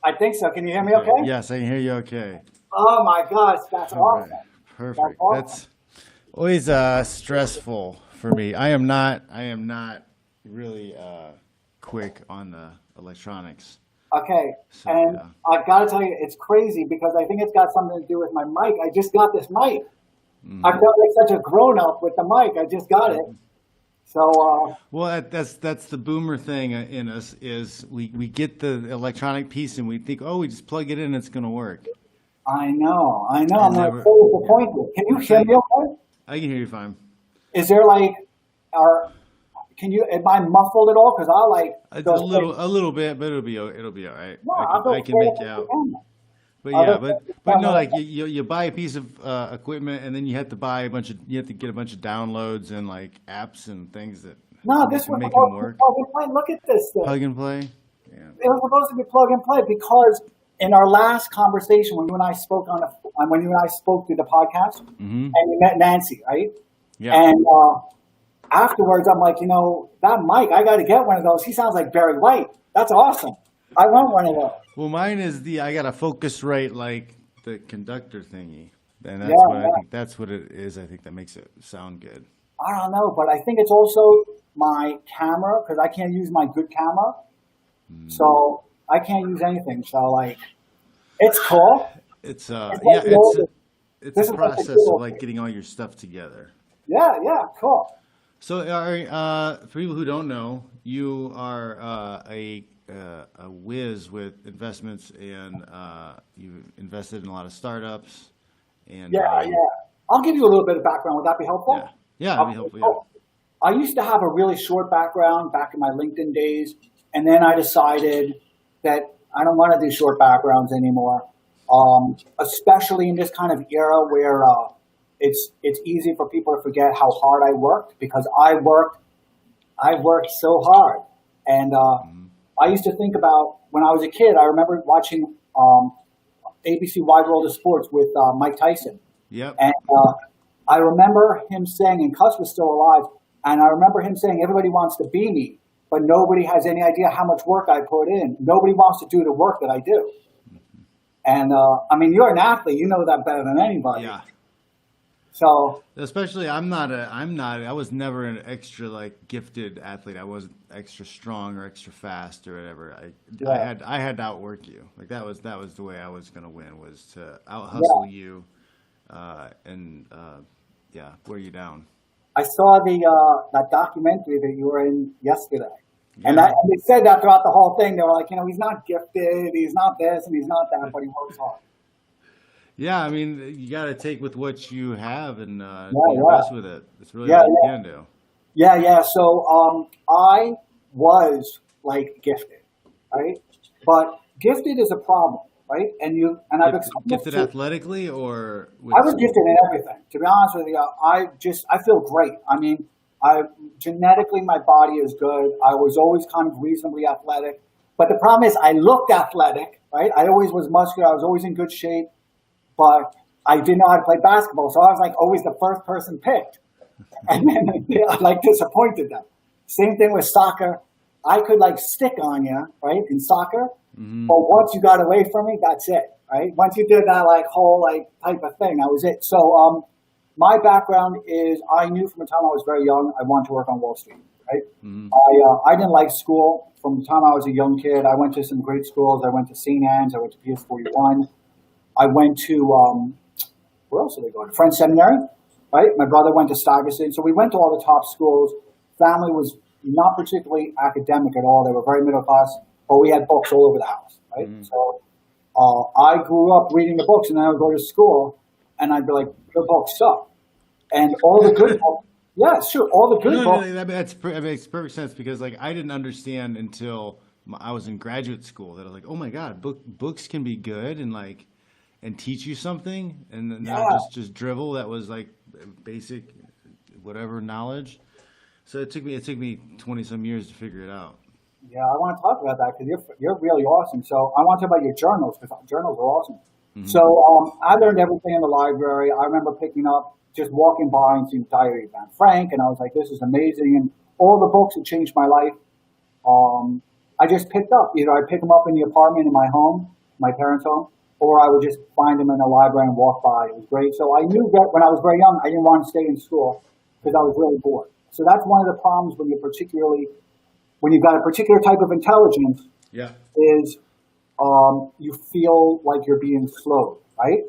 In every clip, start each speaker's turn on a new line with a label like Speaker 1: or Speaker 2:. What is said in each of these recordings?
Speaker 1: I think so. Can you hear me
Speaker 2: Okay.
Speaker 1: okay?
Speaker 2: Yes, I can hear you okay.
Speaker 1: Oh my gosh, that's
Speaker 2: All
Speaker 1: awesome.
Speaker 2: right.
Speaker 1: That's
Speaker 2: Perfect.
Speaker 1: awesome.
Speaker 2: That's always stressful for me. I am not really quick on the electronics.
Speaker 1: Okay,
Speaker 2: So
Speaker 1: and
Speaker 2: yeah.
Speaker 1: I gotta tell you, it's crazy because I think it's got something to do with my mic. I just got this mic. I
Speaker 2: Hmm.
Speaker 1: felt like such a grown up with the mic. I just got it. So,
Speaker 2: Well, that's the boomer thing in us is we get the electronic piece and we think, oh, we just plug it in, it's going to work.
Speaker 1: I know. I'm
Speaker 2: And
Speaker 1: like
Speaker 2: never,
Speaker 1: so
Speaker 2: yeah.
Speaker 1: disappointed. Can you
Speaker 2: It's
Speaker 1: hear
Speaker 2: like
Speaker 1: me okay?
Speaker 2: I can hear you fine.
Speaker 1: Is there like, are, am I muffled at all? Because I like go straight.
Speaker 2: A little bit, but it'll be all right.
Speaker 1: No, I'll go
Speaker 2: I can
Speaker 1: straight
Speaker 2: make
Speaker 1: up
Speaker 2: you
Speaker 1: to the
Speaker 2: out.
Speaker 1: camera.
Speaker 2: But
Speaker 1: I'll go
Speaker 2: yeah,
Speaker 1: straight up to the
Speaker 2: but no,
Speaker 1: camera.
Speaker 2: like you buy a piece of equipment and then you have to buy a bunch of you have to get a bunch of downloads and like apps and things that
Speaker 1: No, this was
Speaker 2: make them
Speaker 1: supposed to be
Speaker 2: work.
Speaker 1: plug and play. Look at this thing.
Speaker 2: Plug and play. Yeah.
Speaker 1: It was supposed to be plug and play because in our last conversation, when you and I spoke when you and I spoke through the podcast,
Speaker 2: Mm-hmm.
Speaker 1: and you met Nancy, right?
Speaker 2: Yeah.
Speaker 1: And afterwards, I'm like, that mic, I got to get one of those. He sounds like Barry White. That's awesome. I want one of those.
Speaker 2: Well, mine is the I got a Focusrite like the conductor thingy, and
Speaker 1: Yeah,
Speaker 2: that's what I
Speaker 1: yeah.
Speaker 2: think. That's what it is. I think that makes it sound good.
Speaker 1: I don't know, but I think it's also my camera because I can't use my good camera, so I can't use anything. So like, it's cool.
Speaker 2: It's
Speaker 1: It's like
Speaker 2: yeah,
Speaker 1: the old.
Speaker 2: it's a
Speaker 1: This is like the
Speaker 2: process
Speaker 1: good
Speaker 2: of
Speaker 1: old
Speaker 2: like
Speaker 1: days.
Speaker 2: getting all your stuff together.
Speaker 1: Yeah, yeah, cool.
Speaker 2: So, for people who don't know, you are a whiz with investments, and you've invested in a lot of startups. And
Speaker 1: Yeah, yeah. I'll give you a little bit of background. Would that be
Speaker 2: yeah,
Speaker 1: helpful?
Speaker 2: yeah, it'd be
Speaker 1: Okay,
Speaker 2: helpful. Yeah.
Speaker 1: cool. I used to have a really short background back in my LinkedIn days, and then I decided that I don't want to do short backgrounds anymore, especially in this kind of era where it's easy for people to forget how hard I worked because I worked so hard, and
Speaker 2: Hmm.
Speaker 1: I used to think about when I was a kid. I remember watching ABC Wide World of Sports with Mike Tyson.
Speaker 2: Yep.
Speaker 1: And I remember him saying, and Cuss was still alive, and I remember him saying, everybody wants to be me, but nobody has any idea how much work I put in. Nobody wants to do the work that I do. And I mean, you're an athlete, you know that better than anybody.
Speaker 2: Yeah.
Speaker 1: So,
Speaker 2: Especially, I was never an extra like gifted athlete. I wasn't extra strong or extra fast or whatever.
Speaker 1: yeah,
Speaker 2: I had to outwork you. Like that was the way I was gonna win was to out hustle
Speaker 1: yeah.
Speaker 2: you, and yeah, wear you down.
Speaker 1: I saw that documentary that you were in yesterday.
Speaker 2: Yeah.
Speaker 1: And they said that throughout the whole thing. They were like, he's not gifted, he's not this, and he's not that, but he works hard.
Speaker 2: Yeah, I mean, you got to take with what you have and do
Speaker 1: Yeah,
Speaker 2: your
Speaker 1: yeah.
Speaker 2: best with it. It's really
Speaker 1: Yeah,
Speaker 2: all you
Speaker 1: yeah.
Speaker 2: can do.
Speaker 1: Yeah, yeah. So I was like gifted, right? But gifted is a problem, right? And I've experienced
Speaker 2: Gifted
Speaker 1: it.
Speaker 2: athletically or
Speaker 1: I
Speaker 2: with
Speaker 1: was
Speaker 2: school?
Speaker 1: gifted in everything. To be honest with you, I feel great. I mean, I genetically my body is good. I was always kind of reasonably athletic, but the problem is I looked athletic, right? I always was muscular. I was always in good shape, but I didn't know how to play basketball, so I was like always the first person picked. And then I like disappointed them. Same thing with soccer. I could like stick on you, right, in soccer,
Speaker 2: Hmm.
Speaker 1: but once you got away from me, that's it, right? Once you did that like whole like type of thing, that was it. So my background is I knew from the time I was very young I wanted to work on Wall Street, right?
Speaker 2: Hmm.
Speaker 1: I didn't like school from the time I was a young kid. I went to some great schools. I went to St. Anne's. I went to PS41. I went to where else did I go? To French Seminary, right? My brother went to Stuyvesant, so we went to all the top schools. Family was not particularly academic at all. They were very middle class, but we had books all over the house, right?
Speaker 2: Hmm.
Speaker 1: So I grew up reading the books, and then I would go to school, and I'd be like, "The books suck," and all the good books. Yeah, sure, all the good
Speaker 2: No, no,
Speaker 1: books.
Speaker 2: that makes perfect sense because like I didn't understand until I was in graduate school that I was like, oh my God, books can be good and like and teach you something and not
Speaker 1: Yeah,
Speaker 2: just drivel that was like basic whatever knowledge. So it took me 20 some years to figure it out.
Speaker 1: yeah. I want to talk about that because you're really awesome. So I want to talk about your journals because journals are awesome. So
Speaker 2: Hmm.
Speaker 1: I learned everything in the library. I remember picking up, just walking by and seeing Diary of Frank, and I was like, "This is amazing!" And all the books that changed my life. Um, I just picked up. Either I'd pick them up in the apartment in my home, my parents' home, or I would just find them in the library and walk by. It was great. So I knew that when I was very young, I didn't want to stay in school because I was really bored. So that's one of the problems when when you've got a particular type of intelligence
Speaker 2: Yeah.
Speaker 1: is you feel like you're being slowed, right?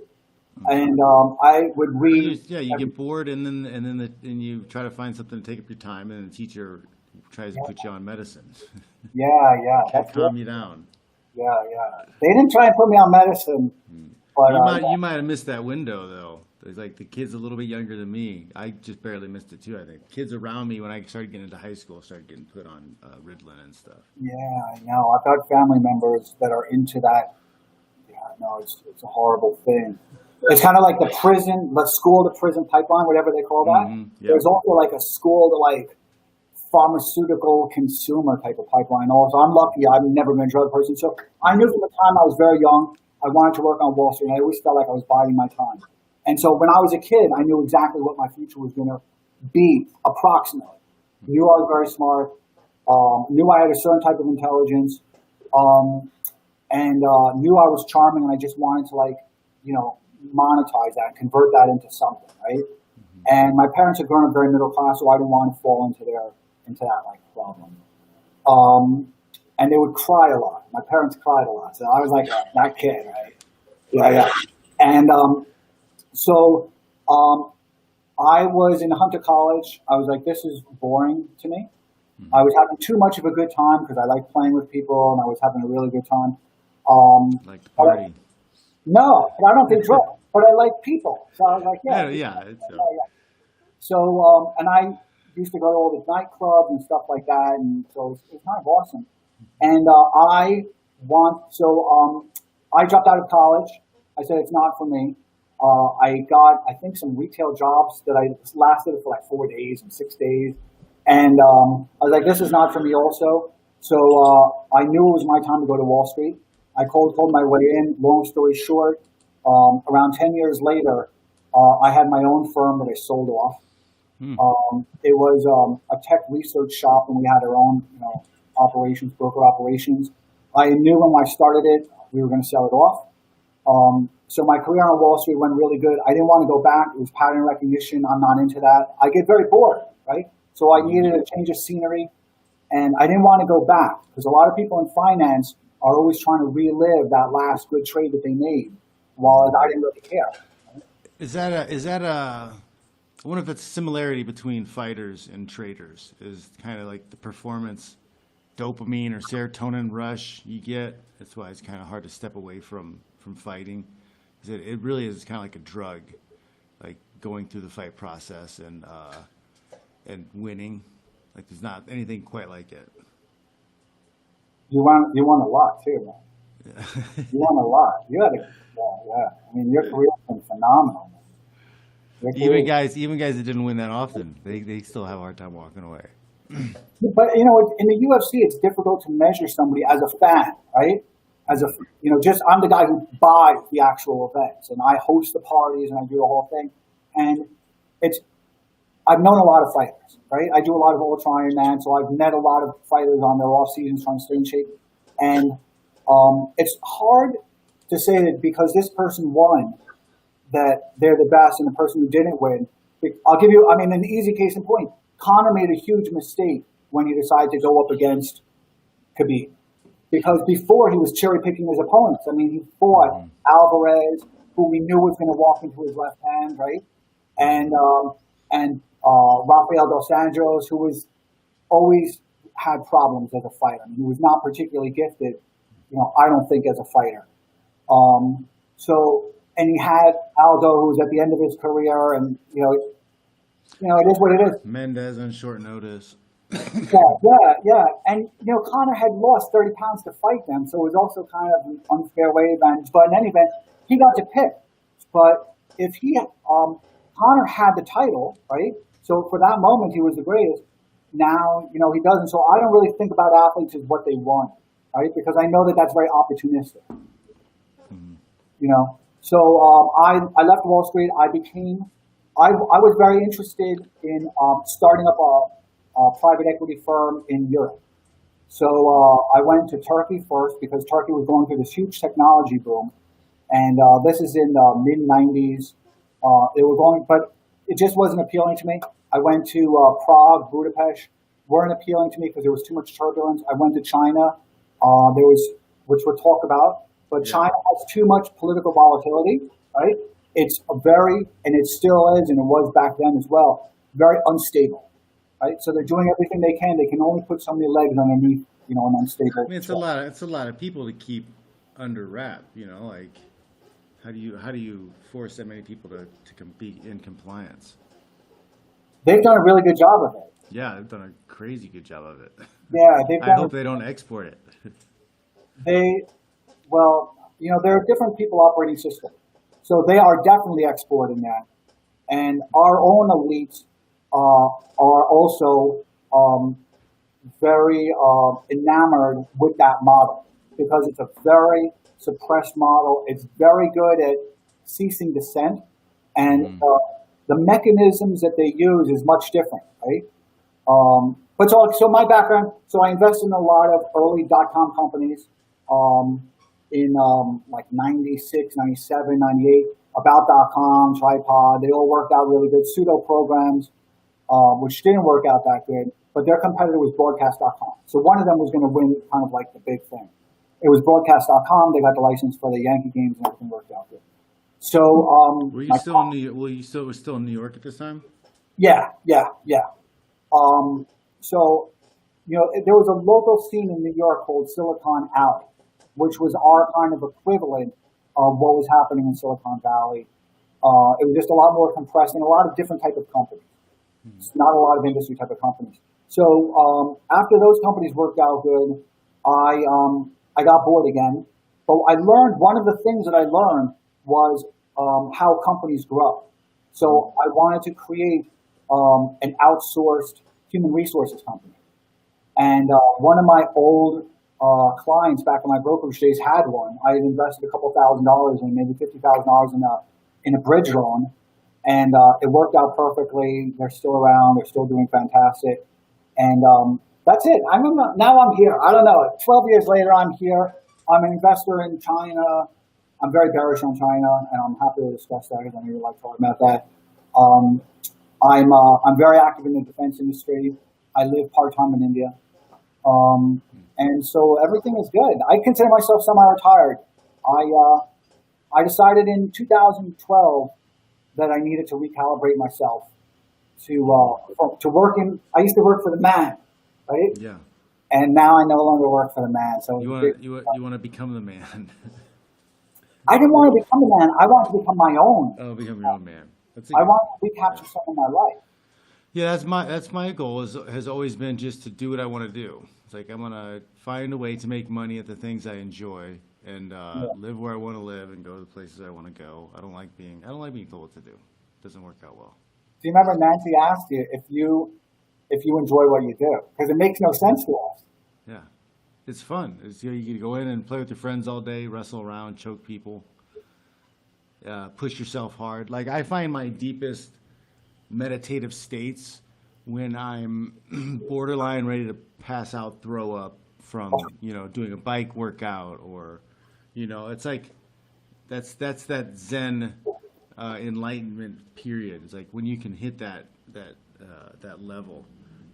Speaker 1: And I would read.
Speaker 2: Yeah, you get bored, and then you try to find something to take up your time, and the teacher tries to put you on medicine.
Speaker 1: Yeah, yeah.
Speaker 2: Can't calm you down.
Speaker 1: Yeah, yeah. They didn't try and put me on medicine, but
Speaker 2: You might have missed that window though. There's like the kids a little bit younger than me. I just barely missed it too. I think kids around me when I started getting into high school started getting put on Ritalin and stuff.
Speaker 1: yeah, I know. I've got family members that are into that. Yeah, no, it's a horrible thing. It's kind of like the school to prison pipeline, whatever they call that.
Speaker 2: Yeah.
Speaker 1: There's also like a school to like pharmaceutical consumer type of pipeline. Also, I'm lucky. I've never been a drug person, so I knew from the time I was very young I wanted to work on Wall Street. And I always felt like I was biding my time. And so when I was a kid, I knew exactly what my future was going to be, approximately. Knew I was very smart. Knew I had a certain type of intelligence. And knew I was charming, and I just wanted to monetize that, convert that into something, right? And my parents had grown up very middle class, so I didn't want to fall into that problem. And they would cry a lot. My parents cried a lot, so I was like that kid, right? Yeah. And I was in Hunter College. I was like, this is boring to me. I was having too much of a good time because I like playing with people, and I was having a really good time.
Speaker 2: Like the party.
Speaker 1: No, I don't think drugs, but I like people. So I was like,
Speaker 2: Yeah.
Speaker 1: So, and I used to go to all the nightclubs and stuff like that, and so it was kind of awesome. And I dropped out of college. I said, it's not for me. I got, I think, some retail jobs that I lasted for like 4 days and 6 days. And I was like, this is not for me also. So I knew it was my time to go to Wall Street. I cold called my way in. Long story short, around 10 years later, I had my own firm that I sold off. It was a tech research shop, and we had our own, operations, broker operations. I knew when I started it, we were going to sell it off. So my career on Wall Street went really good. I didn't want to go back. It was pattern recognition. I'm not into that. I get very bored, right? So I needed a change of scenery, and I didn't want to go back because a lot of people in finance are always trying to relive that last good trade that they made, while I didn't really care.
Speaker 2: Is that I wonder if it's a similarity between fighters and traders, is kind of like the performance dopamine or serotonin rush you get. That's why it's kind of hard to step away from fighting. It really is kind of like a drug, like going through the fight process and winning. Like there's not anything quite like it.
Speaker 1: You won a lot too, man. Yeah. You won a lot. You had yeah. I mean, your career's been phenomenal.
Speaker 2: Even guys that didn't win that often, they still have a hard time walking away.
Speaker 1: But in the UFC, it's difficult to measure somebody as a fan, right? I'm the guy who buys the actual events, and I host the parties, and I do the whole thing. And I've known a lot of fighters, right? I do a lot of Ultra Ironman, so I've met a lot of fighters on their off seasons trying to stay in shape. And it's hard to say that because this person won, that they're the best, and the person who didn't win. I'll give you, an easy case in point. Conor made a huge mistake when he decided to go up against Khabib. Because before he was cherry picking his opponents. He fought Alvarez, who we knew was going to walk into his left hand, right? And Rafael dos Anjos, who was always had problems as a fighter. He was not particularly gifted, I don't think, as a fighter. And he had Aldo, who was at the end of his career, and it is what it is.
Speaker 2: Mendez on short notice.
Speaker 1: Yeah. And Conor had lost 30 pounds to fight them, so it was also kind of an unfair weight advantage. But in any event, he got to pick. But if Conor had the title, right? So for that moment, he was the greatest. Now, he doesn't. So I don't really think about athletes as what they won, right? Because I know that that's very opportunistic. So I left Wall Street. I was very interested in starting up a private equity firm in Europe. So I went to Turkey first because Turkey was going through this huge technology boom, and this is in the mid '90s. They were going, but it just wasn't appealing to me. I went to Prague, Budapest, weren't appealing to me because there was too much turbulence. I went to China. There was, which we'll talk about, but
Speaker 2: Yeah.
Speaker 1: China has too much political volatility, right? It's a very, and it still is, and it was back then as well, very unstable, right? So they're doing everything they can. They can only put so many legs underneath, an
Speaker 2: I
Speaker 1: unstable.
Speaker 2: mean, it's a lot of people to keep under wrap. Like how do you force that many people to be in compliance?
Speaker 1: They've done a really good job of it.
Speaker 2: Yeah, they've done a crazy good job of it.
Speaker 1: Yeah, they've
Speaker 2: I
Speaker 1: done.
Speaker 2: hope they don't export it.
Speaker 1: They, well, there are different people operating systems, so they are definitely exporting that, and our own elites are also very enamored with that model because it's a very suppressed model. It's very good at ceasing dissent, and
Speaker 2: Mhm.
Speaker 1: the mechanisms that they use is much different, right? So my background, so I invested in a lot of early dot-com companies in like 96, 97, 98, about.com, Tripod. They all worked out really good. Pseudo programs, which didn't work out that good, but their competitor was broadcast.com. So one of them was going to win kind of like the big thing. It was broadcast.com. They got the license for the Yankee games and everything worked out good. So,
Speaker 2: Were you still in New York? Was still in New York at this time?
Speaker 1: yeah, yeah, yeah. So, there was a local scene in New York called Silicon Alley, which was our kind of equivalent of what was happening in Silicon Valley. It was just a lot more compressed and a lot of different type of companies. It's not a lot of industry type of companies. So after those companies worked out good, I got bored again. But I learned one of the things that I learned was how companies grow. So I wanted to create an outsourced human resources company. And one of my old clients back in my brokerage days had one. I had invested a couple $1,000 and maybe $50,000 in a bridge loan, and it worked out perfectly. They're still around. They're still doing fantastic, and that's it. Now I'm here. I don't know. 12 years later, I'm here. I'm an investor in China. I'm very bearish on China, and I'm happy to discuss that because I know you like talking about that. I'm very active in the defense industry. I live part time in India. And so everything is good. I consider myself semi-retired. I decided in 2012 that I needed to recalibrate myself to work in. I used to work for the man, right?
Speaker 2: Yeah.
Speaker 1: And now I no longer work for the man. So
Speaker 2: You want to become the man.
Speaker 1: I didn't want to become the man. I want to become my own.
Speaker 2: Oh, become your own man.
Speaker 1: I want to recapture some of my life.
Speaker 2: Yeah, that's my goal. Has always been just to do what I want to do. It's like I'm gonna find a way to make money at the things I enjoy and live where I want to live and go to the places I want to go. I don't like being told what to do. It doesn't work out well.
Speaker 1: Do you remember Nancy asked you if you enjoy what you do? Because it makes no sense to us.
Speaker 2: Yeah, it's fun. You can go in and play with your friends all day, wrestle around, choke people, push yourself hard. Like I find my deepest meditative states when I'm borderline ready to pass out, throw up from doing a bike workout, or it's like that's that Zen enlightenment period. It's like when you can hit that level,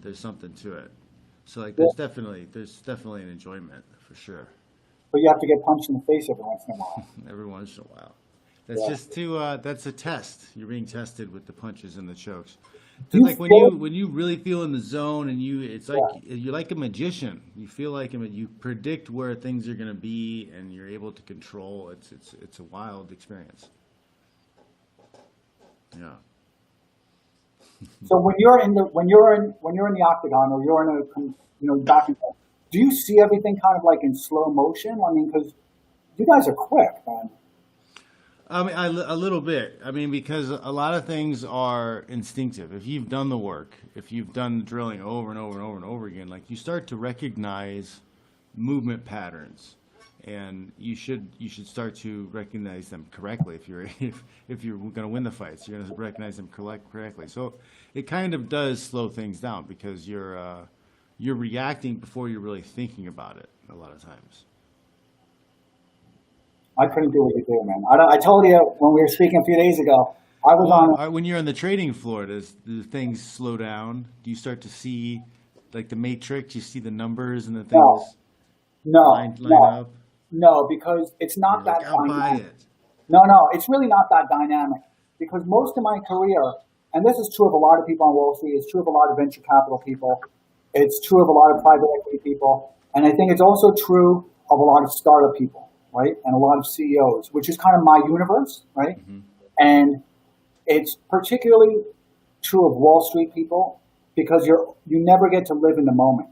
Speaker 2: there's something to it. So like there's definitely an enjoyment for sure.
Speaker 1: But you have to get punched in the face every once in a while.
Speaker 2: Every once in a while. That's just that's a test. You're being tested with the punches and the chokes. It's like when you really feel in the zone and it's like you're like a magician. You feel like you predict where things are going to be and you're able to control. It's a wild experience. Yeah.
Speaker 1: So when you're in the octagon or you're in a boxing, do you see everything kind of like in slow motion? I mean, because you guys are quick, man.
Speaker 2: I mean, a little bit. I mean, because a lot of things are instinctive. If you've done the work, if you've done the drilling over and over and over and over again, like you start to recognize movement patterns, and you should start to recognize them correctly. If you're going to win the fights, you're going to recognize them correctly. So it kind of does slow things down because you're you're reacting before you're really thinking about it a lot of times.
Speaker 1: I couldn't do what you do, man. I told you when we were speaking a few days ago, I was on.
Speaker 2: When you're on the trading floor, do things slow down? Do you start to see, like the Matrix, you see the numbers and the things
Speaker 1: No,
Speaker 2: line
Speaker 1: no,
Speaker 2: up?
Speaker 1: no, because it's not
Speaker 2: You're
Speaker 1: that
Speaker 2: like, I'll buy
Speaker 1: dynamic.
Speaker 2: it.
Speaker 1: No, it's really not that dynamic. Because most of my career, and this is true of a lot of people on Wall Street, it's true of a lot of venture capital people, it's true of a lot of private equity people, and I think it's also true of a lot of startup people, right? And a lot of CEOs, which is kind of my universe, right?
Speaker 2: Mm-hmm.
Speaker 1: And it's particularly true of Wall Street people because you never get to live in the moment,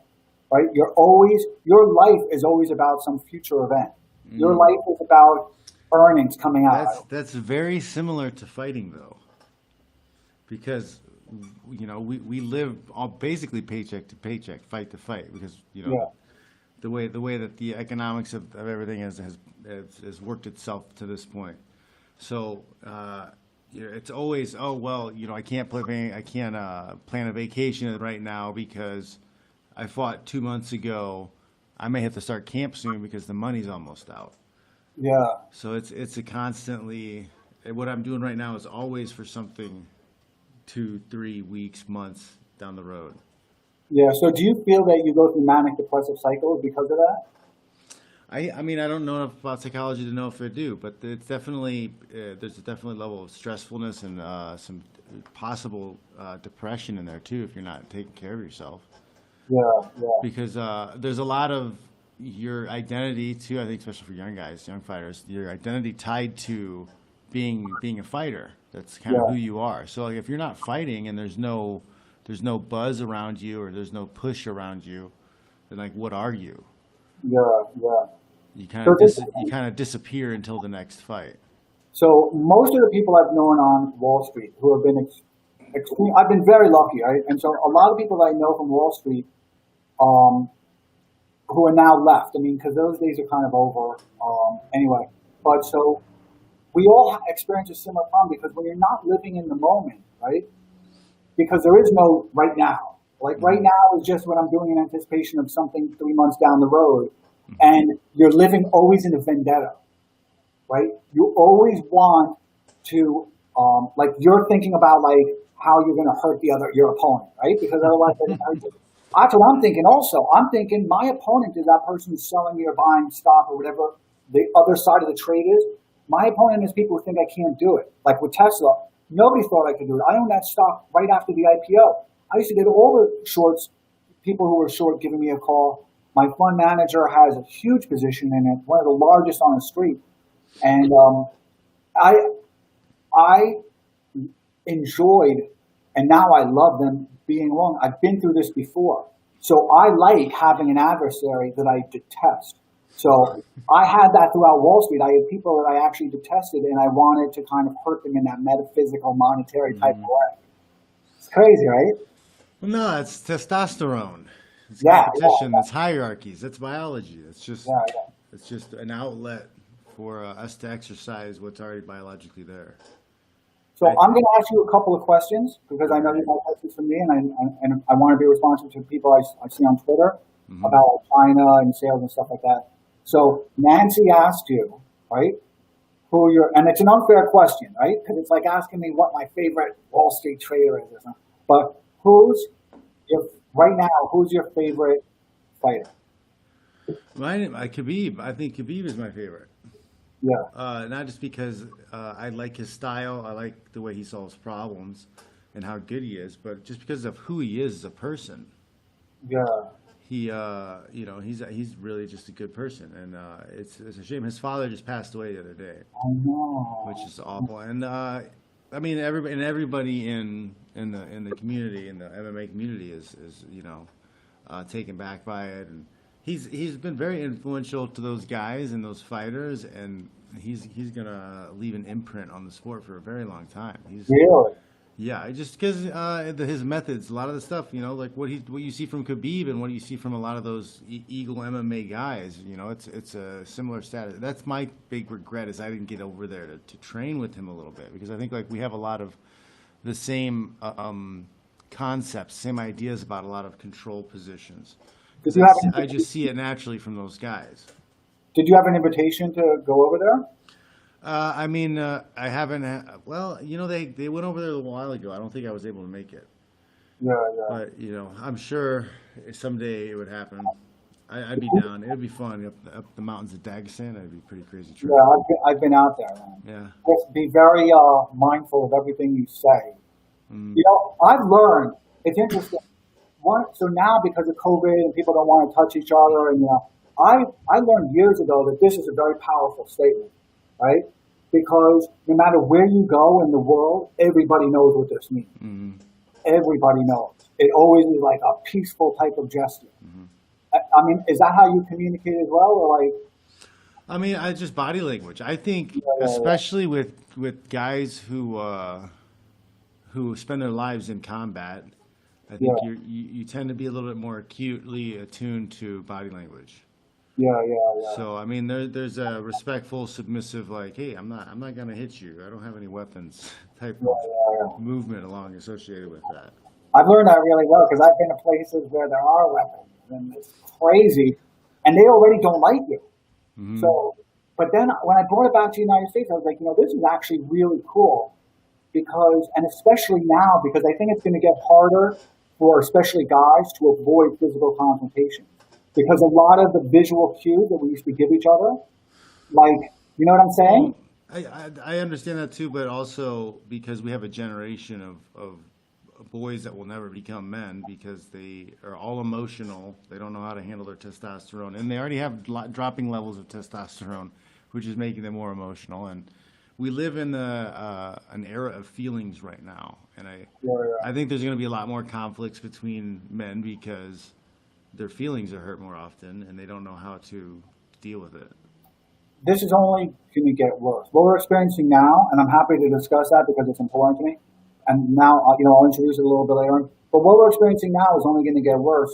Speaker 1: right? Your life is always about some future event. Your life is about earnings coming out.
Speaker 2: That's very similar to fighting, though, because we live all basically paycheck to paycheck, fight to fight, because the way that the economics of everything has worked itself to this point. So it's always, oh well, I can't plan a vacation right now because I fought 2 months ago. I may have to start camp soon because the money's almost out.
Speaker 1: Yeah.
Speaker 2: So it's a constantly, what I'm doing right now is always for something 2, 3 weeks, months down the road.
Speaker 1: Yeah. So do you feel that you go through manic depressive cycles because of that?
Speaker 2: I mean, I don't know enough about psychology to know if I do, but it's definitely, there's definitely a level of stressfulness and some possible depression in there too if you're not taking care of yourself.
Speaker 1: Yeah.
Speaker 2: Because there's a lot of your identity too, I think, especially for young guys, young fighters, your identity tied to being a fighter. That's kind of who you are. So like, if you're not fighting and there's no buzz around you or there's no push around you, then like, what are you?
Speaker 1: Yeah.
Speaker 2: You kind of disappear until the next fight.
Speaker 1: So most of the people I've known on Wall Street who have been extreme, I've been very lucky, right? And so a lot of people that I know from Wall Street, who are now left. I mean, because those days are kind of over. Anyway, but so we all experience a similar problem because when you're not living in the moment, right? Because there is no right now. Like right now is just what I'm doing in anticipation of something 3 months down the road. And you're living always in a vendetta, right? You always want to, like you're thinking about like how you're going to hurt your opponent, right? Because otherwise they're going to hurt you. That's what I'm thinking also. I'm thinking my opponent is that person who's selling me or buying stock or whatever the other side of the trade is. My opponent is people who think I can't do it. Like with Tesla, nobody thought I could do it. I owned that stock right after the IPO. I used to get all the shorts, people who were short giving me a call. My fund manager has a huge position in it, one of the largest on the street. And I enjoyed, and now I love them being wrong. I've been through this before. So I like having an adversary that I detest. So I had that throughout Wall Street. I had people that I actually detested, and I wanted to kind of hurt them in that metaphysical, monetary type of way. It's crazy, right?
Speaker 2: Well, no, it's testosterone. It's
Speaker 1: Yeah,
Speaker 2: competition. It's hierarchies. It's biology. It's just it's just an outlet for us to exercise what's already biologically there.
Speaker 1: So I'm going to ask you a couple of questions because I know you have questions from me, and I want to be responsive to people I see on Twitter about China and sales and stuff like that. So Nancy asked you, right, and it's an unfair question, right? Because it's like asking me what my favorite Wall Street trader is or something. But right now, who's your favorite fighter?
Speaker 2: Khabib. I think Khabib is my favorite.
Speaker 1: Yeah.
Speaker 2: Not just because I like his style, I like the way he solves problems and how good he is, but just because of who he is as a person.
Speaker 1: Yeah.
Speaker 2: He, he's really just a good person, and it's a shame. His father just passed away the other day.
Speaker 1: I know.
Speaker 2: Which is awful. And I mean, everybody in the community, in the MMA community, is taken back by it, and he's been very influential to those guys and those fighters, and he's gonna leave an imprint on the sport for a very long time.
Speaker 1: Really?
Speaker 2: Yeah, just because his methods, a lot of the stuff, like what you see from Khabib and what you see from a lot of those Eagle MMA guys, it's a similar status. That's my big regret is I didn't get over there to train with him a little bit, because I think like we have a lot of the same concepts, same ideas about a lot of control positions.
Speaker 1: Did you have
Speaker 2: I just see it naturally from those guys.
Speaker 1: Did you have an invitation to go over there?
Speaker 2: I mean, I haven't. Well, they went over there a while ago. I don't think I was able to make it,
Speaker 1: Yeah.
Speaker 2: but I'm sure someday it would happen. I'd be down. It'd be fun up the mountains of Dagestan. It'd be a pretty crazy trip.
Speaker 1: Yeah, I've been out there, man.
Speaker 2: Yeah.
Speaker 1: Just be very mindful of everything you say.
Speaker 2: Mm.
Speaker 1: I've learned, it's interesting. So now because of COVID and people don't want to touch each other, and I learned years ago that this is a very powerful statement, right? Because no matter where you go in the world, everybody knows what this means.
Speaker 2: Mm-hmm.
Speaker 1: Everybody knows. It always is like a peaceful type of gesture.
Speaker 2: Mm-hmm.
Speaker 1: I mean, is that how you communicate as well, or like?
Speaker 2: I mean, just body language. I think, especially with guys who spend their lives in combat, I think you tend to be a little bit more acutely attuned to body language.
Speaker 1: Yeah.
Speaker 2: So I mean, there's a respectful, submissive, like, hey, I'm not gonna hit you. I don't have any weapons type of movement associated with that.
Speaker 1: I've learned that really well because I've been to places where there are weapons, and it's crazy, and they already don't like you.
Speaker 2: Mm-hmm.
Speaker 1: So, but then when I brought it back to the United States, I was like, this is actually really cool because, and especially now, because I think it's going to get harder for especially guys to avoid physical confrontation because a lot of the visual cues that we used to give each other, like, you know what I'm saying?
Speaker 2: I understand that too, but also because we have a generation of boys that will never become men because they are all emotional. They don't know how to handle their testosterone, and they already have dropping levels of testosterone, which is making them more emotional. And we live in an era of feelings right now, and I think there's going to be a lot more conflicts between men because their feelings are hurt more often, and they don't know how to deal with it.
Speaker 1: This is only going to get worse. What we're experiencing now, and I'm happy to discuss that because it's important to me, and now, I'll introduce it a little bit later. But what we're experiencing now is only going to get worse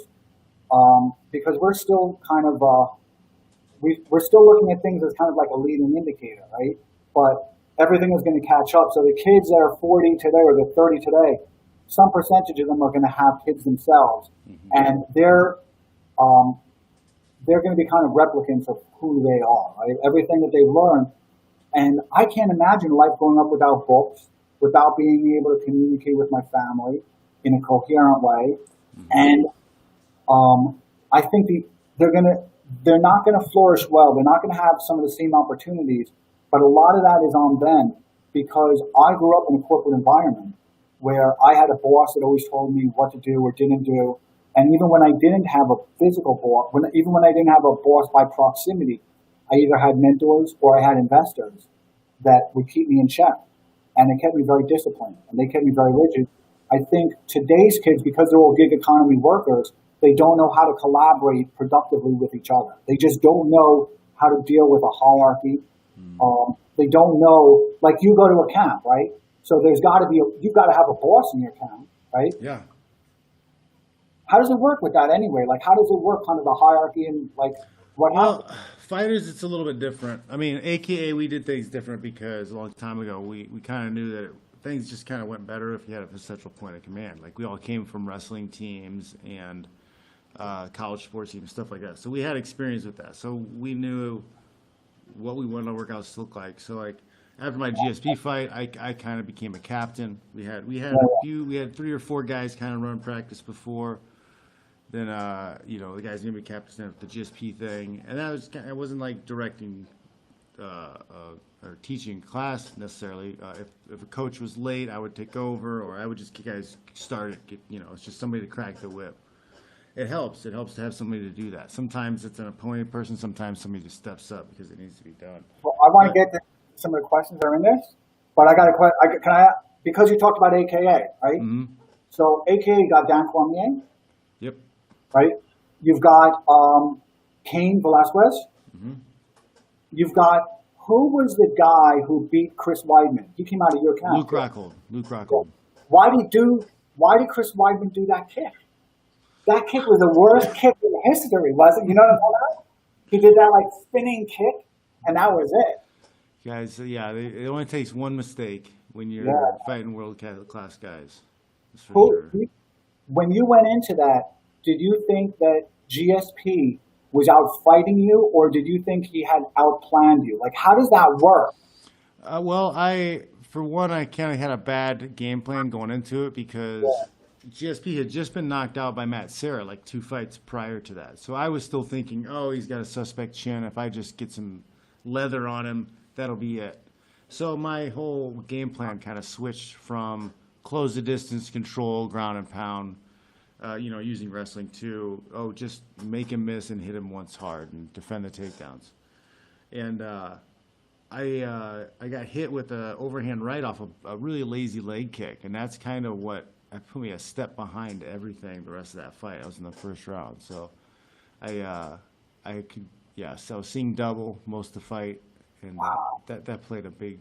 Speaker 1: because we're still kind of, we're still looking at things as kind of like a leading indicator, right? But everything is going to catch up. So the kids that are 40 today or they're 30 today, some percentage of them are going to have kids themselves. Mm-hmm. And they're going to be kind of replicants of who they are, right? Everything that they've learned. And I can't imagine life growing up without books, without being able to communicate with my family in a coherent way. Mm-hmm. And I think they're not going to flourish well. They're not going to have some of the same opportunities, but a lot of that is on them because I grew up in a corporate environment where I had a boss that always told me what to do or didn't do. And even when I didn't have a physical boss, even when I didn't have a boss by proximity, I either had mentors or I had investors that would keep me in check. And it kept me very disciplined, and they kept me very rigid. I think today's kids, because they're all gig economy workers, they don't know how to collaborate productively with each other. They just don't know how to deal with a hierarchy. They don't know, like you go to a camp, right? So you've got to have a boss in your camp, right?
Speaker 2: Yeah.
Speaker 1: How does it work with that anyway? Like, how does it work, kind of the hierarchy and like what happens?
Speaker 2: Fighters, it's a little bit different. I mean, AKA, we did things different because a long time ago, we kind of knew that things just kind of went better if you had a central point of command. Like, we all came from wrestling teams and college sports teams, stuff like that. So we had experience with that. So we knew what we wanted our workouts to look like. So, like, after my GSP fight, I kind of became a captain. We had 3 or 4 guys kind of run practice before. Then, the guys knew me captain of the GSP thing. And I wasn't like directing or teaching class necessarily. If a coach was late, I would take over, or I would just get guys started. It's just somebody to crack the whip. It helps. It helps to have somebody to do that. Sometimes it's an appointed person. Sometimes somebody just steps up because it needs to be done.
Speaker 1: Well, I want to get to some of the questions that are in this, but I got a question. Because you talked about AKA, right? Mm-hmm. So AKA, you got Dan Cormier.
Speaker 2: Yep.
Speaker 1: Right? You've got Cain Velasquez. Mm-hmm. You've got, who was the guy who beat Chris Weidman? He came out of your camp.
Speaker 2: Luke Rockhold.
Speaker 1: Why did Chris Weidman do that kick? That kick was the worst kick in history, wasn't it? You know what I'm talking about? He did that like spinning kick, and that was it.
Speaker 2: Guys, it only takes one mistake when you're fighting world class guys. That's for sure.
Speaker 1: when you went into that, did you think that GSP was out fighting you, or did you think he had outplanned you? Like, how does that work?
Speaker 2: Well, for one, I kind of had a bad game plan going into it because GSP had just been knocked out by Matt Serra like 2 fights prior to that. So I was still thinking, oh, he's got a suspect chin. If I just get some leather on him, that'll be it. So my whole game plan kind of switched from close the distance, control, ground and pound, using wrestling to, just make him miss and hit him once hard and defend the takedowns. And I got hit with an overhand right off a really lazy leg kick, and that's kind of what put me a step behind everything the rest of that fight. I was in the first round, so I was seeing double most of the fight, and that played a big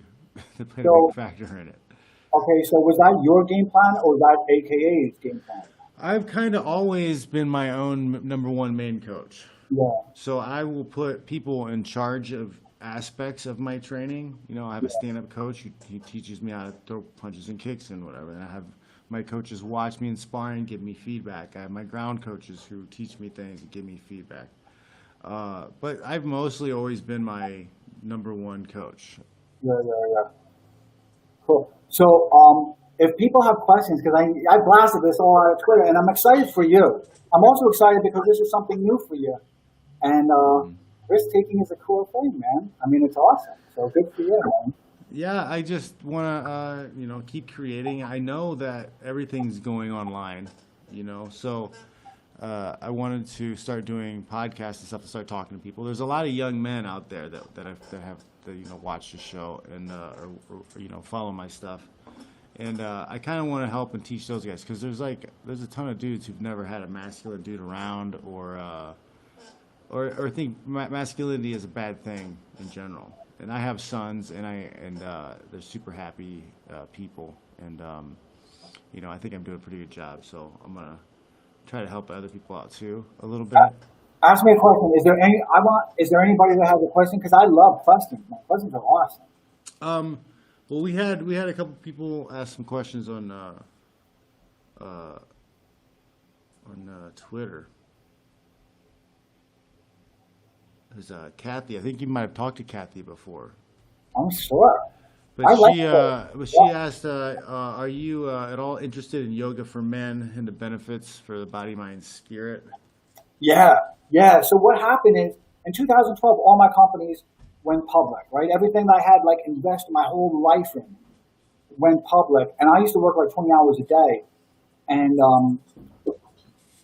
Speaker 2: big factor in it.
Speaker 1: Okay, so was that your game plan, or was that AKA's game plan?
Speaker 2: I've kind of always been my own number one main coach.
Speaker 1: Yeah.
Speaker 2: So I will put people in charge of aspects of my training. I have a stand-up coach. He teaches me how to throw punches and kicks and whatever. And I have my coaches watch me in sparring, give me feedback. I have my ground coaches who teach me things and give me feedback. But I've mostly always been my number one coach.
Speaker 1: Yeah. Cool. So, if people have questions, because I blasted this all out of Twitter, and I'm excited for you. I'm also excited because this is something new for you. And risk-taking is a cool thing, man. I mean, it's awesome. So good for you, man.
Speaker 2: Yeah, I just want to, keep creating. I know that everything's going online, so I wanted to start doing podcasts and stuff to start talking to people. There's a lot of young men out there that have watch the show and or follow my stuff, and I kind of want to help and teach those guys because there's a ton of dudes who've never had a masculine dude around or think masculinity is a bad thing in general. And I have sons, and they're super happy people, and I think I'm doing a pretty good job. So I'm gonna try to help other people out too a little bit.
Speaker 1: Ask me a question. Is there anybody that has a question? Because I love questions. My questions are awesome.
Speaker 2: Well, we had a couple people ask some questions on Twitter. There's Kathy. I think you might have talked to Kathy before.
Speaker 1: I'm sure.
Speaker 2: But she asked, are you at all interested in yoga for men and the benefits for the body, mind, spirit?
Speaker 1: Yeah. So what happened is, in 2012, all my companies went public, right? Everything that I had invested my whole life in went public. And I used to work 20 hours a day. And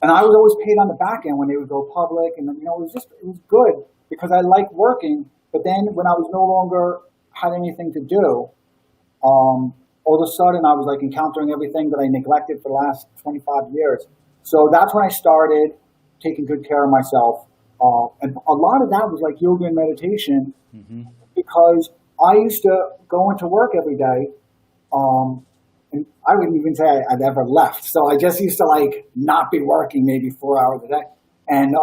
Speaker 1: I was always paid on the back end when they would go public. And, it was good because I liked working. But then when I was no longer had anything to do, all of a sudden I was encountering everything that I neglected for the last 25 years. So that's when I started taking good care of myself. And a lot of that was yoga and meditation, because I used to go into work every day. And I wouldn't even say I'd ever left. So I just used to not be working maybe 4 hours a day. And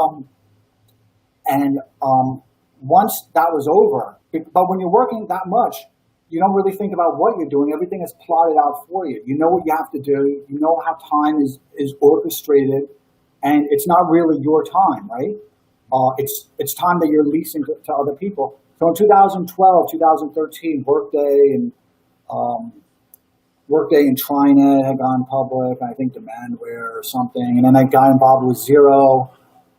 Speaker 1: once that was over, but when you're working that much, you don't really think about what you're doing. Everything is plotted out for you. You know what you have to do. You know how time is orchestrated, and it's not really your time, right? It's time that you're leasing to other people. So in 2012, 2013, Workday and Trinet had gone public, I think Demandware or something. And then I got involved with Xero,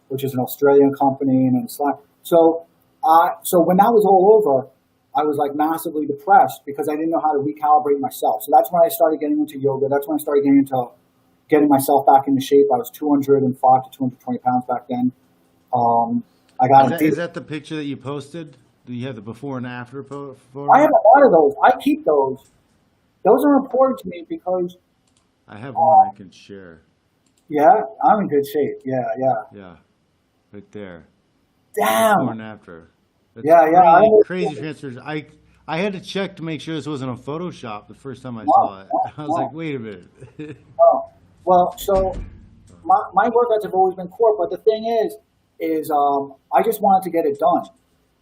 Speaker 1: which is an Australian company, and then Slack. So when that was all over, I was massively depressed because I didn't know how to recalibrate myself. So that's when I started getting into yoga. That's when I started getting myself back into shape. I was 205 to 220 pounds back then.
Speaker 2: Is that the picture that you posted? Do you have the before and after photo?
Speaker 1: I have a lot of those. I keep those. Those are important to me because
Speaker 2: I have one I can share.
Speaker 1: Yeah, I'm in good shape. Yeah.
Speaker 2: Right there.
Speaker 1: Damn.
Speaker 2: Before and after. That's crazy transfers. I had to check to make sure this wasn't a Photoshop the first time I saw it. I was wait a minute.
Speaker 1: Well, so my workouts have always been core, but the thing is I just wanted to get it done,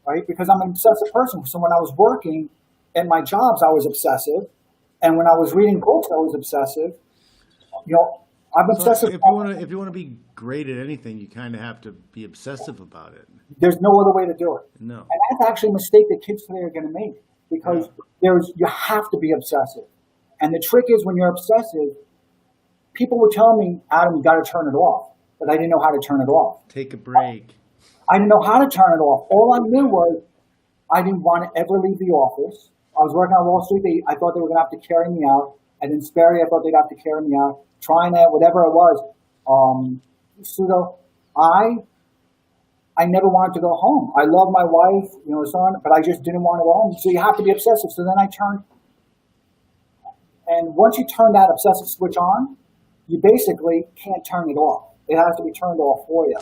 Speaker 1: right? Because I'm an obsessive person. So when I was working at my jobs, I was obsessive. And when I was reading books, I was obsessive. I'm
Speaker 2: So
Speaker 1: obsessive.
Speaker 2: if you want to be great at anything, you kind of have to be obsessive about it.
Speaker 1: There's no other way to do it.
Speaker 2: No.
Speaker 1: And that's actually a mistake that kids today are going to make because you have to be obsessive. And the trick is when you're obsessive, people would tell me, Adam, you got to turn it off. But I didn't know how to turn it off.
Speaker 2: Take a break.
Speaker 1: I didn't know how to turn it off. All I knew was I didn't want to ever leave the office. I was working on Wall Street. I thought they were going to have to carry me out. And in Sperry, I thought they'd have to carry me out. TriNet, whatever it was. Pseudo, I never wanted to go home. I love my wife, so on, but I just didn't want to go home. So you have to be obsessive. So then I turned, and once you turn that obsessive switch on, you basically can't turn it off. It has to be turned off for you.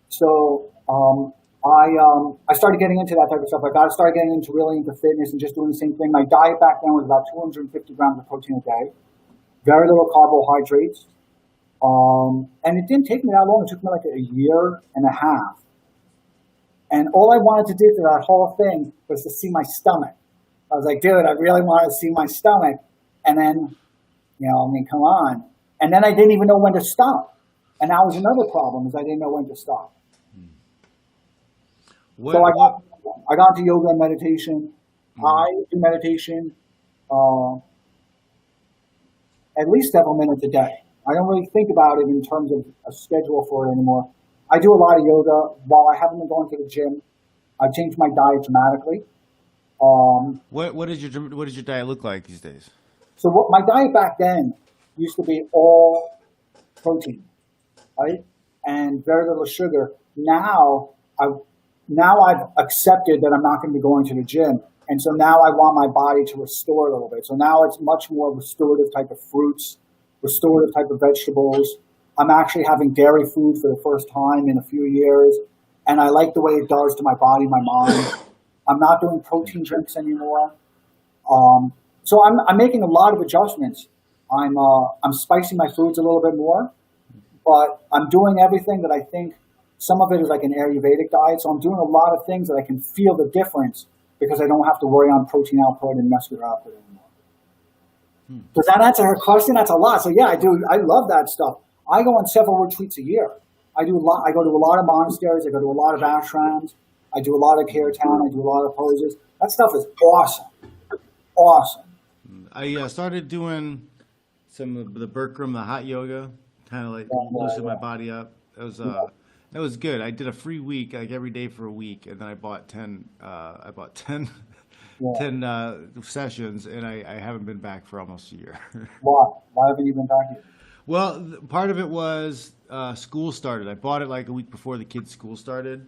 Speaker 1: So I started getting into that type of stuff. I started getting really into fitness and just doing the same thing. My diet back then was about 250 grams of protein a day, very little carbohydrates. And it didn't take me that long. It took me like a year and a half. And all I wanted to do through that whole thing was to see my stomach. I was like, dude, I really want to see my stomach. And then, come on. And then I didn't even know when to stop. And that was another problem, is I didn't know when to stop. So I got into yoga and meditation. I do meditation at least several minutes a day. I don't really think about it in terms of a schedule for it anymore. I do a lot of yoga. While I haven't been going to the gym, I've changed my diet dramatically.
Speaker 2: What does your diet look like these days?
Speaker 1: So my diet back then used to be all protein, right, and very little sugar. Now I've accepted that I'm not going to be going to the gym, and so now I want my body to restore a little bit. So now it's much more restorative type of fruits, restorative type of vegetables. I'm actually having dairy food for the first time in a few years, and I like the way it does to my body, my mind. I'm not doing protein drinks anymore. So I'm making a lot of adjustments. I'm spicing my foods a little bit more, but I'm doing everything that I think. Some of it is like an Ayurvedic diet, so I'm doing a lot of things that I can feel the difference because I don't have to worry on protein output and muscular output anymore. Does that answer her question? That's a lot. So yeah, I do. I love that stuff. I go on several retreats a year. I do a lot. I go to a lot of monasteries. I go to a lot of ashrams. I do a lot of kirtan. I do a lot of poses. That stuff is awesome. Awesome.
Speaker 2: I started doing some of the Bikram, the hot yoga, kind of like loosen my body up. That was good. I did a free week, like every day for a week, and then I bought 10 sessions, and I haven't been back for almost a year.
Speaker 1: Why? Why haven't you been back yet?
Speaker 2: Well, part of it was school started. I bought it like a week before the kids' school started,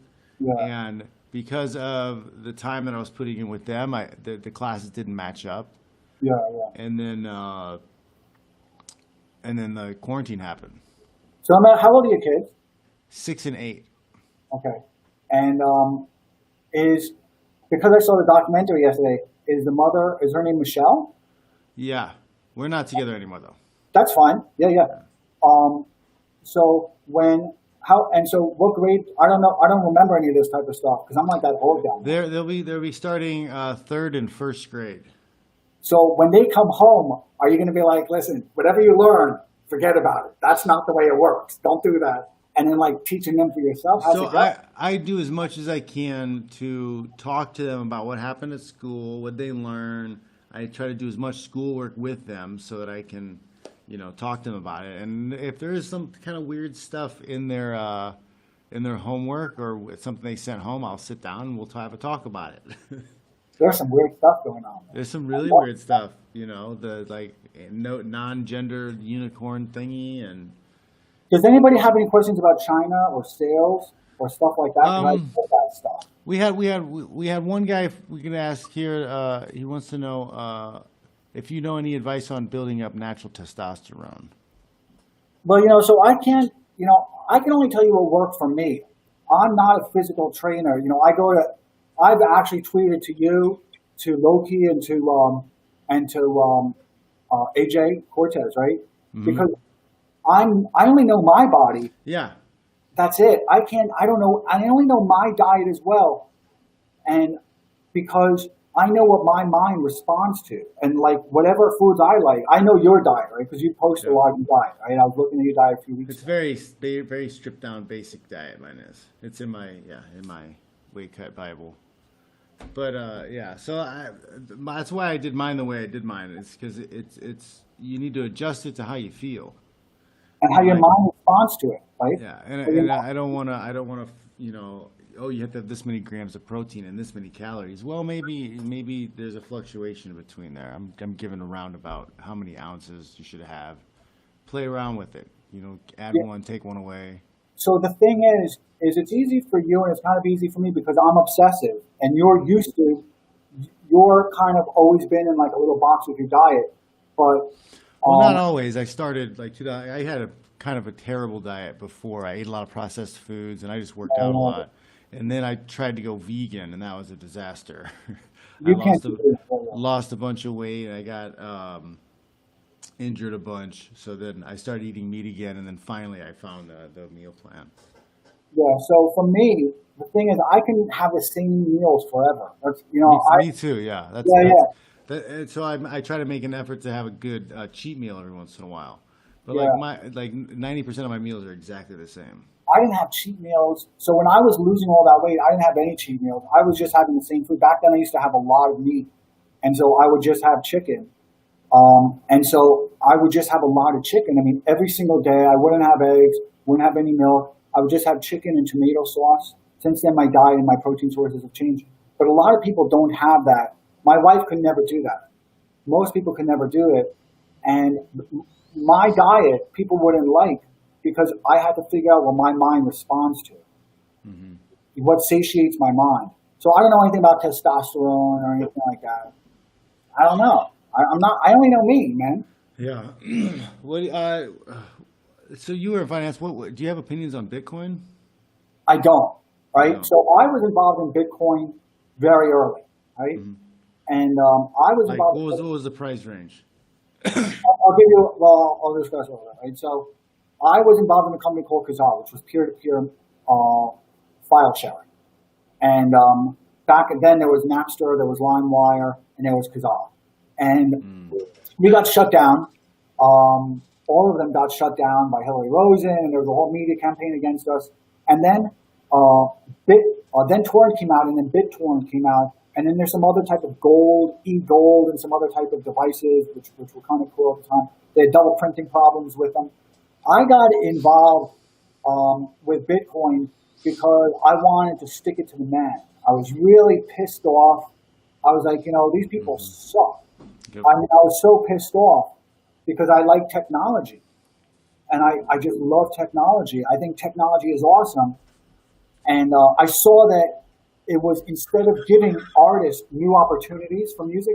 Speaker 2: and because of the time that I was putting in with them, the classes didn't match up. And then the quarantine happened.
Speaker 1: So how old are your kids?
Speaker 2: 6 and 8.
Speaker 1: Okay. And because I saw the documentary yesterday, is her name Michelle?
Speaker 2: Yeah. We're not together anymore though.
Speaker 1: That's fine. Yeah. So what grade? I don't know. I don't remember any of this type of stuff because I'm like that old guy.
Speaker 2: They'll be starting 3rd and 1st grade.
Speaker 1: So when they come home, are you going to be like, listen, whatever you learn, forget about it. That's not the way it works. Don't do that. And then like teaching them for yourself.
Speaker 2: So I do as much as I can to talk to them about what happened at school, what they learn. I try to do as much schoolwork with them so that I can, talk to them about it. And if there is some kind of weird stuff in their homework or something they sent home, I'll sit down and we'll have a talk about it.
Speaker 1: There's some weird stuff going on.
Speaker 2: There's some really weird stuff, the like non-gender unicorn thingy and.
Speaker 1: Does anybody have any questions about China or sales or stuff like that? I know that stuff.
Speaker 2: We had one guy we can ask here. He wants to know if you know any advice on building up natural testosterone.
Speaker 1: Well, so I can't. I can only tell you what worked for me. I'm not a physical trainer. I've actually tweeted to you, to Loki, and to AJ Cortez, right? Mm-hmm. Because I only know my body.
Speaker 2: Yeah.
Speaker 1: That's it. I don't know. I only know my diet as well. And because I know what my mind responds to, and like whatever foods I like. I know your diet, right? Because you post a lot of your diet, right? I was looking at your diet a few weeks
Speaker 2: It's
Speaker 1: ago.
Speaker 2: very stripped down, basic diet. Mine is. It's in my weight cut Bible. But yeah, so that's why I did mine the way I did mine. It's because it's you need to adjust it to how you feel.
Speaker 1: And how your
Speaker 2: Like,
Speaker 1: mind responds to it, right?
Speaker 2: yeah,
Speaker 1: So you're
Speaker 2: and
Speaker 1: not-
Speaker 2: I don't want to oh, you have to have this many grams of protein and this many calories. Well, maybe there's a fluctuation between there. I'm giving a roundabout how many ounces you should have. Play around with it. Add
Speaker 1: Yeah.
Speaker 2: one, take one away.
Speaker 1: So the thing is it's easy for you and it's kind of easy for me because I'm obsessive and you're kind of always been in like a little box with your diet, but
Speaker 2: Well, not always. I started I had a kind of a terrible diet before. I ate a lot of processed foods and I just worked out a lot. And then I tried to go vegan and that was a disaster. I
Speaker 1: you can't do it.
Speaker 2: lost a bunch of weight. I got injured a bunch. So then I started eating meat again and then finally I found the meal plan.
Speaker 1: Yeah. So for me, the thing is I can have the same meals forever. That's,
Speaker 2: Me too. Yeah. And so I try to make an effort to have a good cheat meal every once in a while. But
Speaker 1: Yeah.
Speaker 2: like 90% of my meals are exactly the same.
Speaker 1: I didn't have cheat meals. So when I was losing all that weight, I didn't have any cheat meals. I was just having the same food. Back then I used to have a lot of meat. And so I would just have chicken. And so I would just have a lot of chicken. I mean, every single day I wouldn't have eggs, wouldn't have any milk. I would just have chicken and tomato sauce. Since then, my diet and my protein sources have changed. But a lot of people don't have that. My wife could never do that. Most people could never do it. And my diet, people wouldn't like because I had to figure out what my mind responds to, what satiates my mind. So I don't know anything about testosterone or anything like that. I don't know. I only know me, man.
Speaker 2: Yeah. So you were in finance. What do you have opinions on Bitcoin?
Speaker 1: I don't, right?
Speaker 2: No.
Speaker 1: So I was involved in Bitcoin very early, right? And I was
Speaker 2: Like,
Speaker 1: involved.
Speaker 2: what was the price range?
Speaker 1: I'll discuss all that, right? So I was involved in a company called Kazaa, which was peer-to-peer file sharing. And back then there was Napster, there was LimeWire, and there was Kazaa. And we got shut down. All of them got shut down by Hillary Rosen, and there was a whole media campaign against us. And then then Torrent came out, and then BitTorrent came out, and then there's some other type of e-gold, and some other type of devices, which were kind of cool at the time. They had double printing problems with them. I got involved with Bitcoin because I wanted to stick it to the man. I was really pissed off. I was like, these people suck.
Speaker 2: Yep.
Speaker 1: I mean, I was so pissed off because I like technology. And I just love technology. I think technology is awesome. And I saw that it was, instead of giving artists new opportunities for music,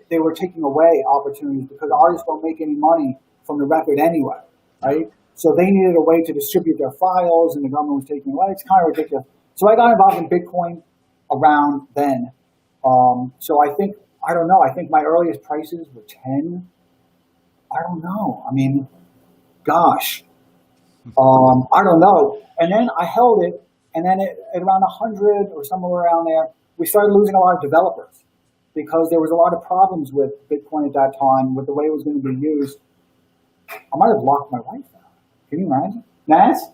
Speaker 1: they were taking away opportunities because artists don't make any money from the record anyway, right? So they needed a way to distribute their files, and the government was taking away. It's kind of ridiculous. So I got involved in Bitcoin around then. So I think my earliest prices were 10. I don't know. I mean, gosh. I don't know. And then I held it, and then at around 100 or somewhere around there, we started losing a lot of developers because there was a lot of problems with Bitcoin at that time, with the way it was going to be used. I might have locked my wife out. Can you imagine? Naz?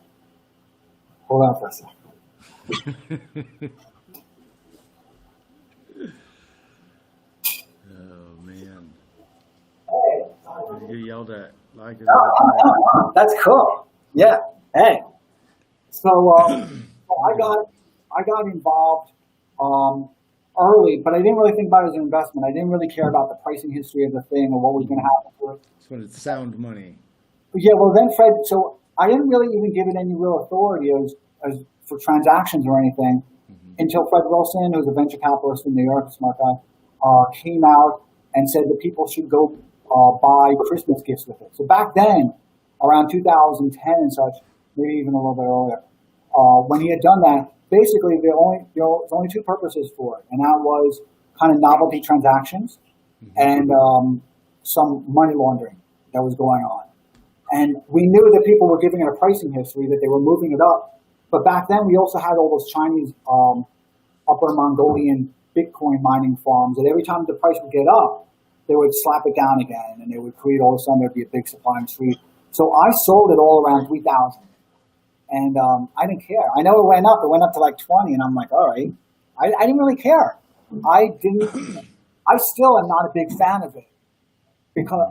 Speaker 1: Hold on for a second.
Speaker 2: Oh man, you get yelled at.
Speaker 1: That's cool. Yeah. Hey. So I got involved early, but I didn't really think about it as an investment. I didn't really care about the pricing history of the thing or what was going to happen to it.
Speaker 2: That's when it's sound money.
Speaker 1: Yeah. Well, then Fred. So I didn't really even give it any real authority as for transactions or anything until Fred Wilson, who's a venture capitalist in New York, a smart guy, came out and said that people should go buy Christmas gifts with it. So back then, around 2010 and such, maybe even a little bit earlier, when he had done that, basically there's only two purposes for it, and that was kind of novelty transactions and some money laundering that was going on. And we knew that people were giving it a pricing history, that they were moving it up. But back then, we also had all those Chinese Upper Mongolian Bitcoin mining farms that every time the price would get up, they would slap it down again, and they would create, all of a sudden there'd be a big supply and street. So I sold it all around 3,000, and I didn't care. I know it went up. It went up to like 20, and I'm like, all right. I didn't really care. I still am not a big fan of it because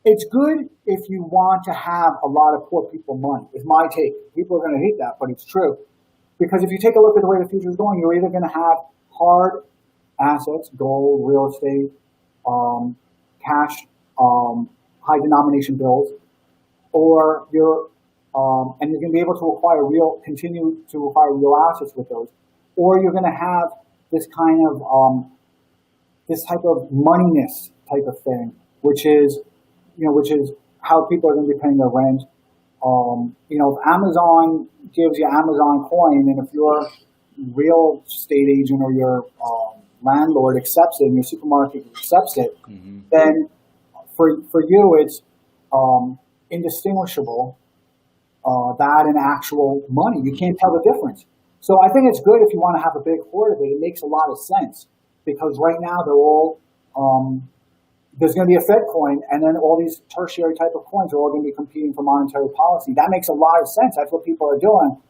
Speaker 1: it's good if you want to have a lot of poor people money, is my take. People are going to hate that, but it's true. Because if you take a look at the way the future is going, you're either going to have hard assets, gold, real estate, cash, high denomination bills, or and you're going to be able to continue to acquire real assets with those, or you're going to have this kind of this type of moneyness type of thing, which is how people are going to be paying their rent. If Amazon gives you Amazon coin, and if your real estate agent or your landlord accepts it and your supermarket accepts it, then for you it's indistinguishable, that and actual money. You can't tell the difference. So I think it's good if you want to have a big hoard of it. It makes a lot of sense because right now they're all there's going to be a Fed coin, and then all these tertiary type of coins are all going to be competing for monetary policy. That makes a lot of sense. That's what people are doing.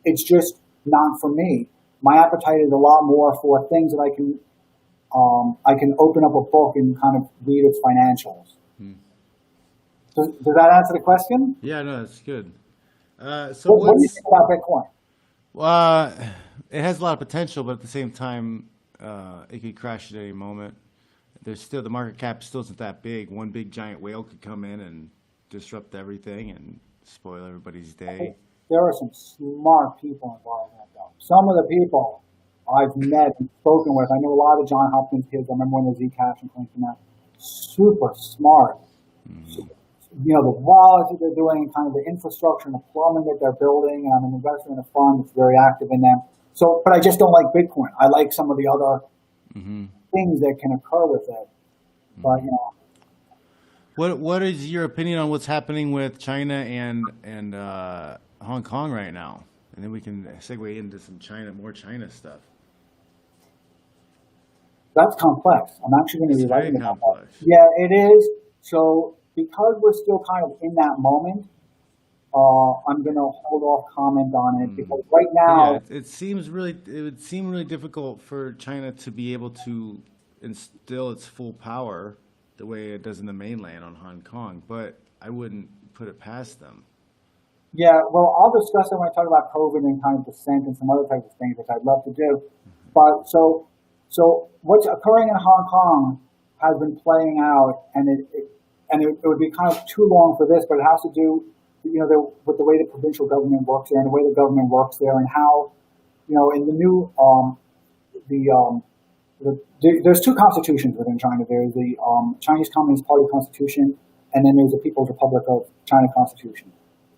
Speaker 1: It's just not for me. My appetite is a lot more for things that I can open up a book and kind of read its financials. Does that answer the question?
Speaker 2: Yeah, no, that's good. So
Speaker 1: what do you think about Bitcoin?
Speaker 2: It has a lot of potential, but at the same time, it could crash at any moment. The market cap still isn't that big. One big giant whale could come in and disrupt everything and spoil everybody's day.
Speaker 1: There are some smart people involved in that, though. Some of the people I've met and spoken with, I know a lot of John Hopkins kids. I remember when the Zcash and things came out. Super smart. The wallets that they're doing, kind of the infrastructure and the plumbing that they're building, and I'm an investor in a fund that's very active in them. So, but I just don't like Bitcoin. I like some of the other things that can occur with it. But
Speaker 2: what is your opinion on what's happening with China and Hong Kong right now? And then we can segue into some more China stuff.
Speaker 1: That's complex. I'm actually going to be writing about that. Yeah, it is. So because we're still kind of in that moment, I'm going to hold off comment on it because right now
Speaker 2: it would seem really difficult for China to be able to instill its full power the way it does in the mainland on Hong Kong, but I wouldn't put it past them.
Speaker 1: Yeah, well, I'll discuss it when I talk about COVID and kind of dissent and some other types of things, which I'd love to do. But so what's occurring in Hong Kong has been playing out, and it would be kind of too long for this, but it has to do with the way the provincial government works there and the way the government works there and how, in the new, there's two constitutions within China. There's the Chinese Communist Party Constitution, and then there's the People's Republic of China Constitution.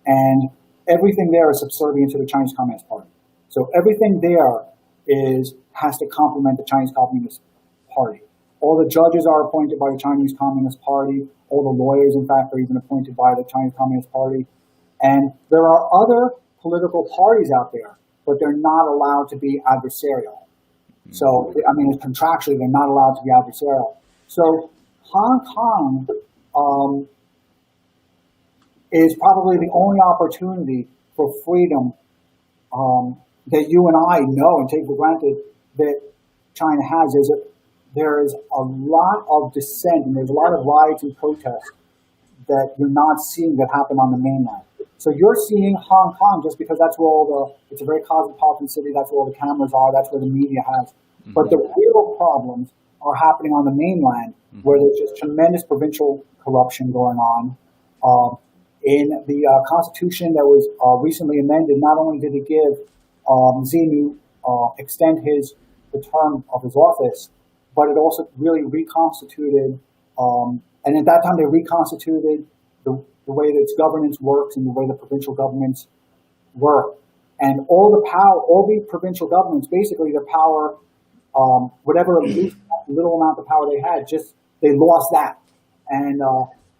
Speaker 1: And everything there is subservient to the Chinese Communist Party. So everything there has to complement the Chinese Communist Party. All the judges are appointed by the Chinese Communist Party. All the lawyers, in fact, are even appointed by the Chinese Communist Party. And there are other political parties out there, but they're not allowed to be adversarial. So, contractually, they're not allowed to be adversarial. So Hong Kong is probably the only opportunity for freedom that you and I know and take for granted that China has. There is a lot of dissent and there's a lot of riots and protests that you're not seeing that happen on the mainland. So you're seeing Hong Kong just because that's where it's a very cosmopolitan city, that's where all the cameras are, that's where the media has. But the real problems are happening on the mainland where there's just tremendous provincial corruption going on. In the constitution that was recently amended, not only did it give Xinu extend the term of his office, but it also really reconstituted, and at that time they reconstituted the way that its governance works and the way the provincial governments work. And all the provincial governments, basically their power, whatever little amount of power they had, they lost that. And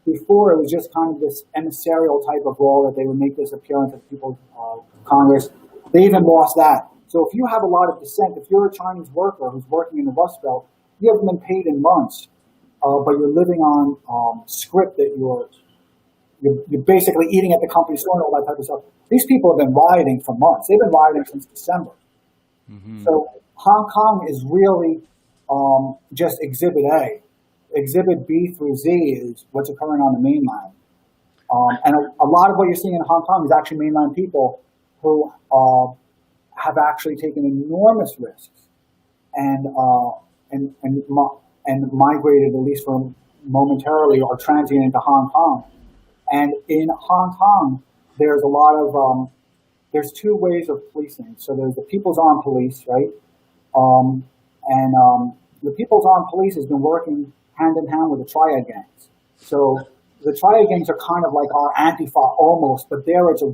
Speaker 1: before it was just kind of this emissarial type of role that they would make this appearance at People's Congress. They even lost that. So if you have a lot of dissent, if you're a Chinese worker who's working in the Rust Belt, you haven't been paid in months, but you're living on script that you're basically eating at the company store and all that type of stuff. These people have been rioting for months. They've been rioting since December. So Hong Kong is really just Exhibit A. Exhibit B through Z is what's occurring on the mainland. And a lot of what you're seeing in Hong Kong is actually mainland people who have actually taken enormous risks and migrated, at least for momentarily or transient, into Hong Kong. And in Hong Kong, there's a lot of there's two ways of policing. So there's the People's Armed Police, right? The People's Armed Police has been working hand in hand with the triad gangs. So the triad gangs are kind of like our Antifa almost, but there it's a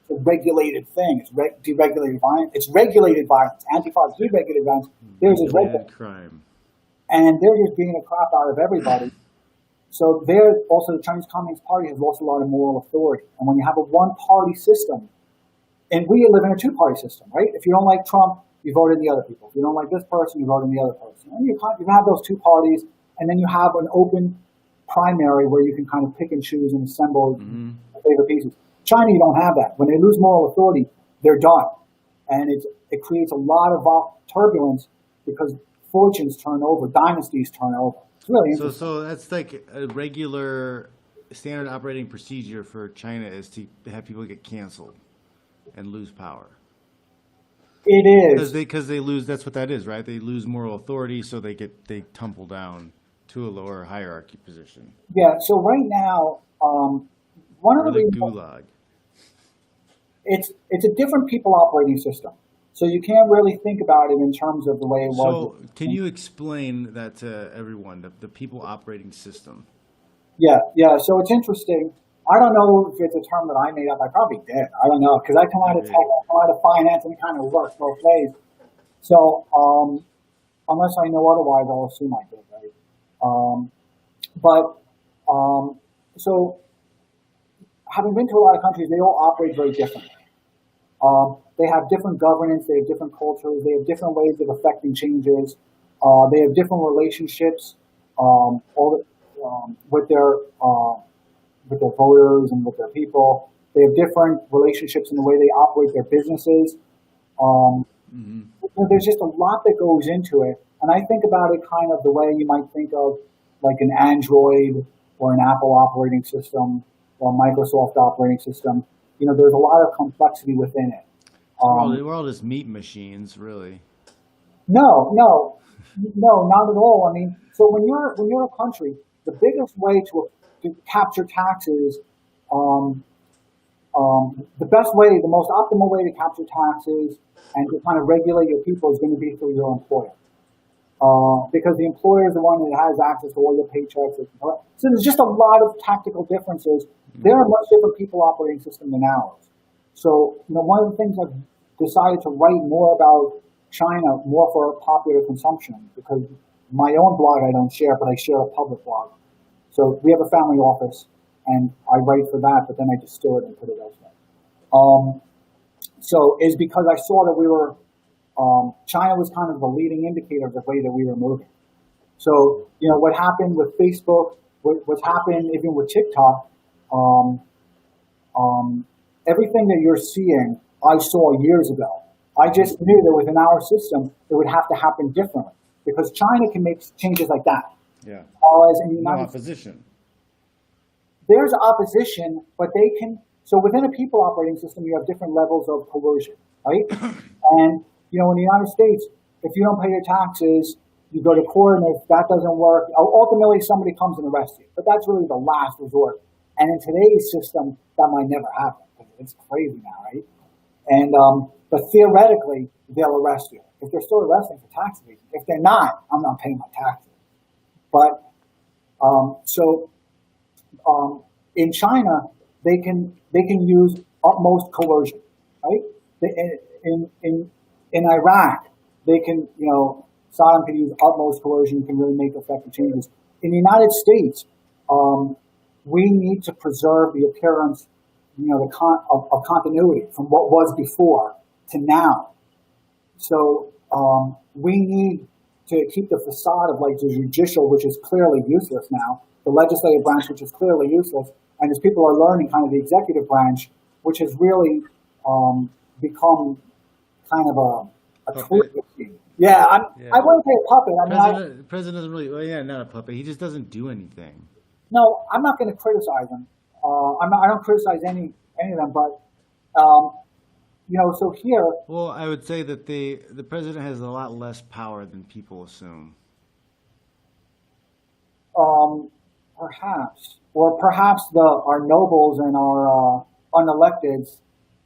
Speaker 1: regulated thing. It's deregulated violence. It's regulated violence. Antifa is deregulated violence. There's a regulated
Speaker 2: crime. And
Speaker 1: they're just beating the crap out of everybody. So there, also the Chinese Communist Party has lost a lot of moral authority. And when you have a one-party system, and we live in a two-party system, right? If you don't like Trump, you vote in the other people. If you don't like this person, you vote in the other person. And you have those two parties, and then you have an open primary where you can kind of pick and choose and assemble favorite pieces. China, you don't have that. When they lose moral authority, they're done. And it creates a lot of turbulence because fortunes turn over, dynasties turn over. It's really interesting.
Speaker 2: So that's like a regular standard operating procedure for China is to have people get canceled and lose power.
Speaker 1: It is.
Speaker 2: Because they lose, that's what that is, right? They lose moral authority, so they tumble down to a lower hierarchy position.
Speaker 1: Yeah, so right now, one of the reasons
Speaker 2: gulag.
Speaker 1: It's a different people operating system. So you can't really think about it in terms of the way it was.
Speaker 2: So can you explain that to everyone, the people operating system?
Speaker 1: Yeah. So it's interesting. I don't know if it's a term that I made up. I probably did. I don't know, because I come out of tech, I come out of finance, and it kind of works both ways. So unless I know otherwise, I'll assume I did, right? So having been to a lot of countries, they all operate very differently. They have different governance, they have different cultures, they have different ways of affecting changes. They have different relationships with their voters and with their people. They have different relationships in the way they operate their businesses. There's just a lot that goes into it. And I think about it kind of the way you might think of like an Android or an Apple operating system or a Microsoft operating system. There's a lot of complexity within it.
Speaker 2: We're all just meat machines, really.
Speaker 1: No, not at all. I mean, so when you're a country, the biggest way to capture taxes, the best way, the most optimal way to capture taxes and to kind of regulate your people is going to be through your employer. Because the employer is the one that has access to all your paychecks. So there's just a lot of tactical differences. They're a much different people operating system than ours. So, one of the things I've decided to write more about China, more for popular consumption, because my own blog I don't share, but I share a public blog. So we have a family office, and I write for that, but then I distill it and put it elsewhere. So is because I saw that we were, China was kind of the leading indicator of the way that we were moving. So, what happened with Facebook, what's happened even with TikTok, everything that you're seeing, I saw years ago. I just knew that within our system, it would have to happen differently because China can make changes like that.
Speaker 2: Yeah.
Speaker 1: Whereas in the United
Speaker 2: opposition.
Speaker 1: There's opposition, but they can. So within a people operating system, you have different levels of coercion, right? And in the United States, if you don't pay your taxes, you go to court, and if that doesn't work, ultimately somebody comes and arrests you. But that's really the last resort. And in today's system, that might never happen. It's crazy now, right? And but theoretically, they'll arrest you if they're still arresting for tax evasion. If they're not, I'm not paying my taxes. But in China, they can use utmost coercion, right? In Iraq, they can Saddam can use utmost coercion, can really make effective changes. In the United States, we need to preserve the appearance, of continuity from what was before to now. So we need to keep the facade of like the judicial, which is clearly useless now, the legislative branch, which is clearly useless, and as people are learning, kind of the executive branch, which has really become kind of a
Speaker 2: Puppet.
Speaker 1: tweak. Yeah,
Speaker 2: Yeah.
Speaker 1: I wouldn't say a puppet. I mean,
Speaker 2: The president doesn't really. Well, yeah, not a puppet. He just doesn't do anything.
Speaker 1: no, I'm not going to criticize them. I don't criticize any of them, but um, so here,
Speaker 2: Well, I would say that the president has a lot less power than people assume.
Speaker 1: perhaps, or perhaps our nobles and our unelecteds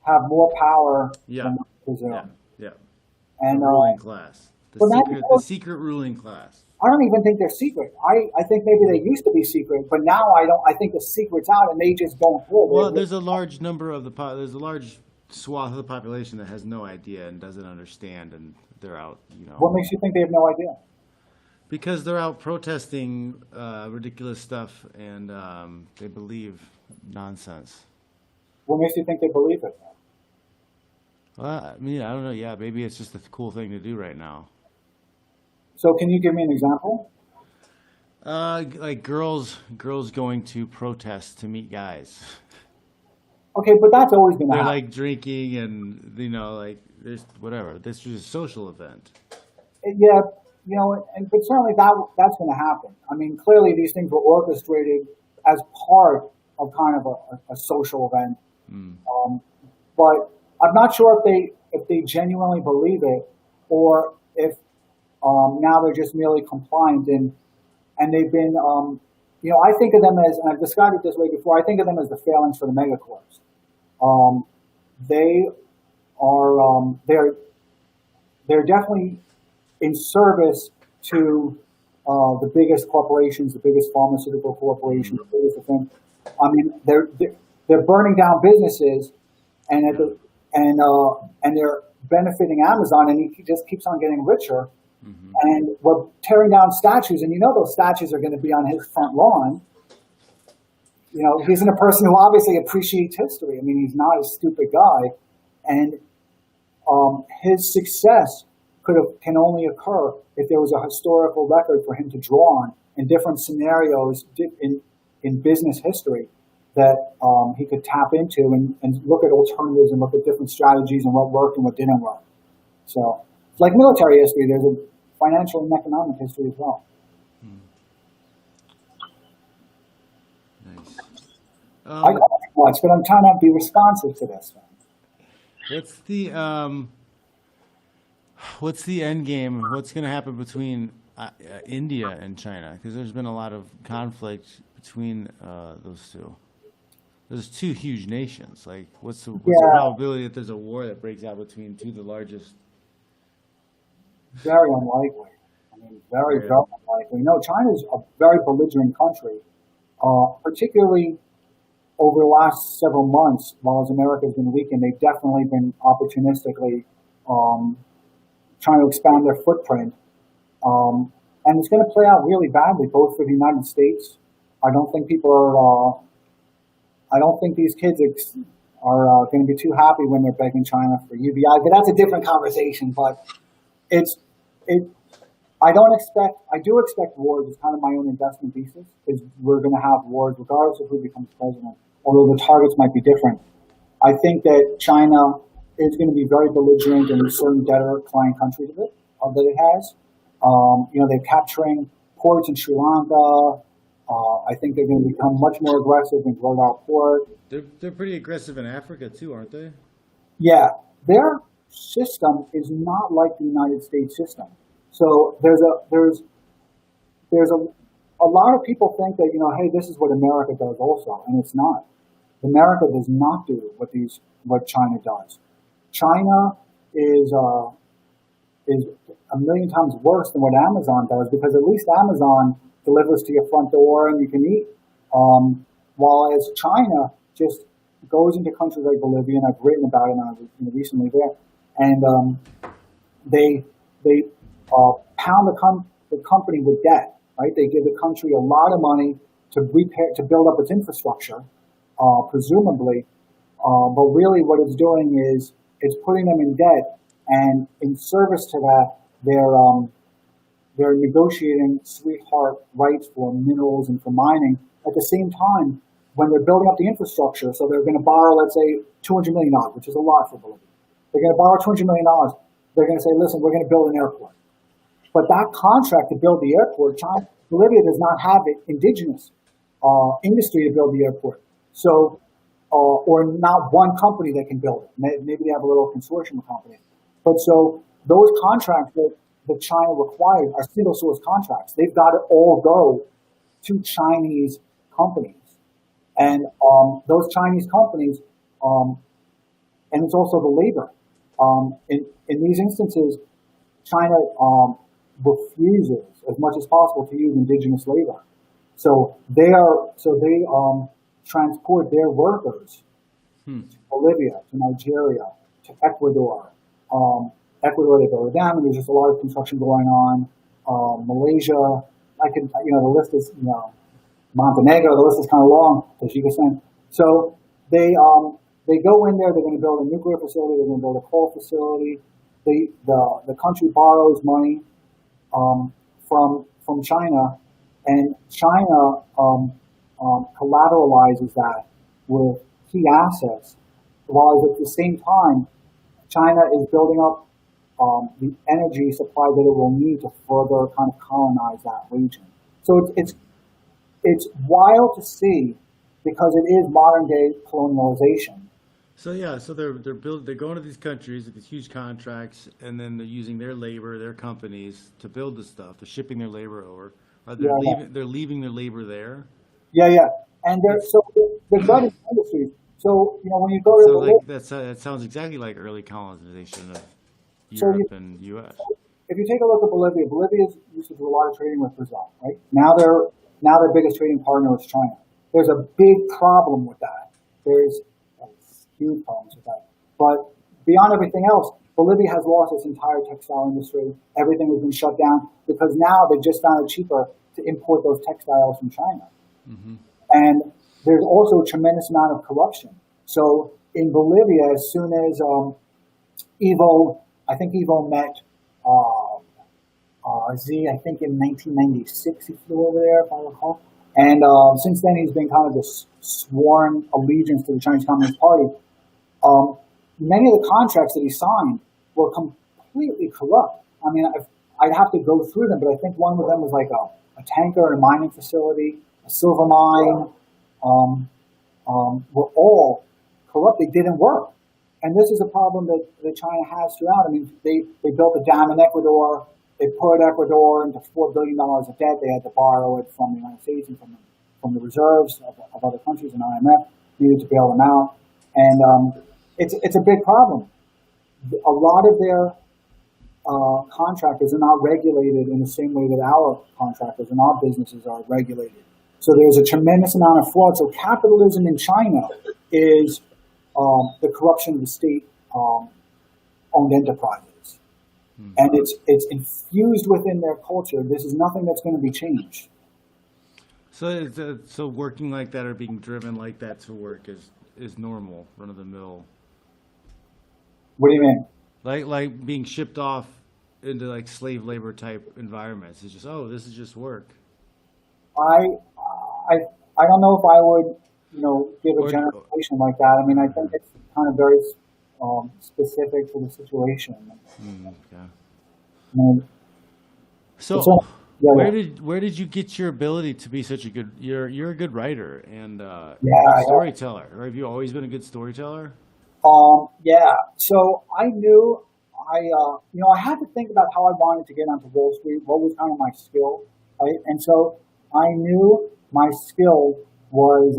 Speaker 1: have more power
Speaker 2: Yeah.
Speaker 1: than we presume.
Speaker 2: Yeah, yeah.
Speaker 1: And
Speaker 2: The ruling class,
Speaker 1: well, that's
Speaker 2: the
Speaker 1: because-
Speaker 2: secret ruling class.
Speaker 1: I don't even think they're secret. I think maybe they used to be secret, but now I don't. I think the secret's out, and they just don't care.
Speaker 2: Well, there's a large number of there's a large swath of the population that has no idea and doesn't understand, and they're out,
Speaker 1: What makes you think they have no idea?
Speaker 2: because they're out protesting ridiculous stuff, and they believe nonsense.
Speaker 1: What makes you think they believe it?
Speaker 2: Well, I mean, I don't know. Yeah, maybe it's just a cool thing to do right now.
Speaker 1: So, can you give me an example?
Speaker 2: Like girls going to protest to meet guys.
Speaker 1: Okay, but that's always going to
Speaker 2: They're
Speaker 1: happen.
Speaker 2: like drinking and like there's whatever. This was a social event.
Speaker 1: Yeah, but certainly that's going to happen. I mean, clearly these things were orchestrated as part of kind of a social event. But I'm not sure if they genuinely believe it, or if now they're just merely compliant and they've been. I think of them as, and I've described it this way before. I think of them as the failings for the megacorps. They are they're definitely in service to the biggest corporations, the biggest pharmaceutical corporations, the biggest thing. I mean, they're burning down businesses, and they're benefiting Amazon, and he just keeps on getting richer. And we're tearing down statues, and those statues are going to be on his front lawn. He's a person who obviously appreciates history. I mean, he's not a stupid guy, and his success can only occur if there was a historical record for him to draw on in different scenarios in business history that he could tap into and look at alternatives and look at different strategies and what worked and what didn't work. So, it's like military history. There's a financial and economic history as well.
Speaker 2: Nice.
Speaker 1: I got too much, but I'm trying to be responsive to this.
Speaker 2: What's the end game? What's going to happen between India and China? Because there's been a lot of conflict between those two. There's two huge nations. Like, what's the probability that there's a war that breaks out between two of the largest?
Speaker 1: Very unlikely. I mean, very, very unlikely. China's a very belligerent country, particularly over the last several months. While as America's been weakened, they've definitely been opportunistically trying to expand their footprint. And it's going to play out really badly, both for the United States. I don't think these kids are going to be too happy when they're begging China for UBI, but that's a different conversation. But I do expect wars. It's kind of my own investment thesis, is we're going to have wars regardless of who becomes president, although the targets might be different. I think that China is going to be very belligerent in certain debtor client countries that it has. They're capturing ports in Sri Lanka. I think they're going to become much more aggressive in Grodal Port.
Speaker 2: They're pretty aggressive in Africa too, aren't they?
Speaker 1: Yeah, their system is not like the United States system. So there's a lot of people think that hey, this is what America does also, and it's not. America does not do what China does. China is a million times worse than what Amazon does, because at least Amazon delivers to your front door and you can eat. While as China just goes into countries like Bolivia, and I've written about it, and I was recently there, and they pound the company with debt, right? They give the country a lot of money to build up its infrastructure, presumably, but really what it's doing is it's putting them in debt And in service to that, they're negotiating sweetheart rights for minerals and for mining. At the same time, when they're building up the infrastructure, so they're going to borrow, let's say, $200 million, which is a lot for Bolivia. They're going to borrow $200 million. They're going to say, listen, we're going to build an airport. But that contract to build the airport, Bolivia does not have an indigenous industry to build the airport. So, or not one company that can build it. Maybe they have a little consortium of companies. But so those contracts that China required are single source contracts. They've got to all go to Chinese companies. And those Chinese companies, and it's also the labor. In these instances, China refuses as much as possible to use indigenous labor. So they transport their workers to Bolivia, to Nigeria, to Ecuador. Ecuador, they go down, and there's just a lot of construction going on. Malaysia, the list is, Montenegro, the list is kind of long, Tajikistan. So they go in there, they're going to build a nuclear facility, they're going to build a coal facility. The country borrows money from China, and China collateralizes that with key assets, while at the same time, China is building up the energy supply that it will need to further kind of colonize that region. So it's wild to see because it is modern day colonialization.
Speaker 2: So yeah, so they're going to these countries with these huge contracts, and then they're using their labor, their companies to build the stuff. They're shipping their labor over. They're leaving their labor there.
Speaker 1: Yeah, and they're gutting industries. So when you go to
Speaker 2: that sounds exactly like early colonization of Europe and U.S.
Speaker 1: If you take a look at Bolivia used to do a lot of trading with Brazil, right? Now their biggest trading partner is China. There's a big problem with that. There's huge problems with that. But beyond everything else, Bolivia has lost its entire textile industry. Everything has been shut down because now they just found it cheaper to import those textiles from China. Mm-hmm. And there's also a tremendous amount of corruption. So in Bolivia, as soon as I think Evo met Z, I think in 1996 he flew over there, if I recall. And since then he's been kind of this sworn allegiance to the Chinese Communist Party. Many of the contracts that he signed were completely corrupt. I mean, I'd have to go through them, but I think one of them was like a tanker and a mining facility, a silver mine, were all corrupt. They didn't work. And this is a problem that China has throughout. I mean, they built a dam in Ecuador. They put Ecuador into $4 billion of debt. They had to borrow it from the United States and from the reserves of other countries, and IMF needed to bail them out. And it's a big problem. A lot of their contractors are not regulated in the same way that our contractors and our businesses are regulated. So there's a tremendous amount of fraud. So capitalism in China is the corruption of the state-owned enterprises. And it's infused within their culture. This is nothing that's going to be changed.
Speaker 2: So working like that or being driven like that to work is normal, run of the mill.
Speaker 1: What do you mean?
Speaker 2: Like being shipped off into like slave labor type environments. It's just, this is just work.
Speaker 1: I don't know if I would, give a generalization like that. I mean, I think it's kind of very specific to the situation.
Speaker 2: Okay. So, where did you get your ability to be such a good? You're a good writer and storyteller. Or have you always been a good storyteller?
Speaker 1: Yeah. So I knew I had to think about how I wanted to get onto Wall Street. What was kind of my skill, right? And so I knew my skill was,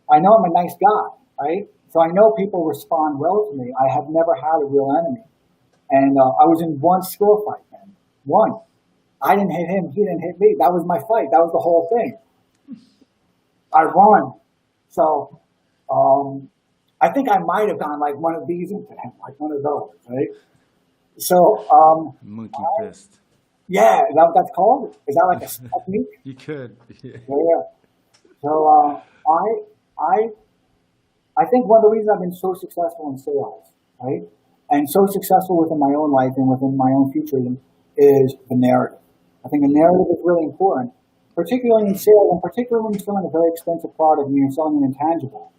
Speaker 1: I know I'm a nice guy, right? So I know people respond well to me. I have never had a real enemy. And I was in one skill fight, man. One. I didn't hit him. He didn't hit me. That was my fight. That was the whole thing. I won. So I think I might have gone like one of these into him, like one of those, right? So
Speaker 2: monkey fist.
Speaker 1: Yeah, is that what that's called? Is that like a technique?
Speaker 2: You could.
Speaker 1: Yeah. So I think one of the reasons I've been so successful in sales, right? and so successful within my own life and within my own futurism is the narrative. I think the narrative is really important, particularly in sales, and particularly when you're selling a very expensive product and you're selling an intangible,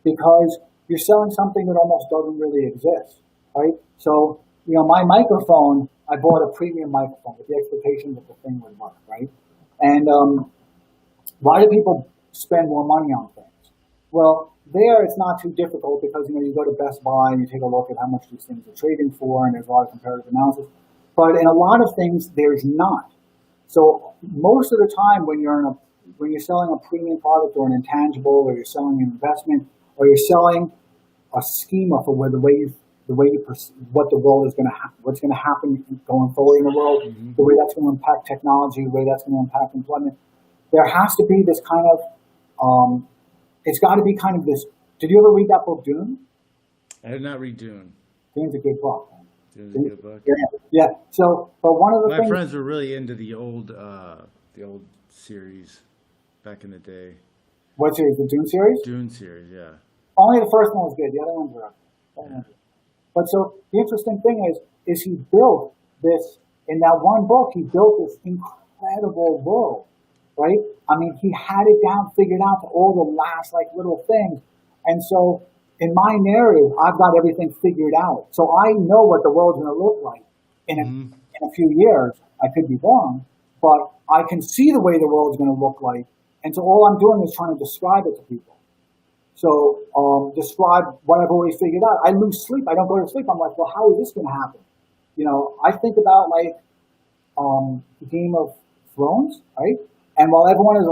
Speaker 1: because you're selling something that almost doesn't really exist, right? So, my microphone, I bought a premium microphone with the expectation that the thing would work, right? And why do people spend more money on things? Well, there it's not too difficult because, you go to Best Buy and you take a look at how much these things are trading for, and there's a lot of comparative analysis. But in a lot of things, there's not. So most of the time when you're selling a premium product or an intangible, or you're selling an investment, or you're selling a schema for what the world is going to what's going to happen going forward in the world, the way that's going to impact technology, the way that's going to impact employment, there has to be this kind of it's got to be kind of this. Did you ever read that book Dune?
Speaker 2: I did not read Dune.
Speaker 1: Dune's a good book.
Speaker 2: Dune's a good book.
Speaker 1: Yeah. So, but one of the
Speaker 2: My
Speaker 1: things,
Speaker 2: friends were really into the old series back in the day.
Speaker 1: what series? The Dune series?
Speaker 2: Dune series, yeah.
Speaker 1: Only the first one was good. The other ones were. But so the interesting thing is he built this in that one book. He built this incredible world, right? I mean, he had it down, figured out to all the last little things. And so in my narrative, I've got everything figured out. So I know what the world's going to look like in a few years. I could be wrong, but I can see the way the world's going to look like. And so all I'm doing is trying to describe it to people. So describe what I've already figured out. I lose sleep. I don't go to sleep. I'm like, well, how is this going to happen? I think about Game of Thrones, right? And while everyone is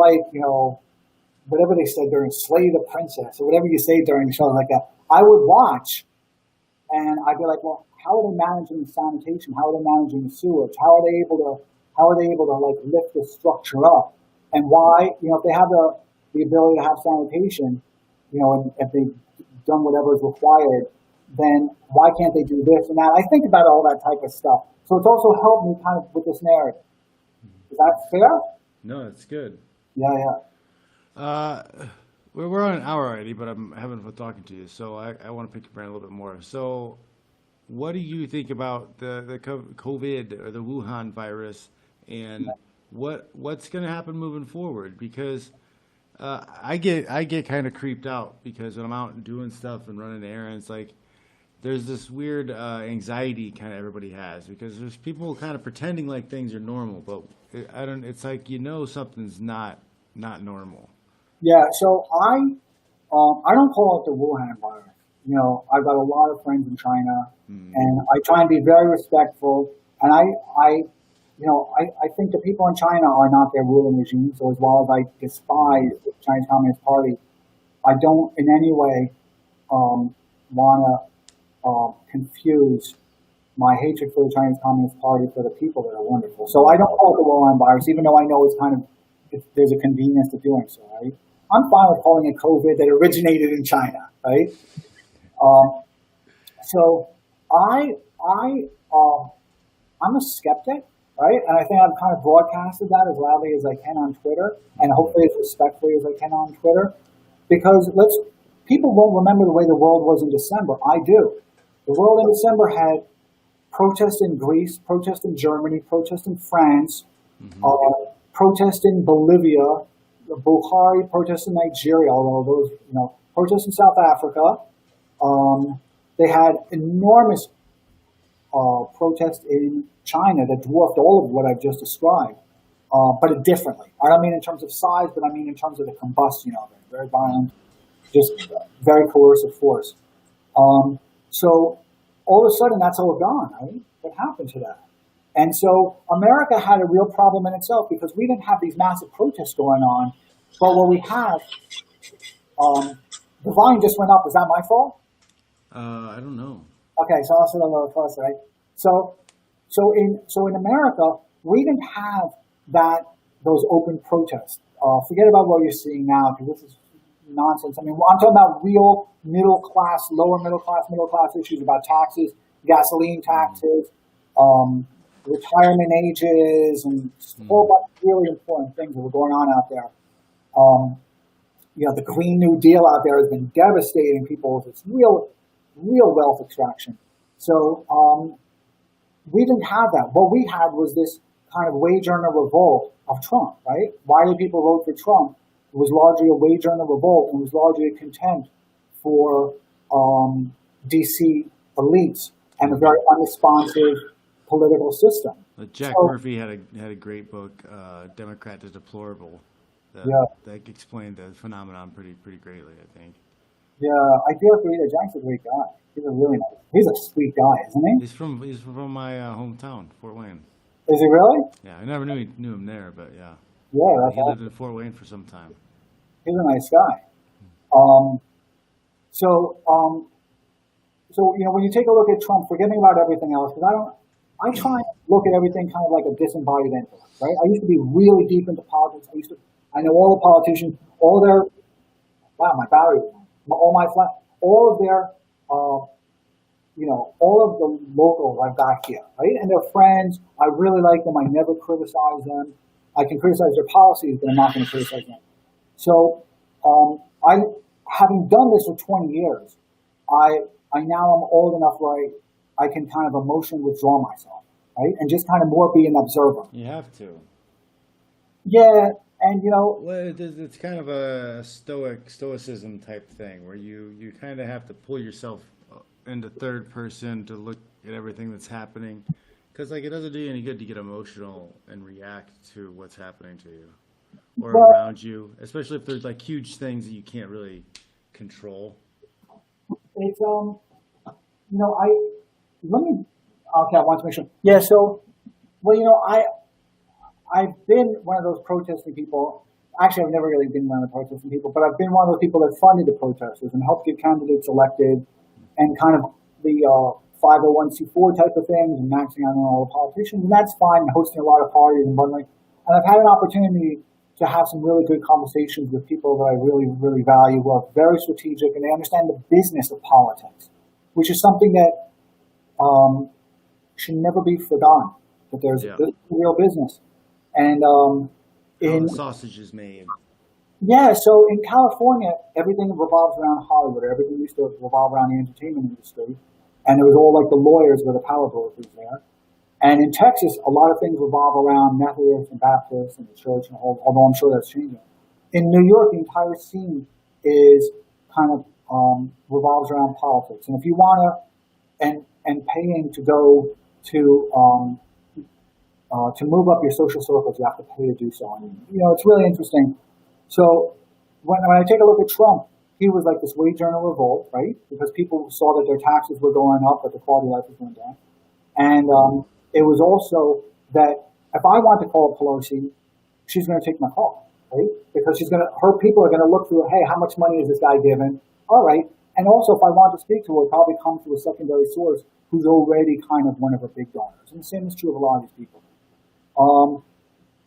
Speaker 1: whatever they said during Slay the Princess or whatever you say during shows like that, I would watch and I'd be like, well, how are they managing the sanitation? How are they managing the sewage? How are they able to lift the structure up? And why, if they have the ability to have sanitation, and if they've done whatever is required, then why can't they do this and that? I think about all that type of stuff. So it's also helped me kind of with this narrative. Is that fair?
Speaker 2: No, it's good.
Speaker 1: Yeah.
Speaker 2: We're on an hour already, but I'm having fun talking to you, so I want to pick your brain a little bit more. So what do you think about the COVID or the Wuhan virus, and what's going to happen moving forward? Because I get kind of creeped out because when I'm out and doing stuff and running errands, there's this weird anxiety kind of everybody has because there's people kind of pretending like things are normal, but it's like something's not normal.
Speaker 1: Yeah. So I don't call it the Wuhan virus. I've got a lot of friends in China, and I try and be very respectful. And I think the people in China are not their ruling regime. So as well as I despise the Chinese Communist Party, I don't in any way want to confuse my hatred for the Chinese Communist Party for the people that are wonderful. So I don't call it the Wuhan virus, even though I know there's a convenience to doing so, right? I'm fine with calling it COVID that originated in China, right? So I'm a skeptic, right? And I think I've kind of broadcasted that as loudly as I can on Twitter, and hopefully as respectfully as I can on Twitter, because people won't remember the way the world was in December. I do. The world in December had protests in Greece, protests in Germany, protests in France, protests in Bolivia, Buhari, protests in Nigeria, although those, protests in South Africa. They had enormous protests in China that dwarfed all of what I've just described, but differently. I don't mean in terms of size, but I mean in terms of the combustion of it. Very violent, just very coercive force. So all of a sudden, that's all gone, right? What happened to that? And so America had a real problem in itself because we didn't have these massive protests going on. But what we have, the volume just went up. Is that my fault?
Speaker 2: I don't know.
Speaker 1: Okay, so I'll sit a little closer, right? So in America, we didn't have those open protests. Forget about what you're seeing now because this is nonsense. I mean, I'm talking about real middle class, lower middle class issues about taxes, gasoline taxes, retirement ages, and a whole bunch of really important things that were going on out there. The Green New Deal out there has been devastating people. It's real wealth extraction. So we didn't have that. What we had was this kind of wage earner revolt of Trump, right? Why did people vote for Trump? It was largely a wage earner revolt, and it was largely a contempt for DC elites and a very unresponsive political system.
Speaker 2: But Jack
Speaker 1: So,
Speaker 2: Murphy had a great book, Democrat to Deplorable,
Speaker 1: yeah,
Speaker 2: that explained the phenomenon pretty greatly, I think.
Speaker 1: yeah, I feel like Jack's a great guy. He's a really nice. He's a sweet guy, isn't he?
Speaker 2: He's from my hometown, Fort Wayne.
Speaker 1: Is he really?
Speaker 2: Yeah, I never knew him there, but yeah,
Speaker 1: Yeah, that's
Speaker 2: he lived
Speaker 1: awesome.
Speaker 2: in Fort Wayne for some time.
Speaker 1: He's a nice guy. Um, so, when you take a look at Trump, forgetting about everything else, because I try and look at everything kind of like a disembodied intellect, right? I used to be really deep into politics. I know all the politicians, all their, wow, my battery, all my all of their, all of the locals I've got here, right? And they're friends. I really like them. I never criticize them. I can criticize their policies, but I'm not going to criticize them. So, having done this for 20 years, I now am old enough where I can kind of emotionally withdraw myself, right? And just kind of more be an observer.
Speaker 2: You have to.
Speaker 1: Yeah, and
Speaker 2: Well, it's kind of a stoicism type thing where you kind of have to pull yourself into third person to look at everything that's happening, because like it doesn't do you any good to get emotional and react to what's happening to you or
Speaker 1: well,
Speaker 2: around you, especially if there's like huge things that you can't really control.
Speaker 1: it's I let me okay. I want to make sure. Yeah. So, well, I've been one of those protesting people. Actually, I've never really been one of the protesting people, but I've been one of those people that funded the protesters and helped get candidates elected, and kind of the 501c4 type of things, and maxing out on all the politicians, and that's fine. And hosting a lot of parties and bundling, and I've had an opportunity to have some really good conversations with people that I really, really value, who are very strategic, and they understand the business of politics, which is something that should never be forgotten. That there's
Speaker 2: Yeah.
Speaker 1: this is real business, and
Speaker 2: How
Speaker 1: in
Speaker 2: the sausage is made.
Speaker 1: yeah, so in California, everything revolves around Hollywood. Everything used to revolve around the entertainment industry, and it was all like the lawyers were the power brokers there. And in Texas, a lot of things revolve around Methodists and Baptists and the church, and although I'm sure that's changing. In New York, the entire scene is kind of revolves around politics. And if you want to, and paying to go to move up your social circles, you have to pay to do so. I mean, it's really interesting. So when I take a look at Trump, he was like this wage earner revolt, right? Because people saw that their taxes were going up, but the quality of life was going down. And it was also that if I want to call Pelosi, she's going to take my call, right? Because her people are going to look through, hey, how much money is this guy given? All right. And also, if I want to speak to her, probably come through a secondary source who's already kind of one of her big donors. And the same is true of a lot of these people.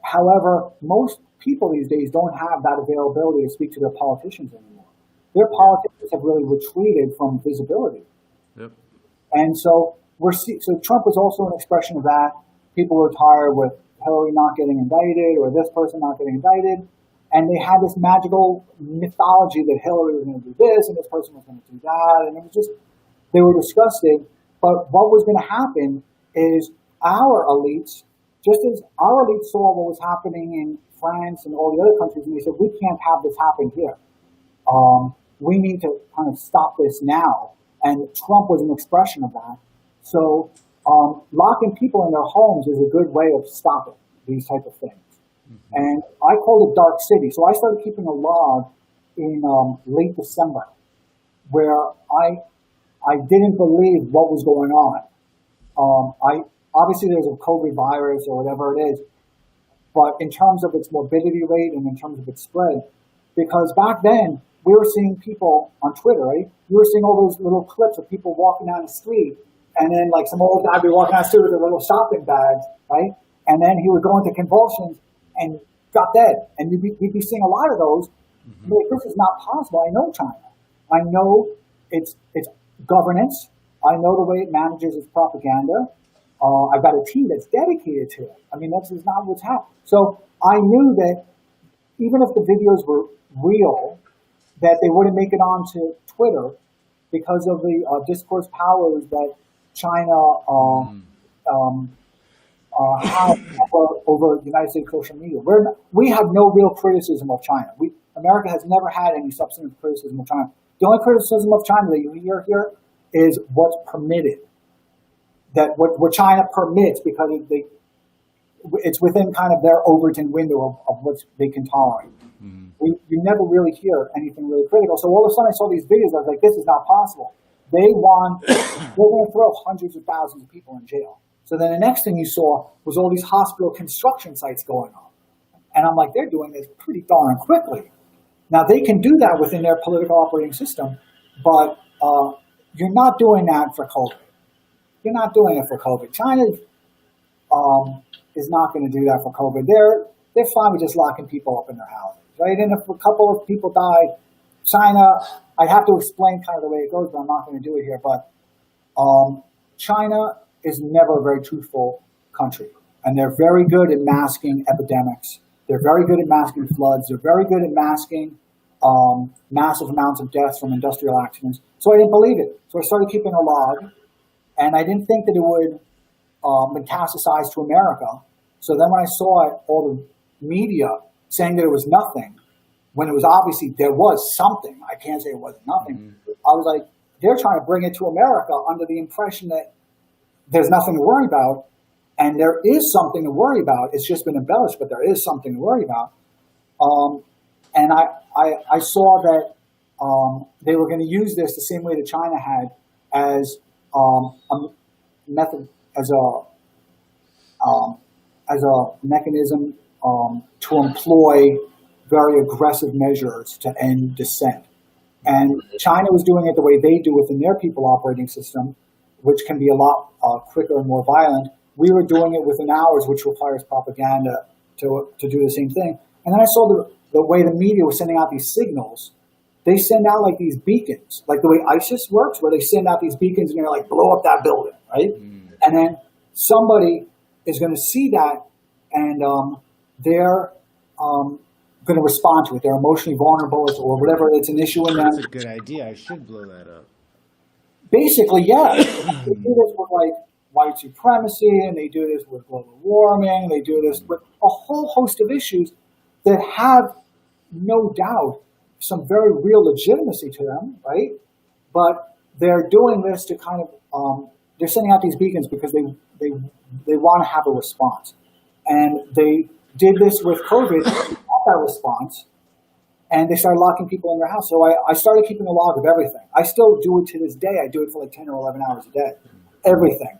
Speaker 1: However, most people these days don't have that availability to speak to their politicians anymore. Their politicians have really retreated from visibility.
Speaker 2: Yep.
Speaker 1: And so so Trump was also an expression of that. People were tired with Hillary not getting indicted or this person not getting indicted. And they had this magical mythology that Hillary was going to do this and this person was going to do that. And it was just, they were disgusted. But what was going to happen is our elites, just as our elites saw what was happening in France and all the other countries, and they said, we can't have this happen here. We need to kind of stop this now. And Trump was an expression of that. So locking people in their homes is a good way of stopping these type of things. Mm-hmm. And I called it Dark City. So I started keeping a log in late December where I didn't believe what was going on. Obviously there's a COVID virus or whatever it is, but in terms of its morbidity rate and in terms of its spread, because back then we were seeing people on Twitter, right? You were seeing all those little clips of people walking down the street, and then like some old guy would be walking down the street with their little shopping bags, right? And then he would go into convulsions and got dead. And we'd be seeing a lot of those. Mm-hmm. Like, this is not possible. I know China. I know its governance. I know the way it manages its propaganda. I've got a team that's dedicated to it. I mean, that's not what's happening. So I knew that even if the videos were real, that they wouldn't make it onto Twitter because of the discourse powers that China have over United States social media. We have no real criticism of China. America has never had any substantive criticism of China. The only criticism of China that you hear here is what's permitted. That what China permits because it's within kind of their Overton window of what they can tolerate. You never really hear anything really critical. So all of a sudden I saw these videos, I was like, this is not possible. They're going to throw hundreds of thousands of people in jail. So then the next thing you saw was all these hospital construction sites going on. And I'm like, they're doing this pretty darn quickly. Now they can do that within their political operating system, but you're not doing that for COVID. You're not doing it for COVID. China is not going to do that for COVID. They're fine with just locking people up in their houses, right? And if a couple of people die, China, I have to explain kind of the way it goes, but I'm not going to do it here. But China is never a very truthful country, and they're very good at masking epidemics. They're very good at masking floods. They're very good at masking massive amounts of deaths from industrial accidents. So I didn't believe it. So I started keeping a log, and I didn't think that it would metastasize to America. So then when I saw it, all the media saying that it was nothing, when it was obviously there was something, I can't say it wasn't nothing. I was like, they're trying to bring it to America under the impression that there's nothing to worry about. And there is something to worry about. It's just been embellished, but there is something to worry about. And I saw that they were going to use this the same way that China had as a method, as a mechanism to employ very aggressive measures to end dissent. And China was doing it the way they do within their people operating system, which can be a lot quicker and more violent. We were doing it within hours, which requires propaganda to do the same thing. And then I saw the way the media was sending out these signals. They send out like these beacons, like the way ISIS works, where they send out these beacons and they're like, blow up that building, right? And then somebody is going to see that, and they're going to respond to it. They're emotionally vulnerable or whatever. It's an issue in them.
Speaker 2: That's a good idea. I should blow that up.
Speaker 1: Basically, yeah. They do this with like white supremacy, and they do this with global warming. They do this with a whole host of issues that have no doubt some very real legitimacy to them, right? But they're doing this to kind of they're sending out these beacons because they want to have a response, and they did this with COVID, got that response, and they started locking people in their house. So I started keeping a log of everything. I still do it to this day. I do it for like 10 or 11 hours a day, everything.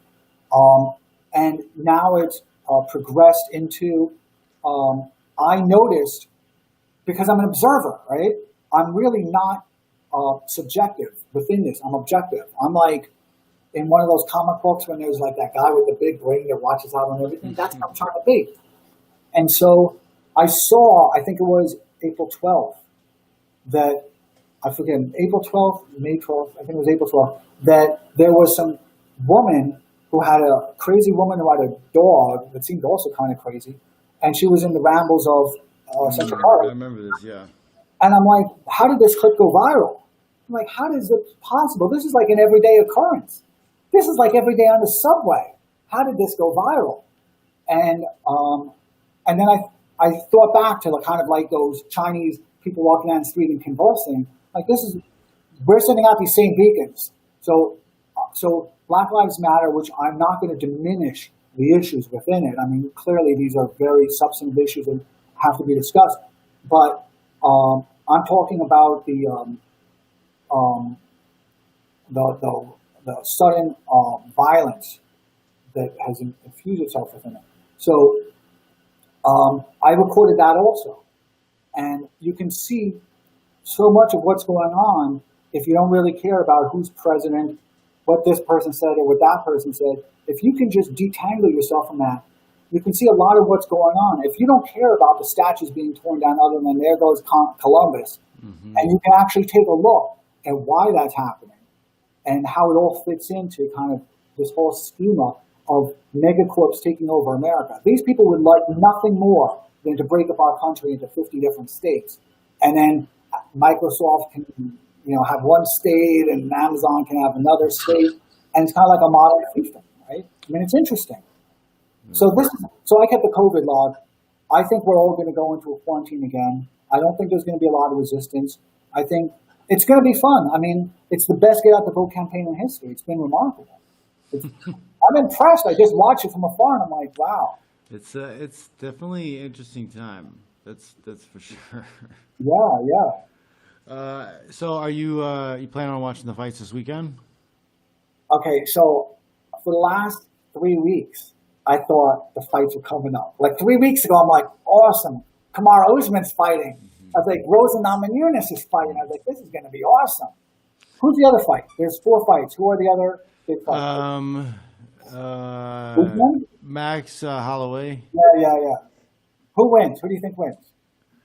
Speaker 1: And now it's progressed into, I noticed, because I'm an observer, right? I'm really not subjective within this. I'm objective. I'm like in one of those comic books when there's like that guy with the big brain that watches out on everything. That's what I'm trying to be. And so I saw, I think it was April 12th, that, I forget, April 12th, May 12th, I think it was April 12th, that there was some woman who had a crazy woman who had a dog that seemed also kind of crazy, and she was in the rambles of Central Park.
Speaker 2: I remember this, yeah.
Speaker 1: And I'm like, how did this clip go viral? I'm like, how is it possible? This is like an everyday occurrence. This is like every day on the subway. How did this go viral? And then I thought back to the kind of like those Chinese people walking down the street and convulsing. Like we're sending out these same beacons. So Black Lives Matter, which I'm not going to diminish the issues within it. I mean, clearly these are very substantive issues that have to be discussed. But I'm talking about the sudden violence that has infused itself within it. So I recorded that also. And you can see so much of what's going on if you don't really care about who's president, what this person said or what that person said. If you can just detangle yourself from that, you can see a lot of what's going on. If you don't care about the statues being torn down other than there goes Columbus, and you can actually take a look at why that's happening and how it all fits into kind of this whole schema of megacorps taking over America. These people would like nothing more than to break up our country into 50 different states. And then Microsoft can, have one state and Amazon can have another state. and it's kind of like a modern fiefdom, right? I mean, it's interesting. So I kept the COVID log. I think we're all going to go into a quarantine again. I don't think there's going to be a lot of resistance. I think it's going to be fun. I mean, it's the best get out the vote campaign in history. It's been remarkable. I'm impressed. I just watch it from afar, and I'm like, wow.
Speaker 2: It's definitely an interesting time. That's for sure.
Speaker 1: Yeah.
Speaker 2: So are you planning on watching the fights this weekend?
Speaker 1: Okay, so for the last 3 weeks, I thought the fights were coming up. Like 3 weeks ago, I'm like, awesome. Kamaru Usman's fighting. I was like, Rosa Namajunas is fighting. I was like, this is going to be awesome. Who's the other fight? There's 4 fights. Who are the other big fights? Usman?
Speaker 2: Max Holloway.
Speaker 1: Yeah. Who wins? Who do you think wins?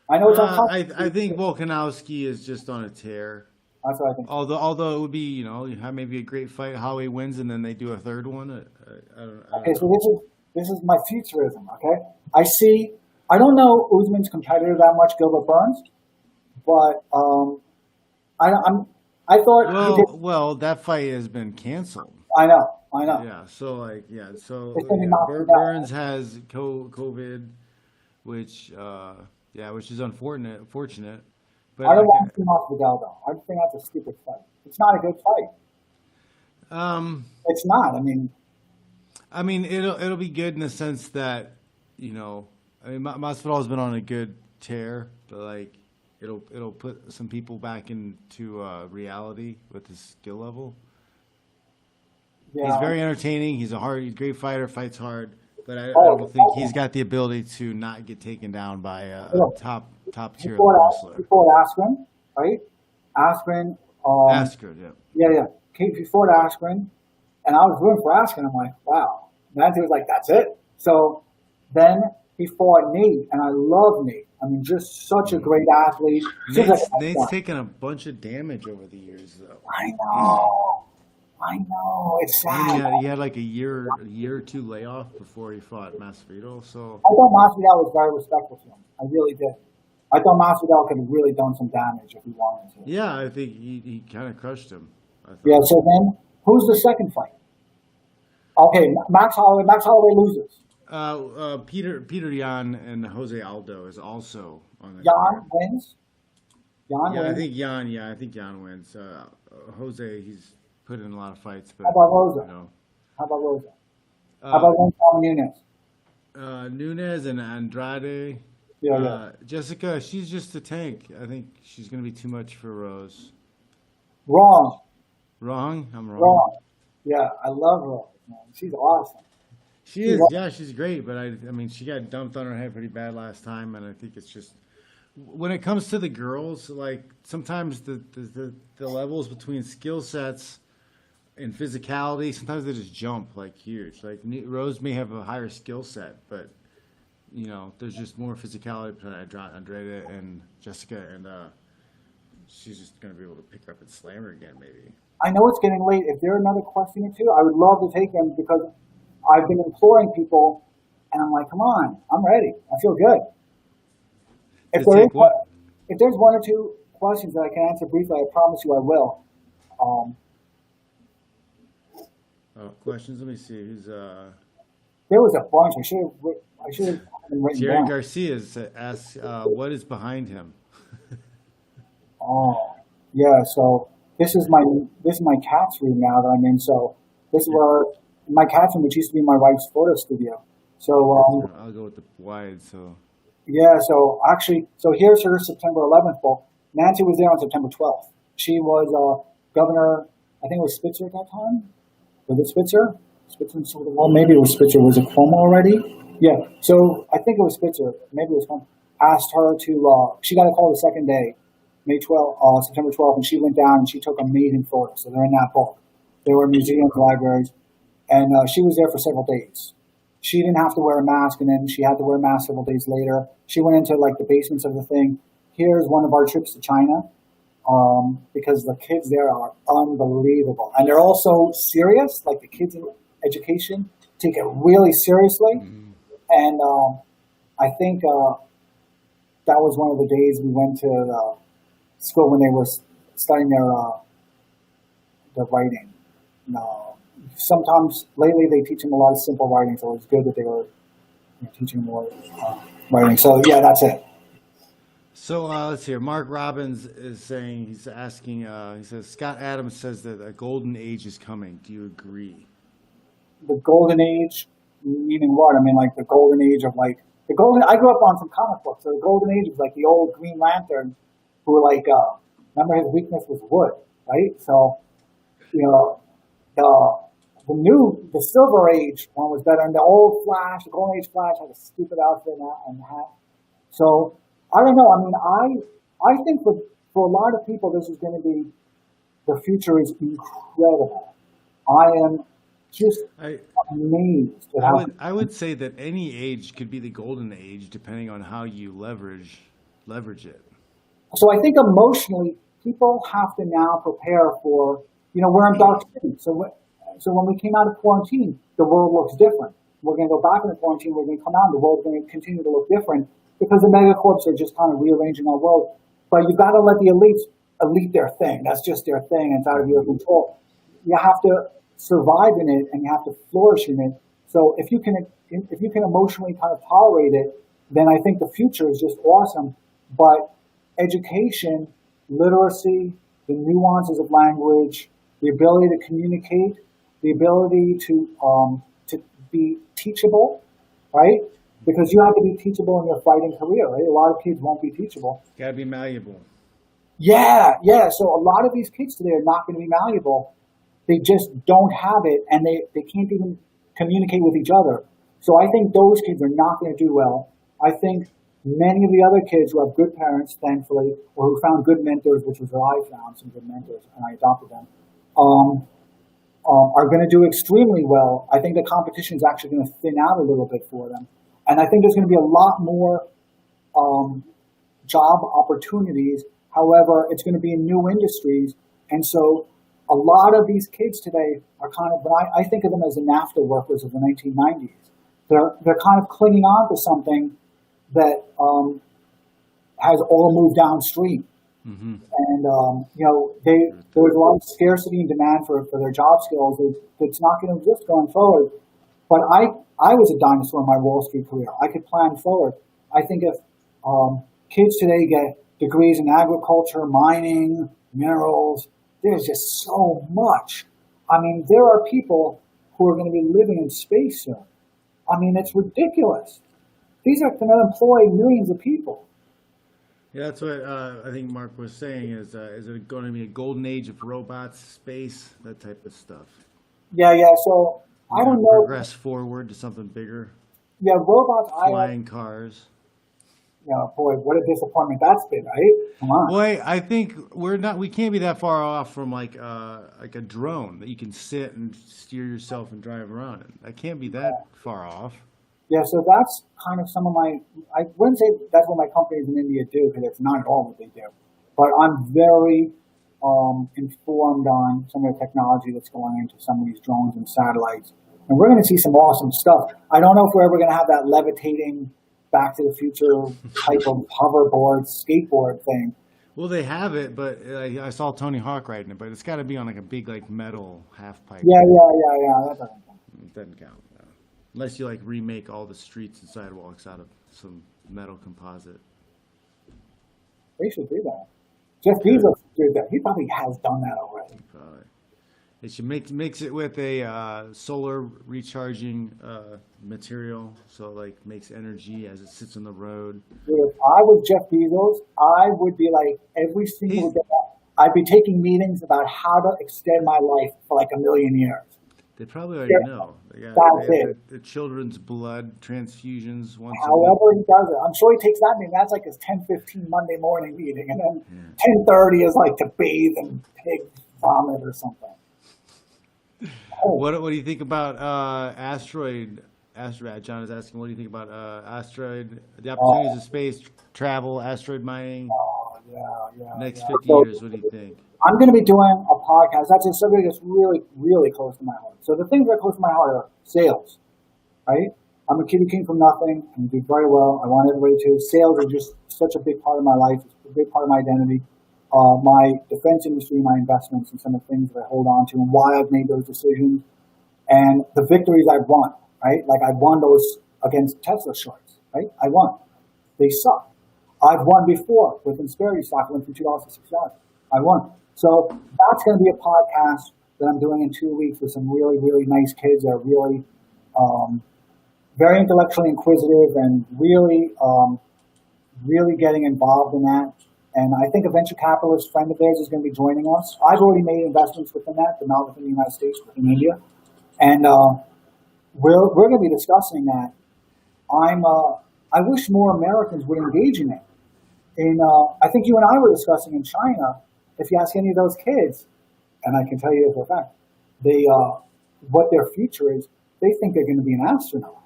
Speaker 1: I know it's
Speaker 2: I think Volkanovski is just on a tear.
Speaker 1: That's what I think.
Speaker 2: Although it would be, you know, maybe a great fight. Holloway wins and then they do a third one. I don't
Speaker 1: Okay,
Speaker 2: know.
Speaker 1: so this is my futurism. Okay, I don't know Usman's competitor that much, Gilbert Burns, but I thought
Speaker 2: well, that fight has been canceled.
Speaker 1: I know.
Speaker 2: Yeah, so
Speaker 1: It's gonna be knocked out.
Speaker 2: Burns has COVID, which is unfortunate. But
Speaker 1: I don't want to see Masvidal though. I think that's a stupid fight. It's not a good fight. It's not.
Speaker 2: I mean, it'll be good in the sense that, you know, I mean, Masvidal has been on a good tear, but like it'll put some people back into reality with his skill level.
Speaker 1: Yeah.
Speaker 2: He's very entertaining. He's a great fighter, fights hard, but I don't think he's got the ability to not get taken down by a top tier wrestler.
Speaker 1: He fought Askren, right? Askren.
Speaker 2: Askren, yeah.
Speaker 1: Yeah. He fought Askren, and I was rooting for Askren. I'm like, wow. Nancy was like, that's it. So then he fought Nate, and I love Nate. I mean, just such a great athlete.
Speaker 2: Nate's taken a bunch of damage over the years, though.
Speaker 1: I know. It's sad.
Speaker 2: He had like a year or two layoff before he fought Masvidal. So
Speaker 1: I thought Masvidal was very respectful to him. I really did. I thought Masvidal could have really done some damage if he wanted to.
Speaker 2: Yeah, I think he kind of crushed him.
Speaker 1: Yeah. So then, who's the second fight? Okay, Max Holloway loses.
Speaker 2: Peter Yan and Jose Aldo is also on the
Speaker 1: Yan wins.
Speaker 2: I think Yan wins. Jose, he's put in a lot of fights. But,
Speaker 1: How about Rosa?
Speaker 2: You know,
Speaker 1: How about Nunez?
Speaker 2: Nunez and Andrade.
Speaker 1: Yeah.
Speaker 2: Jessica, she's just a tank. I think she's going to be too much for Rose.
Speaker 1: Wrong.
Speaker 2: Wrong? I'm wrong.
Speaker 1: Wrong. Yeah, I love Rose, man. She's awesome.
Speaker 2: She is. Yeah, she's great. But I mean, she got dumped on her head pretty bad last time, and I think it's just when it comes to the girls, like sometimes the levels between skill sets and physicality, sometimes they just jump like huge. Like Rose may have a higher skill set, but you know, there's just more physicality between Andrade and Jessica, and she's just gonna be able to pick her up and slam her again, maybe.
Speaker 1: I know it's getting late. If there's another question or two, I would love to take them because I've been imploring people, and I'm like, come on, I'm ready. I feel good. If there's one or two questions that I can answer briefly, I promise you I will.
Speaker 2: Questions? Let me see. Who's
Speaker 1: There was a bunch. I should have written
Speaker 2: Jerry
Speaker 1: down.
Speaker 2: Garcia asks, what is behind him?
Speaker 1: Oh, yeah. So this is my cat's room now that I'm in. So this is where my cat's room, which used to be my wife's photo studio. So
Speaker 2: I'll go with the wide. So
Speaker 1: yeah. So actually, here's her September 11th book. Nancy was there on September 12th. She was governor. I think it was Spitzer at that time. Was it Spitzer? Well, maybe it was Spitzer. Was it Cuomo already? Yeah. So I think it was Spitzer. Maybe it was Cuomo. Asked her to. She got a call the second day, September 12th, and she went down and she took amazing photos. So they're in that book. They were in museums, libraries, and she was there for several days. She didn't have to wear a mask, and then she had to wear a mask several days later. She went into like the basements of the thing. Here's one of our trips to China. Because the kids there are unbelievable. And they're also serious, like the kids in education take it really seriously. Mm-hmm. And I think that was one of the days we went to the school when they were studying their writing. No, sometimes lately they teach them a lot of simple writing, so it's good that they were teaching more writing. So yeah, that's it.
Speaker 2: So let's hear. Mark Robbins is saying, he's asking, he says, Scott Adams says that a golden age is coming. Do you agree?
Speaker 1: The golden age, meaning what? I mean, like the golden age of like, the golden, I grew up on some comic books, so the golden age was like the old Green Lantern who were like, remember his weakness was wood, right? So, the Silver Age one was better, and the old Flash, the Golden Age Flash had a stupid outfit and hat. So, I don't know. I mean, I think for a lot of people, this is going to be, the future is incredible. I am just amazed.
Speaker 2: I would say that any age could be the golden age, depending on how you leverage it.
Speaker 1: So I think emotionally, people have to now prepare for, we're in dark cities. So when we came out of quarantine, the world looks different. We're going to go back into quarantine. We're going to come out, and the world's going to continue to look different because the megacorps are just kind of rearranging our world. But you've got to let the elites elite their thing. That's just their thing. It's out of your control. You have to survive in it, and you have to flourish in it. So if you can emotionally kind of tolerate it, then I think the future is just awesome. But education, literacy, the nuances of language, the ability to communicate, the ability to be teachable, right? Because you have to be teachable in your fighting career, right? A lot of kids won't be teachable.
Speaker 2: Got to be malleable.
Speaker 1: Yeah. So a lot of these kids today are not going to be malleable. They just don't have it, and they can't even communicate with each other. So I think those kids are not going to do well. I think many of the other kids who have good parents, thankfully, or who found good mentors, which was what I found, some good mentors, and I adopted them, are going to do extremely well. I think the competition is actually going to thin out a little bit for them. And I think there's going to be a lot more job opportunities. However, it's going to be in new industries. And so a lot of these kids today are kind of, I think of them as the NAFTA workers of the 1990s. They're kind of clinging on to something that has all moved downstream. Mm-hmm. And, there was a lot of scarcity and demand for their job skills. It's not going to exist going forward. But I was a dinosaur in my Wall Street career. I could plan forward. I think if kids today get degrees in agriculture, mining, minerals, there's just so much. I mean, there are people who are going to be living in space soon. I mean, it's ridiculous. These are going to employ millions of people.
Speaker 2: Yeah, that's what I think Mark was saying. Is it going to be a golden age of robots, space, that type of stuff?
Speaker 1: Yeah. So I don't know.
Speaker 2: Progress forward to something bigger.
Speaker 1: Yeah, robots.
Speaker 2: Flying cars.
Speaker 1: Boy, what a disappointment that's been, right? Come on.
Speaker 2: Boy, I think we can't be that far off from like a drone that you can sit and steer yourself and drive around in. I can't be that far off.
Speaker 1: Yeah, so that's kind of some of I wouldn't say that's what my companies in India do, because it's not at all what they do. But I'm very informed on some of the technology that's going into some of these drones and satellites. And we're going to see some awesome stuff. I don't know if we're ever going to have that levitating Back to the Future type of hoverboard, skateboard thing.
Speaker 2: Well, they have it, but I saw Tony Hawk riding it, but it's got to be on like a big like metal half pipe.
Speaker 1: Yeah. That doesn't count.
Speaker 2: It doesn't count. No. Unless you like remake all the streets and sidewalks out of some metal composite.
Speaker 1: They should do that. Jeff Bezos did that. He probably has done that already.
Speaker 2: Probably. It should mix it with a solar recharging material, so like makes energy as it sits on the road.
Speaker 1: Dude, if I was Jeff Bezos, I would be like every single day. I'd be taking meetings about how to extend my life for like 1,000,000 years.
Speaker 2: They probably already know. They have the children's blood transfusions once a week.
Speaker 1: However he does it. I'm sure he takes that meeting. That's like his 10:15 Monday morning meeting. And then 10:30 is like to bathe in pig vomit or something.
Speaker 2: What do you think about asteroid? John is asking, what do you think about asteroid, the opportunities of space travel, asteroid mining? Next 50 years, what do you think?
Speaker 1: I'm going to be doing a podcast. That's a subject that's really, really close to my heart. So the things that are close to my heart are sales, right? I'm a kid who came from nothing and did very well. I want everybody to. Sales are just such a big part of my life. It's a big part of my identity. My defense industry, my investments, and some of the things that I hold on to and why I've made those decisions. and the victories I've won, right? Like I won those against Tesla shorts, right? I won. They suck. I've won before with Insperity stock went from $2 to $6. I won. So that's going to be a podcast that I'm doing in 2 weeks with some really, really nice kids that are really very intellectually inquisitive and really, really getting involved in that. And I think a venture capitalist friend of theirs is going to be joining us. I've already made investments within that, but not within the United States, but in India. And we're going to be discussing that. I wish more Americans would engage in it. I think you and I were discussing in China, if you ask any of those kids, and I can tell you for a fact, what their future is, they think they're going to be an astronaut.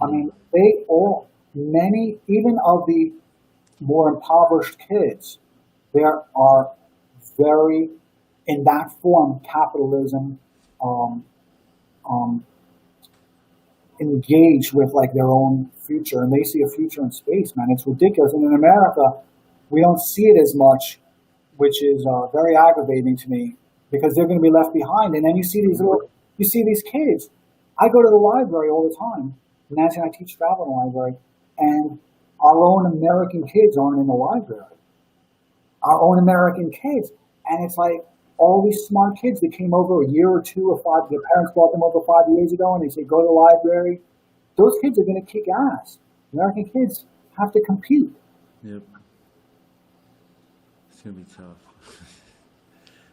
Speaker 1: I mean, many, even of the more impoverished kids, there are very, in that form, capitalism, engaged with like their own future, and they see a future in space, man. It's ridiculous. And in America, we don't see it as much, which is very aggravating to me because they're going to be left behind. And then you see these kids. I go to the library all the time. Nancy and I teach travel in the library, and our own American kids aren't in the library. Our own American kids, and it's like all these smart kids that came over a year or 2 or 5. Their parents brought them over 5 years ago, and they say go to the library. Those kids are going to kick ass. American kids have to compete.
Speaker 2: Yep. It's going to be tough.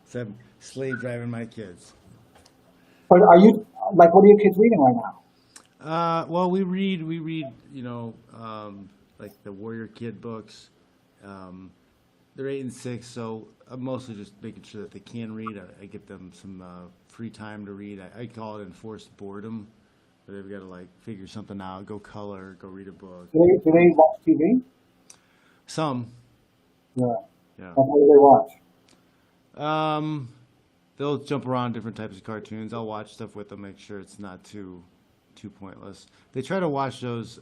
Speaker 2: So I'm slave driving my kids.
Speaker 1: But what are your kids reading right now?
Speaker 2: Well, we read, like the Warrior Kid books. They're 8 and 6, so I'm mostly just making sure that they can read. I get them some free time to read. I call it enforced boredom. But they've got to like figure something out, go color, go read a book.
Speaker 1: Do they watch TV?
Speaker 2: Some.
Speaker 1: Yeah.
Speaker 2: Yeah.
Speaker 1: What do they watch?
Speaker 2: They'll jump around different types of cartoons. I'll watch stuff with them, make sure it's not too pointless. They try to watch those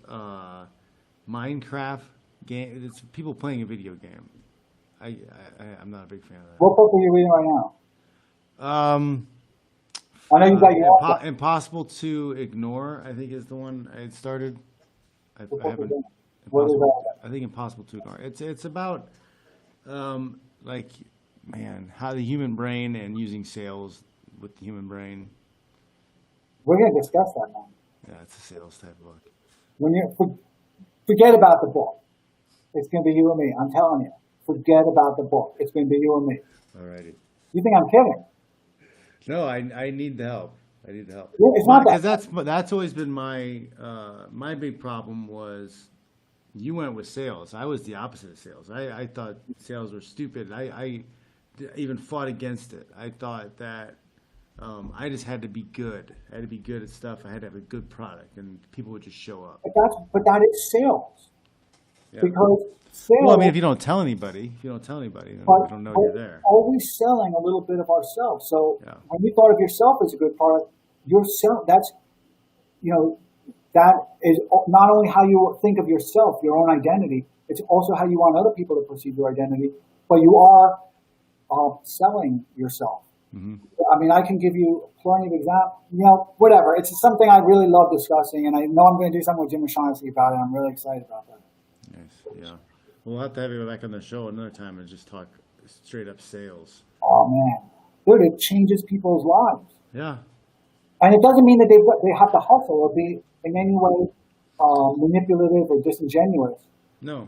Speaker 2: Minecraft game. It's people playing a video game. I'm not a big fan of that.
Speaker 1: What book are you reading right now? I know you got
Speaker 2: Impossible to Ignore, I think is the one I started. I think Impossible to Ignore. It's about how the human brain and using sales with the human brain.
Speaker 1: We're going to discuss that, man.
Speaker 2: Yeah, it's a sales type book.
Speaker 1: When you forget about the book, it's going to be you and me. I'm telling you. Forget about the book. It's going to be you and me.
Speaker 2: Alrighty.
Speaker 1: You think I'm kidding?
Speaker 2: No, I need the help. I need the help.
Speaker 1: Yeah, it's not that.
Speaker 2: Because that's always been my my big problem was you went with sales. I was the opposite of sales. I thought sales were stupid. I even fought against it. I thought that I just had to be good. I had to be good at stuff. I had to have a good product, and people would just show up.
Speaker 1: But that is sales.
Speaker 2: Yeah.
Speaker 1: Because sales.
Speaker 2: Well, I mean, if you don't tell anybody, then they don't know you're there.
Speaker 1: Always selling a little bit of ourselves. So when you thought of yourself as a good product, that is not only how you think of yourself, your own identity. It's also how you want other people to perceive your identity. But you are selling yourself. Mm-hmm. I mean, I can give you plenty of examples. Whatever. It's something I really love discussing, and I know I'm going to do something with Jim O'Shaughnessy about it. I'm really excited about that.
Speaker 2: Nice. Yeah. We'll have to have you back on the show another time and just talk straight up sales.
Speaker 1: Oh man, dude, it changes people's lives.
Speaker 2: Yeah.
Speaker 1: And it doesn't mean that they have to hustle or be in any way manipulative or disingenuous.
Speaker 2: No.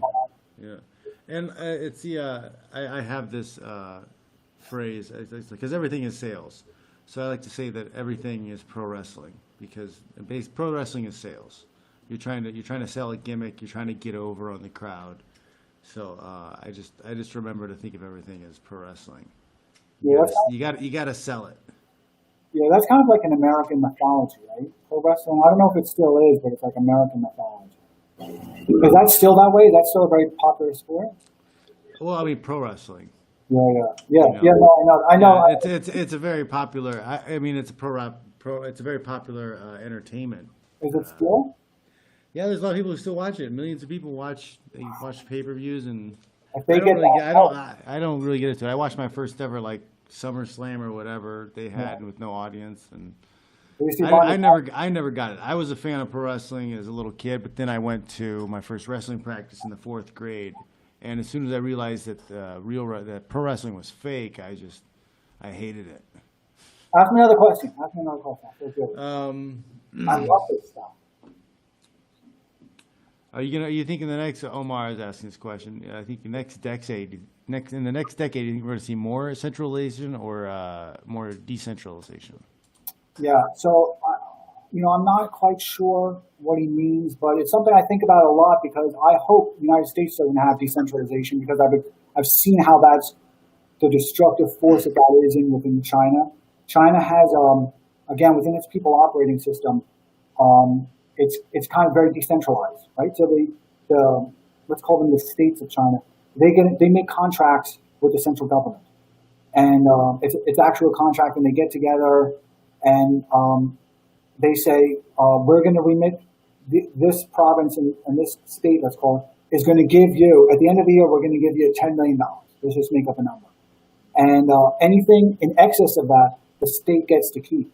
Speaker 2: Yeah. And it's I have this phrase because everything is sales. So I like to say that everything is pro wrestling because pro wrestling is sales. You're trying to sell a gimmick. You're trying to get over on the crowd. So I just remember to think of everything as pro wrestling. You got to sell it.
Speaker 1: Yeah, that's kind of like an American mythology, right? Pro wrestling. I don't know if it still is, but it's like American mythology. Is that still that way? Is that still a very popular sport?
Speaker 2: Well, I mean, pro wrestling.
Speaker 1: Yeah. No, I know.
Speaker 2: Yeah, it's a very popular. I mean, it's It's a very popular entertainment.
Speaker 1: Is it still?
Speaker 2: Yeah, there's a lot of people who still watch it. Millions of people watch pay-per-views, and
Speaker 1: if they
Speaker 2: I don't really get into it. I watched my first ever SummerSlam or whatever they had with no audience, and
Speaker 1: Did you see Monday Night?
Speaker 2: I never got it. I was a fan of pro wrestling as a little kid, but then I went to my first wrestling practice in the 4th grade, and as soon as I realized that that pro wrestling was fake, I hated it.
Speaker 1: Ask me another question. I feel good. I love this stuff.
Speaker 2: Are you thinking the next? Omar is asking this question. I think in the next decade, do you think we're going to see more centralization or more decentralization?
Speaker 1: Yeah. So, I'm not quite sure what he means, but it's something I think about a lot because I hope the United States doesn't have decentralization because I've seen how that's the destructive force that is within China. China has, again, within its people operating system, it's kind of very decentralized, right? So the let's call them the states of China. They make contracts with the central government, and it's actually a contract, and they get together and they say we're going to remit this province and this state, let's call it, is going to give you at the end of the year we're going to give you $10 million. Let's just make up a number, and anything in excess of that, the state gets to keep.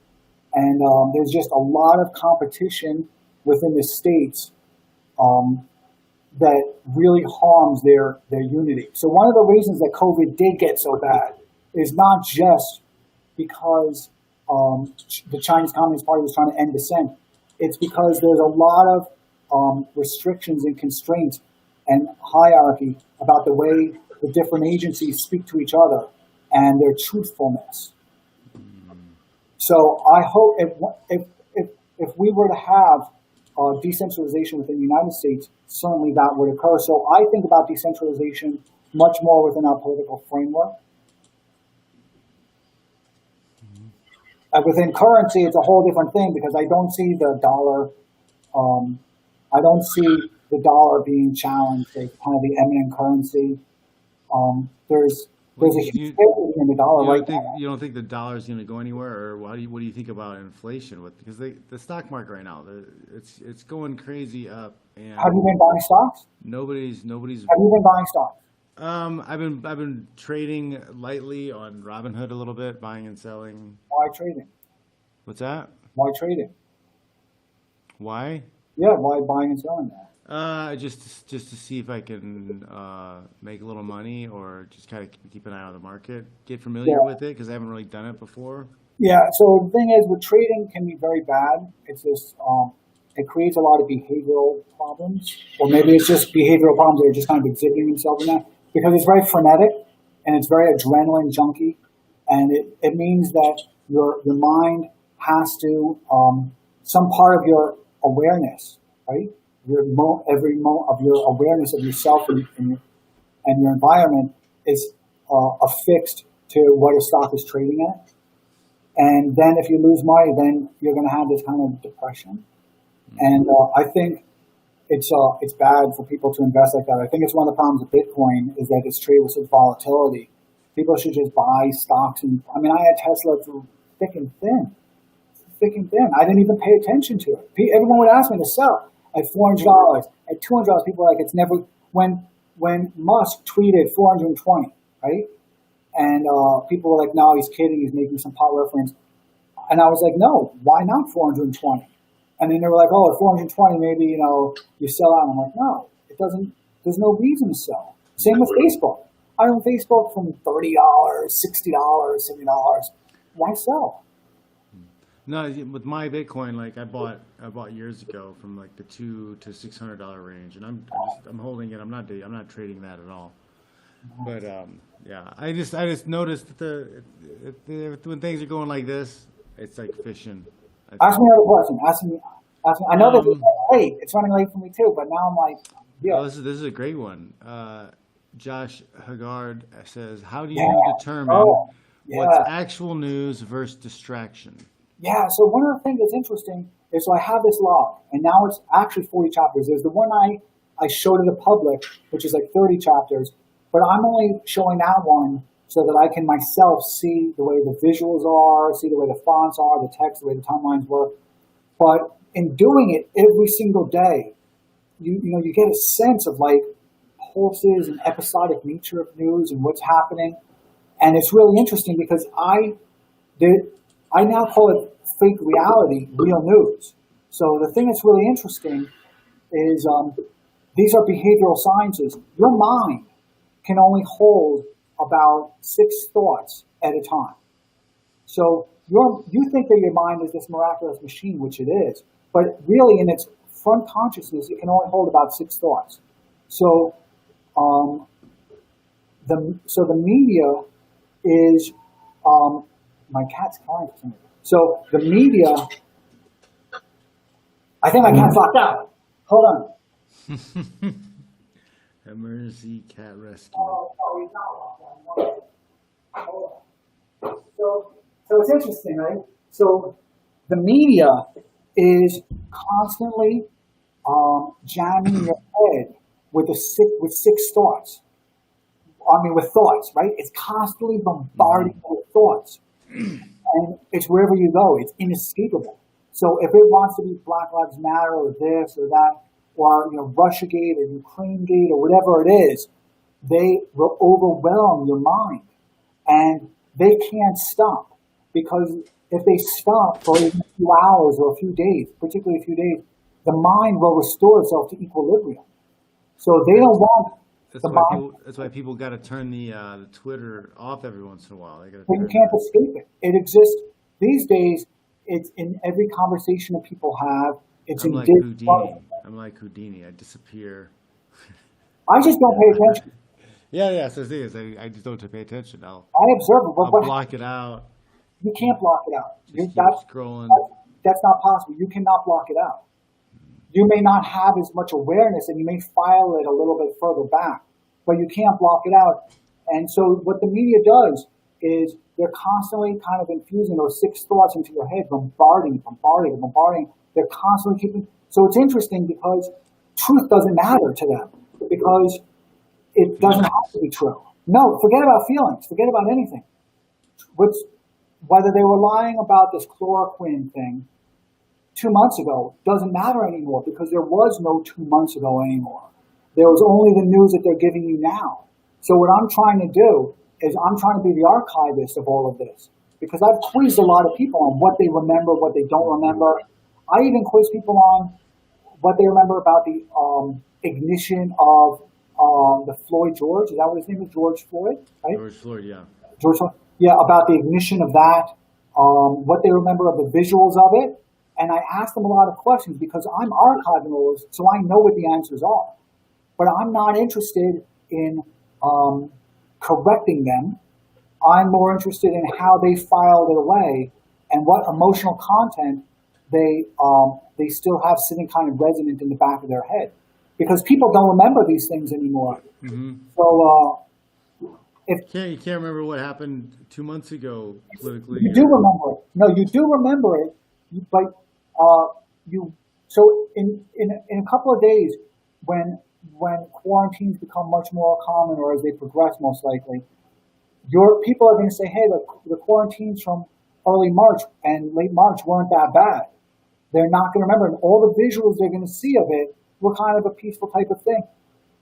Speaker 1: And there's just a lot of competition within the states that really harms their unity. So one of the reasons that COVID did get so bad is not just because the Chinese Communist Party was trying to end dissent. It's because there's a lot of restrictions and constraints and hierarchy about the way the different agencies speak to each other and their truthfulness. So I hope if we were to have decentralization within the United States, certainly that would occur. So I think about decentralization much more within our political framework. Within currency, it's a whole different thing because I don't see the dollar. I don't see the dollar being challenged as kind of the eminent currency. There's a huge difference in the dollar
Speaker 2: You don't think the dollar is going to go anywhere, or what do you think about inflation? Because the stock market right now, it's going crazy up. And
Speaker 1: have you been buying stocks?
Speaker 2: Nobody's. Have
Speaker 1: you been buying stocks?
Speaker 2: I've been trading lightly on Robinhood a little bit, buying and selling.
Speaker 1: Why trading?
Speaker 2: What's that?
Speaker 1: Why trading?
Speaker 2: Why?
Speaker 1: Yeah, why buying and selling that?
Speaker 2: Just to see if I can make a little money, or just kind of keep an eye on the market, get familiar with it because I haven't really done it before.
Speaker 1: Yeah. So the thing is, with trading can be very bad. It's just it creates a lot of behavioral problems, or maybe it's just behavioral problems that are just kind of exhibiting themselves in that because it's very frenetic and it's very adrenaline junky, and it means that your mind has to some part of your awareness, right? Every moment of your awareness of yourself and your environment is affixed to what a stock is trading at. And then if you lose money, then you're going to have this kind of depression. And I think it's bad for people to invest like that. I think it's one of the problems with Bitcoin is that it's traded with such volatility. People should just buy stocks. And I mean, I had Tesla through thick and thin. I didn't even pay attention to it. Everyone would ask me to sell. At $400, at $200, people are like, it's never, when Musk tweeted 420, right? And people were like, no, he's kidding, he's making some pot reference. And I was like, no, why not 420? And then they were like, oh, at 420, maybe, you sell out. And I'm like, no, it doesn't, there's no reason to sell. Same with Facebook. I own Facebook from $30, $60, $70. Why sell?
Speaker 2: No, with my Bitcoin, like I bought years ago from like the $200 to $600 range, and I'm holding it. I'm not trading that at all. But yeah, I just noticed that when things are going like this, it's like fishing.
Speaker 1: Ask me another question. Ask me. I know this is late. It's running late for me too, but now I'm like, yeah.
Speaker 2: Oh, this is a great one. Josh Haggard says, "How do you determine what's actual news versus distraction?"
Speaker 1: Yeah, so one of the things that's interesting is, so I have this log, and now it's actually 40 chapters. There's the one I show to the public, which is like 30 chapters, but I'm only showing that one so that I can myself see the way the visuals are, see the way the fonts are, the text, the way the timelines work. But in doing it every single day, you get a sense of like pulses and episodic nature of news and what's happening. And it's really interesting because I now call it fake reality real news. So the thing that's really interesting is these are behavioral sciences. Your mind can only hold about 6 thoughts at a time. So you think that your mind is this miraculous machine, which it is, but really in its front consciousness, it can only hold about 6 thoughts. So the media is my cat's crying for some reason. So the media, I think my cat's locked out. Hold on.
Speaker 2: Emergency cat rescue.
Speaker 1: Oh, he's not locked out. Hold on. So it's interesting, right? So the media is constantly jamming your head with 6 thoughts. I mean, with thoughts, right? It's constantly bombarding you with thoughts. And it's wherever you go. It's inescapable. So if it wants to be Black Lives Matter or this or that, or Russiagate or Ukrainegate or whatever it is, they will overwhelm your mind. And they can't stop. Because if they stop for even a few hours or a few days, particularly a few days, the mind will restore itself to equilibrium. So they don't want
Speaker 2: That's why people got to turn the Twitter off every once in a while.
Speaker 1: But you can't escape it. It exists these days. It's in every conversation that people have. It's
Speaker 2: I'm
Speaker 1: in
Speaker 2: like
Speaker 1: Disney.
Speaker 2: Houdini. I'm like Houdini. I disappear.
Speaker 1: I just don't pay attention.
Speaker 2: Yeah. So the thing is, I just don't pay attention.
Speaker 1: I observe it, but
Speaker 2: I'll block it out.
Speaker 1: You can't block it out.
Speaker 2: Just keep scrolling.
Speaker 1: That's not possible. You cannot block it out. You may not have as much awareness, and you may file it a little bit further back, but you can't block it out. And so what the media does is they're constantly kind of infusing those 6 thoughts into your head, bombarding. They're constantly keeping. So it's interesting because truth doesn't matter to them because it doesn't have to be true. No, forget about feelings. Forget about anything. Whether they were lying about this chloroquine thing 2 months ago doesn't matter anymore because there was no 2 months ago anymore. There was only the news that they're giving you now. So what I'm trying to do is I'm trying to be the archivist of all of this because I've quizzed a lot of people on what they remember, what they don't remember. I even quiz people on what they remember about the ignition of the Floyd George. Is that what his name is? George Floyd, right?
Speaker 2: George Floyd, yeah.
Speaker 1: George Floyd. Yeah, about the ignition of that, what they remember of the visuals of it. And I asked them a lot of questions because I'm archiving all those, so I know what the answers are. But I'm not interested in correcting them. I'm more interested in how they filed it away and what emotional content they still have sitting kind of resonant in the back of their head. Because people don't remember these things anymore.
Speaker 2: Mm-hmm.
Speaker 1: So
Speaker 2: you can't remember what happened 2 months ago politically.
Speaker 1: You do remember it. No, you do remember it, but so in a couple of days when quarantines become much more common or as they progress most likely, your people are going to say, hey, the quarantines from early March and late March weren't that bad. They're not going to remember. And all the visuals they're going to see of it were kind of a peaceful type of thing.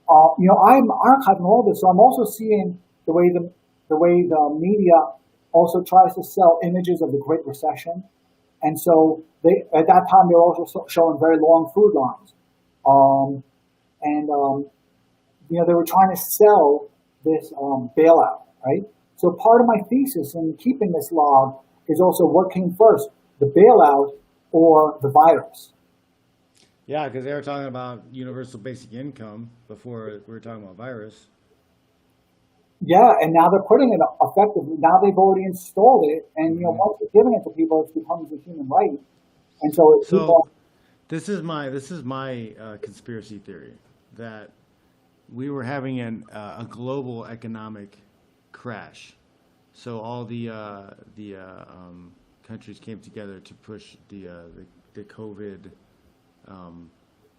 Speaker 1: I'm archiving all this, so I'm also seeing the way the media also tries to sell images of the Great Recession. And so at that time, they're also showing very long food lines. They were trying to sell this bailout, right? So part of my thesis in keeping this log is also what came first, the bailout or the virus.
Speaker 2: Yeah, because they were talking about universal basic income before we were talking about virus.
Speaker 1: Yeah, and now they're putting it effectively. Now they've already installed it, and once you're giving it to people, it becomes a human right. And so
Speaker 2: this is my conspiracy theory that we were having a global economic crash. So all the countries came together to push the COVID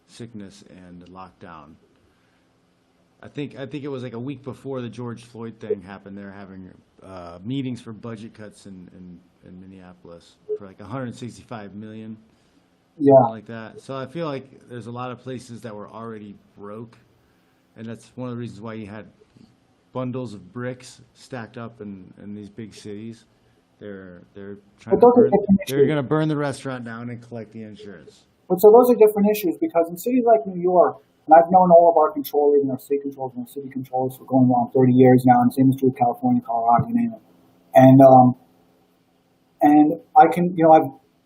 Speaker 2: sickness and lockdown. I think it was like a week before the George Floyd thing happened. They're having meetings for budget cuts in Minneapolis for like 165 million, something like that. So I feel like there's a lot of places that were already broke, and that's one of the reasons why you had bundles of bricks stacked up in these big cities, They're
Speaker 1: But
Speaker 2: trying to
Speaker 1: those are
Speaker 2: burn.
Speaker 1: different
Speaker 2: They're
Speaker 1: issues.
Speaker 2: going to burn the restaurant down and collect the insurance.
Speaker 1: But so those are different issues because in cities like New York, and I've known all of our controllers and our state controllers and our city controllers for going on 30 years now, and same is true of California, Colorado, you name it. And I can,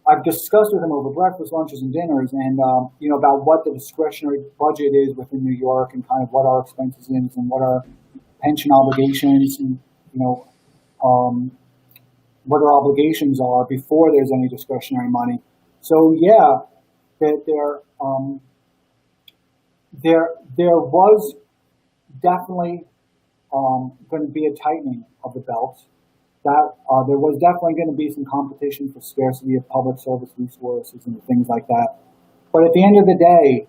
Speaker 1: I've discussed with them over breakfast, lunches, and dinners, and about what the discretionary budget is within New York, and kind of what our expenses is, and what our pension obligations, and what our obligations are before there's any discretionary money. So yeah, that there was definitely going to be a tightening of the belts. That there was definitely going to be some competition for scarcity of public service resources and things like that. But at the end of the day,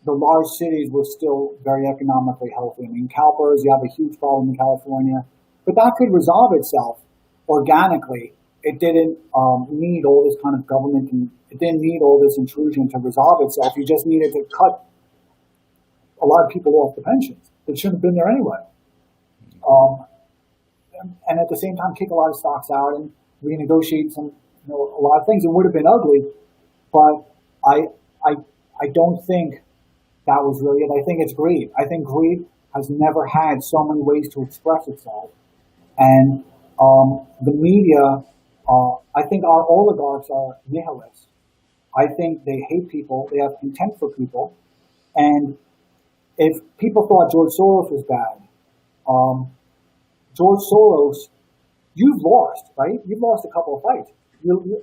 Speaker 1: the large cities were still very economically healthy. I mean, CalPERS, you have a huge problem in California, but that could resolve itself organically. It didn't need all this kind of government, and it didn't need all this intrusion to resolve itself. You just needed to cut a lot of people off the pensions that shouldn't have been there anyway. And at the same time, kick a lot of stocks out and renegotiate a lot of things. It would have been ugly, but I don't think that was really it. I think it's greed. I think greed has never had so many ways to express itself. And the media, I think our oligarchs are nihilists. I think they hate people. They have contempt for people. And if people thought George Soros was bad, George Soros, you've lost, right? You've lost a couple of fights.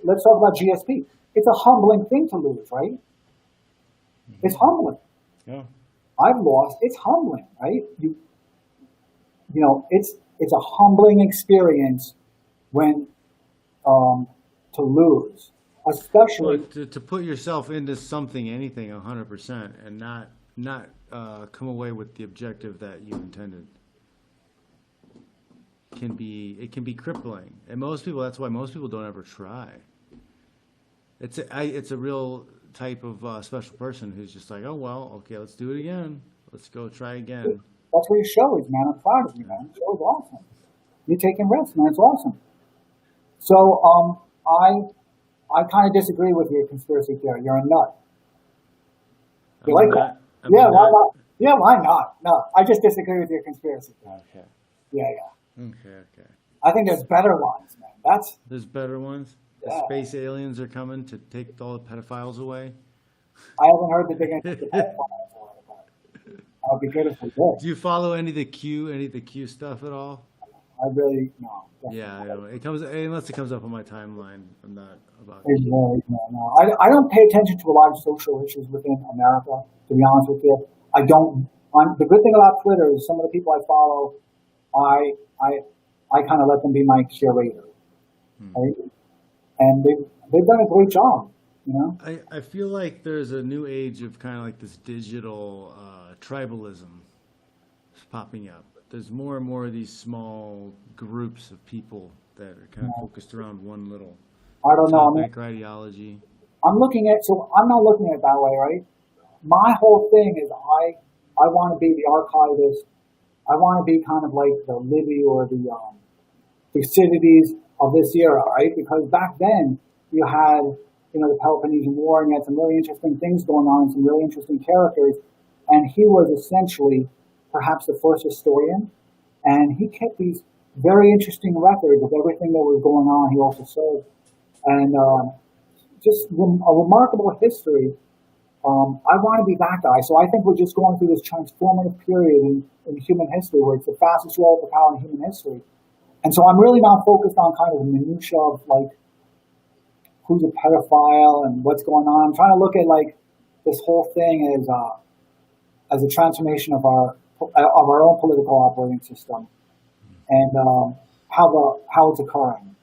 Speaker 1: Let's talk about GSP. It's a humbling thing to lose, right? It's humbling.
Speaker 2: Yeah.
Speaker 1: I've lost. It's humbling, right? It's a humbling experience when to lose, especially
Speaker 2: to put yourself into something, anything, 100%, and not come away with the objective that you intended. It can be crippling, and that's why most people don't ever try. It's a real type of special person who's just like, oh well, okay, let's do it again. Let's go try again.
Speaker 1: That's what your show is, man. I'm proud of you, man. The show is awesome. You're taking risks, man. It's awesome. So I kind of disagree with your conspiracy theory. You're a nut. You like that? Yeah, why not? Yeah, why not? No, I just disagree with your conspiracy theory.
Speaker 2: Okay.
Speaker 1: Yeah.
Speaker 2: Okay.
Speaker 1: I think there's better ones, man.
Speaker 2: There's better ones?
Speaker 1: Yeah.
Speaker 2: The space aliens are coming to take all the pedophiles away?
Speaker 1: I haven't heard that they're going to take the pedophiles away, but that would be good if they did.
Speaker 2: Do you follow any of the Q stuff at all?
Speaker 1: I really, no.
Speaker 2: Yeah, I know. Unless it comes up on my timeline, I'm not about
Speaker 1: it. No. I don't pay attention to a lot of social issues within America, to be honest with you. I don't. The good thing about Twitter is some of the people I follow, I kind of let them be my curator, right? And they've done a great job, you know.
Speaker 2: I feel like there's a new age of kind of like this digital tribalism popping up. There's more and more of these small groups of people that are kind of focused around one little topic or ideology.
Speaker 1: I'm not looking at it that way, right? My whole thing is I want to be the archivist. I want to be kind of like the Libby or the Thucydides of this era, right? Because back then you had, the Peloponnesian War, and you had some really interesting things going on and some really interesting characters. And he was essentially perhaps the first historian, and he kept these very interesting records of everything that was going on. He also served, and just a remarkable history. I want to be that guy. So I think we're just going through this transformative period in human history where it's the fastest relative power in human history. And so I'm really not focused on kind of the minutia of like who's a pedophile and what's going on. I'm trying to look at like this whole thing as a transformation of our own political operating system and how it's occurring.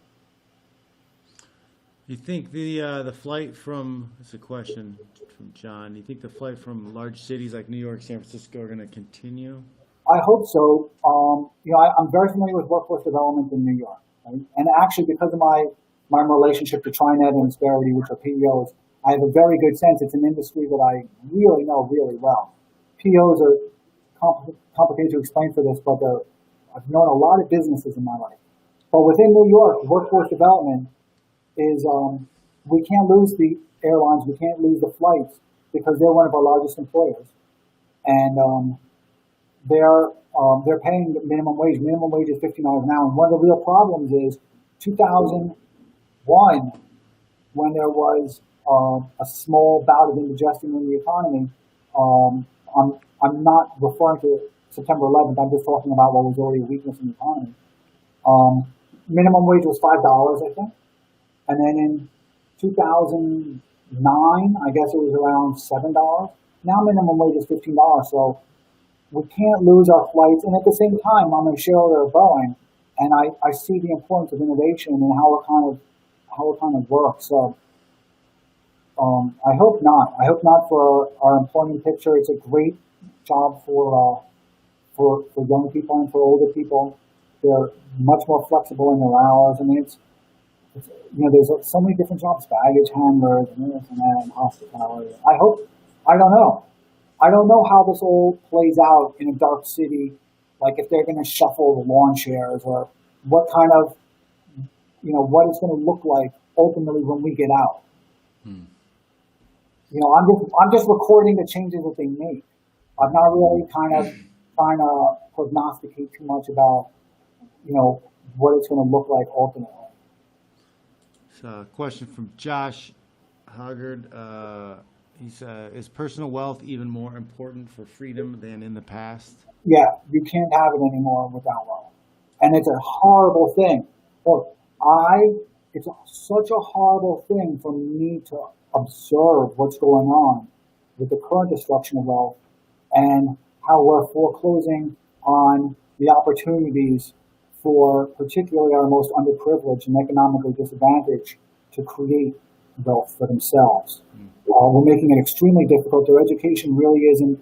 Speaker 2: You think the flight from, it's a question from John, you think the flight from large cities like New York, San Francisco are going to continue?
Speaker 1: I hope so. I'm very familiar with workforce development in New York, right? And actually because of my relationship to TriNet and Insperity, which are PEOs, I have a very good sense. It's an industry that I really know really well. PEOs are complicated to explain for this, but I've known a lot of businesses in my life. But within New York, workforce development is, we can't lose the airlines, we can't lose the flights because they're one of our largest employers. And they're paying the minimum wage. Minimum wage is $15 an hour. And one of the real problems is 2001, when there was a small bout of indigestion in the economy. I'm not referring to September 11th. I'm just talking about what was already a weakness in the economy. Minimum wage was $5, I think. And then in 2009, I guess it was around $7. Now minimum wage is $15. So we can't lose our flights. And at the same time, I'm a shareholder of Boeing, and I see the importance of innovation and how it kind of works. So I hope not. I hope not for our employment picture. It's a great job for young people and for older people. They're much more flexible in their hours. I mean, it's there's so many different jobs: baggage handlers and this and that, and hospitality. I don't know how this all plays out in a dark city. Like if they're going to shuffle the lawn chairs, or what kind of, what it's going to look like ultimately when we get out. I'm just recording the changes that they make. I'm not really kind of trying to prognosticate too much about, what it's going to look like ultimately.
Speaker 2: So, a question from Josh Hoggard. He said, is personal wealth even more important for freedom than in the past?
Speaker 1: Yeah, you can't have it anymore without wealth. And it's a horrible thing. Look, it's such a horrible thing for me to observe what's going on with the current destruction of wealth and how we're foreclosing on the opportunities for particularly our most underprivileged and economically disadvantaged to create wealth for themselves. We're making it extremely difficult. Their education really isn't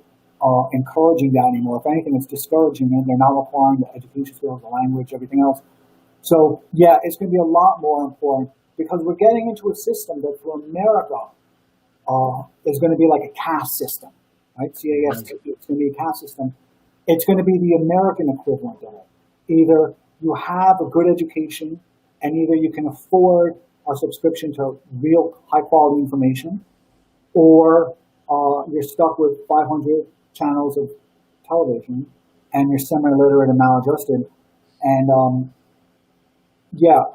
Speaker 1: encouraging that anymore. If anything, it's discouraging it. They're not requiring the education skills, the language, everything else. So, yeah, it's going to be a lot more important because we're getting into a system that for America is going to be like a caste system, right? CAS, it's going to be a caste system. It's going to be the American equivalent of it. Either you have a good education and either you can afford a subscription to real high-quality information, or you're stuck with 500 channels of television and you're semi-literate and maladjusted. And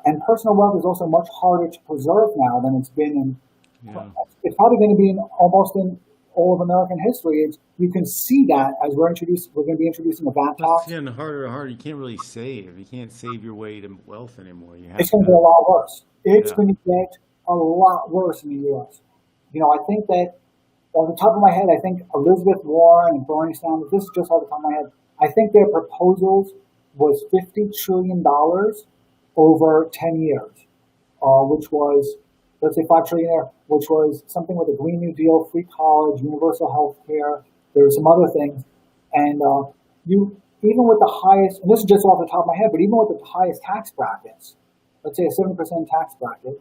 Speaker 1: and personal wealth is also much harder to preserve now than it's been in. Yeah. It's probably going to be almost in all of American history. You can see that as we're going to be introducing a VAT tax.
Speaker 2: It's getting harder and harder. You can't really save. You can't save your way to wealth anymore.
Speaker 1: It's going to get a lot worse. It's going to get a lot worse in the U.S. I think that on the top of my head, I think Elizabeth Warren and Bernie Sanders, this is just off the top of my head, I think their proposals was $50 trillion over 10 years, which was, let's say $5 trillion there, which was something with a Green New Deal, free college, universal health care. There were some other things. And even with the highest, and this is just off the top of my head, but even with the highest tax brackets, let's say a 7% tax bracket,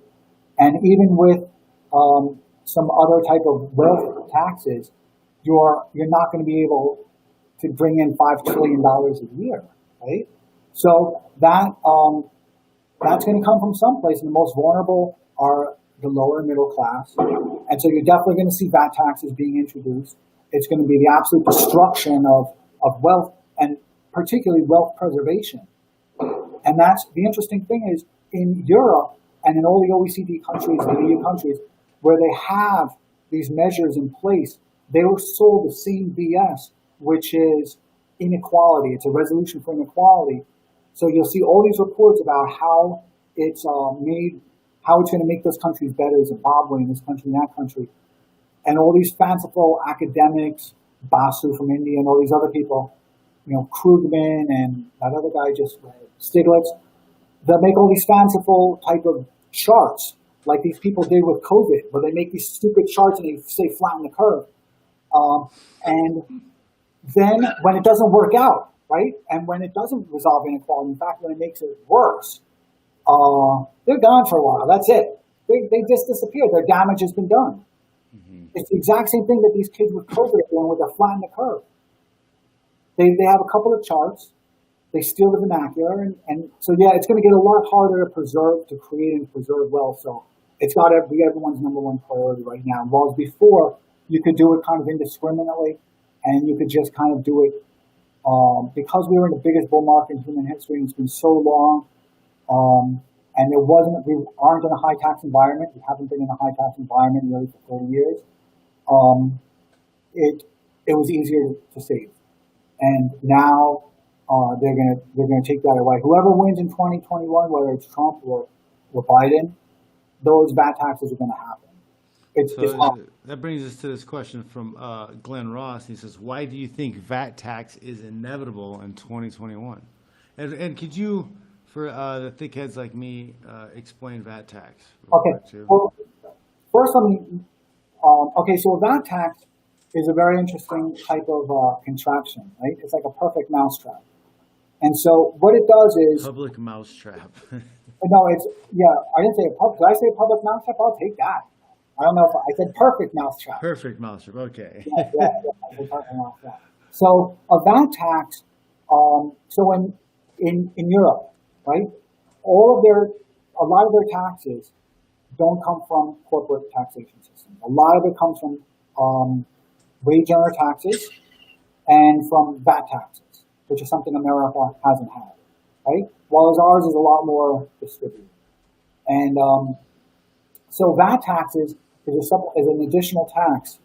Speaker 1: and even with some other type of wealth taxes, you're not going to be able to bring in $5 trillion a year, right? So that's going to come from someplace, and the most vulnerable are the lower and middle class. And so you're definitely going to see VAT taxes being introduced. It's going to be the absolute destruction of wealth, and particularly wealth preservation. And that's the interesting thing is in Europe and in all the OECD countries, the EU countries, where they have these measures in place, they were sold the same BS, which is inequality. It's a resolution for inequality. So you'll see all these reports about how it's how it's going to make those countries better, Zimbabwe and this country and that country. And all these fanciful academics, Basu from India and all these other people, Krugman and that other guy Stiglitz, they'll make all these fanciful type of charts like these people did with COVID, where they make these stupid charts and they say flatten the curve. And then when it doesn't work out, right? And when it doesn't resolve inequality, in fact, when it makes it worse, they're gone for a while. That's it. They just disappear. Their damage has been done. Mm-hmm. It's the exact same thing that these kids with COVID are doing with their flatten the curve. They have a couple of charts, they steal the vernacular, and so yeah, it's going to get a lot harder to create and preserve well. So it's got to be everyone's number one priority right now. Whereas before, you could do it kind of indiscriminately, and you could just kind of do it because we were in the biggest bull market in human history, and it's been so long. And we aren't in a high tax environment. We haven't been in a high tax environment really for 30 years. It was easier to save, and now they're gonna take that away. Whoever wins in 2021, whether it's Trump or Biden, those VAT taxes are going to happen.
Speaker 2: That brings us to this question from Glenn Ross. He says, "Why do you think VAT tax is inevitable in 2021?" And could you, for the thickheads like me, explain VAT tax?
Speaker 1: Okay. Well, first, so a VAT tax is a very interesting type of contraption, right? It's like a perfect mousetrap. And so what it does is
Speaker 2: public mousetrap.
Speaker 1: No, I didn't say a public. Did I say a public mousetrap? I'll take that. I don't know if I said perfect mousetrap.
Speaker 2: Perfect mousetrap. Okay.
Speaker 1: Yeah, I said perfect mousetrap. So a VAT tax. So in Europe, right? A lot of their taxes don't come from corporate taxation systems. A lot of it comes from wage earner taxes and from VAT taxes, which is something America hasn't had, right? Whereas ours is a lot more distributed. And so VAT taxes is an additional tax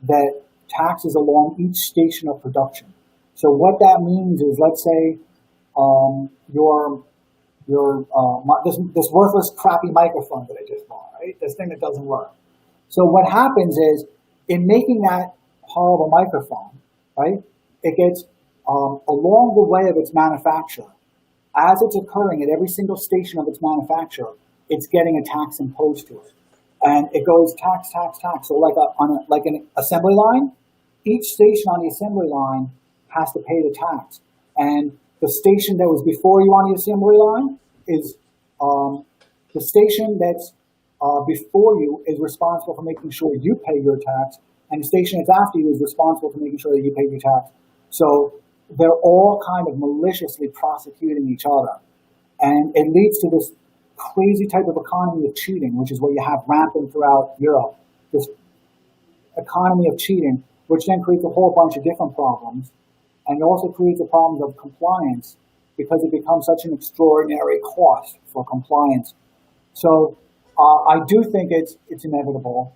Speaker 1: that taxes along each station of production. So what that means is, let's say this worthless, crappy microphone that I just bought, right? This thing that doesn't work. So what happens is, in making that horrible microphone, right, it gets along the way of its manufacture, as it's occurring at every single station of its manufacture, it's getting a tax imposed to it, and it goes tax, tax, tax. So like an assembly line, each station on the assembly line has to pay the tax, and the station that was before you on the assembly line is the station that's before you is responsible for making sure you pay your tax, and the station that's after you is responsible for making sure that you pay your tax. So they're all kind of maliciously prosecuting each other. And it leads to this crazy type of economy of cheating, which is what you have rampant throughout Europe. This economy of cheating, which then creates a whole bunch of different problems. And it also creates a problem of compliance because it becomes such an extraordinary cost for compliance. So I do think it's inevitable.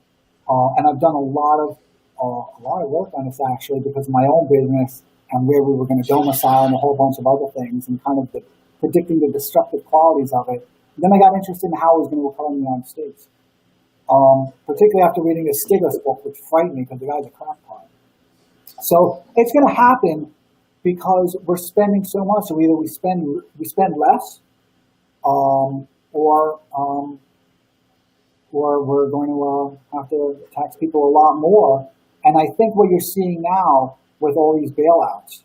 Speaker 1: And I've done a lot of work on this actually because of my own business and where we were going to domicile and a whole bunch of other things and kind of predicting the destructive qualities of it. And then I got interested in how it was going to occur in the United States, particularly after reading the Stiglitz book, which frightened me because the guy's a crackpot. So it's going to happen because we're spending so much. So either we spend less, or we're going to have to tax people a lot more. And I think what you're seeing now with all these bailouts,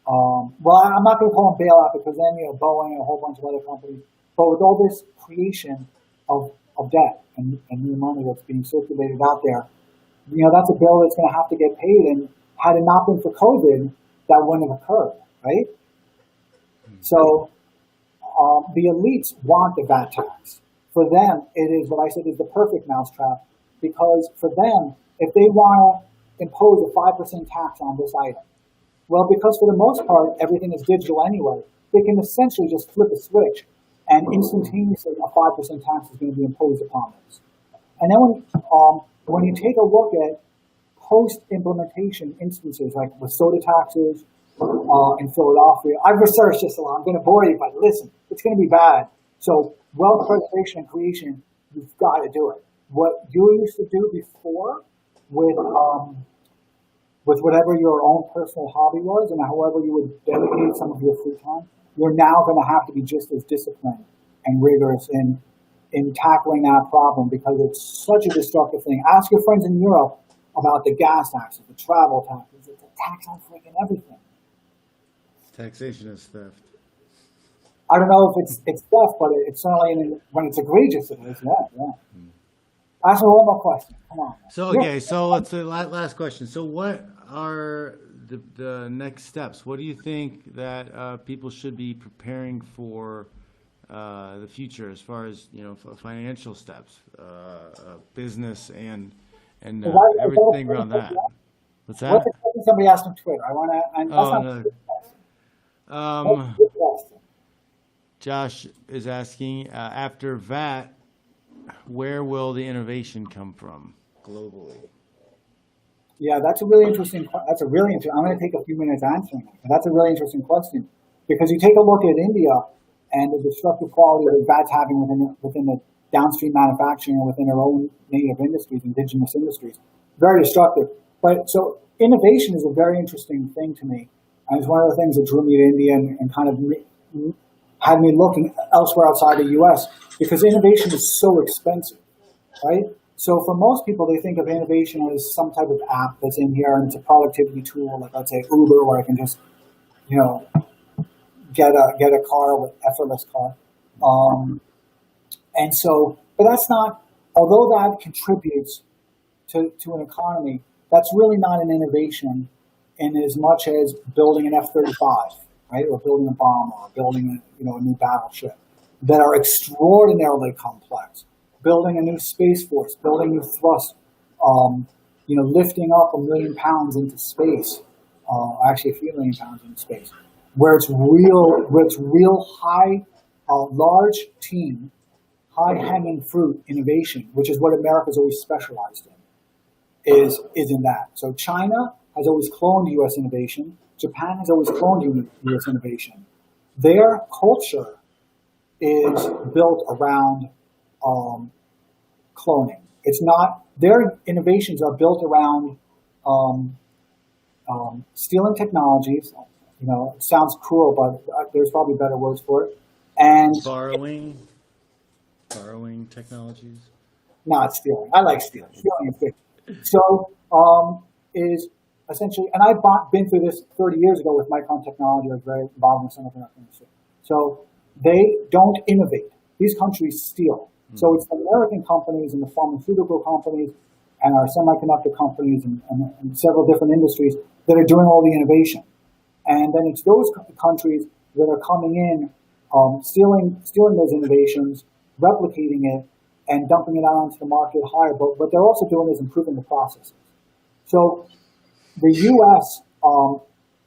Speaker 1: well, I'm not going to call them bailout because then, Boeing and a whole bunch of other companies, but with all this creation of debt and new money that's being circulated out there, that's a bill that's going to have to get paid. And had it not been for COVID, that wouldn't have occurred, right? So the elites want the VAT tax. For them, it is what I said is the perfect mousetrap, because for them, if they want to impose a 5% tax on this item, well, because for the most part, everything is digital anyway, they can essentially just flip a switch and instantaneously a 5% tax is going to be imposed upon this. And then when you take a look at post-implementation instances, like with soda taxes in Philadelphia, I've researched this a lot. I'm going to bore you, but listen, it's going to be bad. So wealth preservation and creation, you've got to do it. What you used to do before with whatever your own personal hobby was and however you would dedicate some of your free time, you're now going to have to be just as disciplined and rigorous in tackling that problem because it's such a destructive thing. Ask your friends in Europe about the gas taxes, the travel taxes. It's a tax on freaking everything.
Speaker 2: Taxation is theft.
Speaker 1: I don't know if it's theft, but it's certainly when it's egregious, it is. Yeah. Ask me one more question. Come on.
Speaker 2: So, okay, so let's say last question. So what are the next steps? What do you think that people should be preparing for the future, as far as financial steps, business, and everything around that? What's that?
Speaker 1: What's the question somebody asked on Twitter? I want to.
Speaker 2: Oh, no.
Speaker 1: What's the question?
Speaker 2: Josh is asking, after VAT, where will the innovation come from globally?
Speaker 1: Yeah, that's a really interesting. I'm going to take a few minutes answering that. But that's a really interesting question, because you take a look at India and the destructive quality that VAT's having within the downstream manufacturing and within their own native industries, indigenous industries, very destructive. But so innovation is a very interesting thing to me, and it's one of the things that drew me to India and kind of had me looking elsewhere outside the U.S. because innovation is so expensive, right? So for most people, they think of innovation as some type of app that's in here and it's a productivity tool, like let's say Uber, where I can just, get a car with effortless car. And so, but that's not, although that contributes to an economy, that's really not an innovation in as much as building an F-35, right? Or building a bomb or building a new battleship that are extraordinarily complex. Building a new space force, building new thrust, lifting up 1 million pounds into space, actually a few million pounds into space, where it's real high, large team, high hanging fruit innovation, which is what America's always specialized in, is in that. So China has always cloned U.S. innovation. Japan has always cloned U.S. innovation. Their culture is built around cloning. It's not, their innovations are built around stealing technologies. It sounds cruel, but there's probably better words for it. And
Speaker 2: borrowing technologies.
Speaker 1: Not stealing. I like stealing. Stealing is good. So is essentially, and I've been through this 30 years ago with Micron Technology. I was very involved in the semiconductor industry. So they don't innovate. These countries steal. So it's the American companies and the pharmaceutical companies and our semiconductor companies and several different industries that are doing all the innovation. And then it's those countries that are coming in, stealing those innovations, replicating it, and dumping it out onto the market higher. But what they're also doing is improving the processes. So the U.S.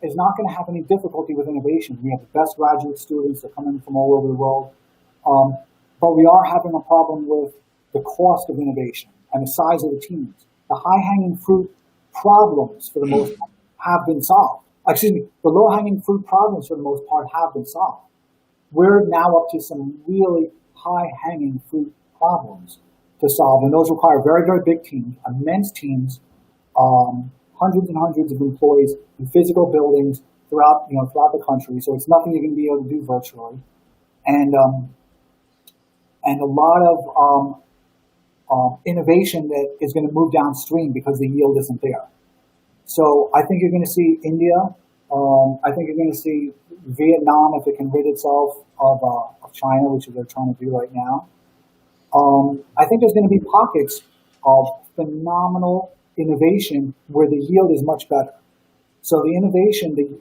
Speaker 1: Is not going to have any difficulty with innovation. We have the best graduate students that come in from all over the world. But we are having a problem with the cost of innovation and the size of the teams. The high-hanging fruit problems, for the most part, have been solved. The low-hanging fruit problems, for the most part, have been solved. We're now up to some really high-hanging fruit problems to solve, and those require very, very big teams, immense teams, hundreds and hundreds of employees in physical buildings throughout the country. So it's nothing you're going to be able to do virtually, and a lot of innovation that is going to move downstream because the yield isn't there. So I think you're going to see India. I think you're going to see Vietnam, if it can rid itself of China, which they're trying to do right now. I think there's going to be pockets of phenomenal innovation where the yield is much better. So the innovation, the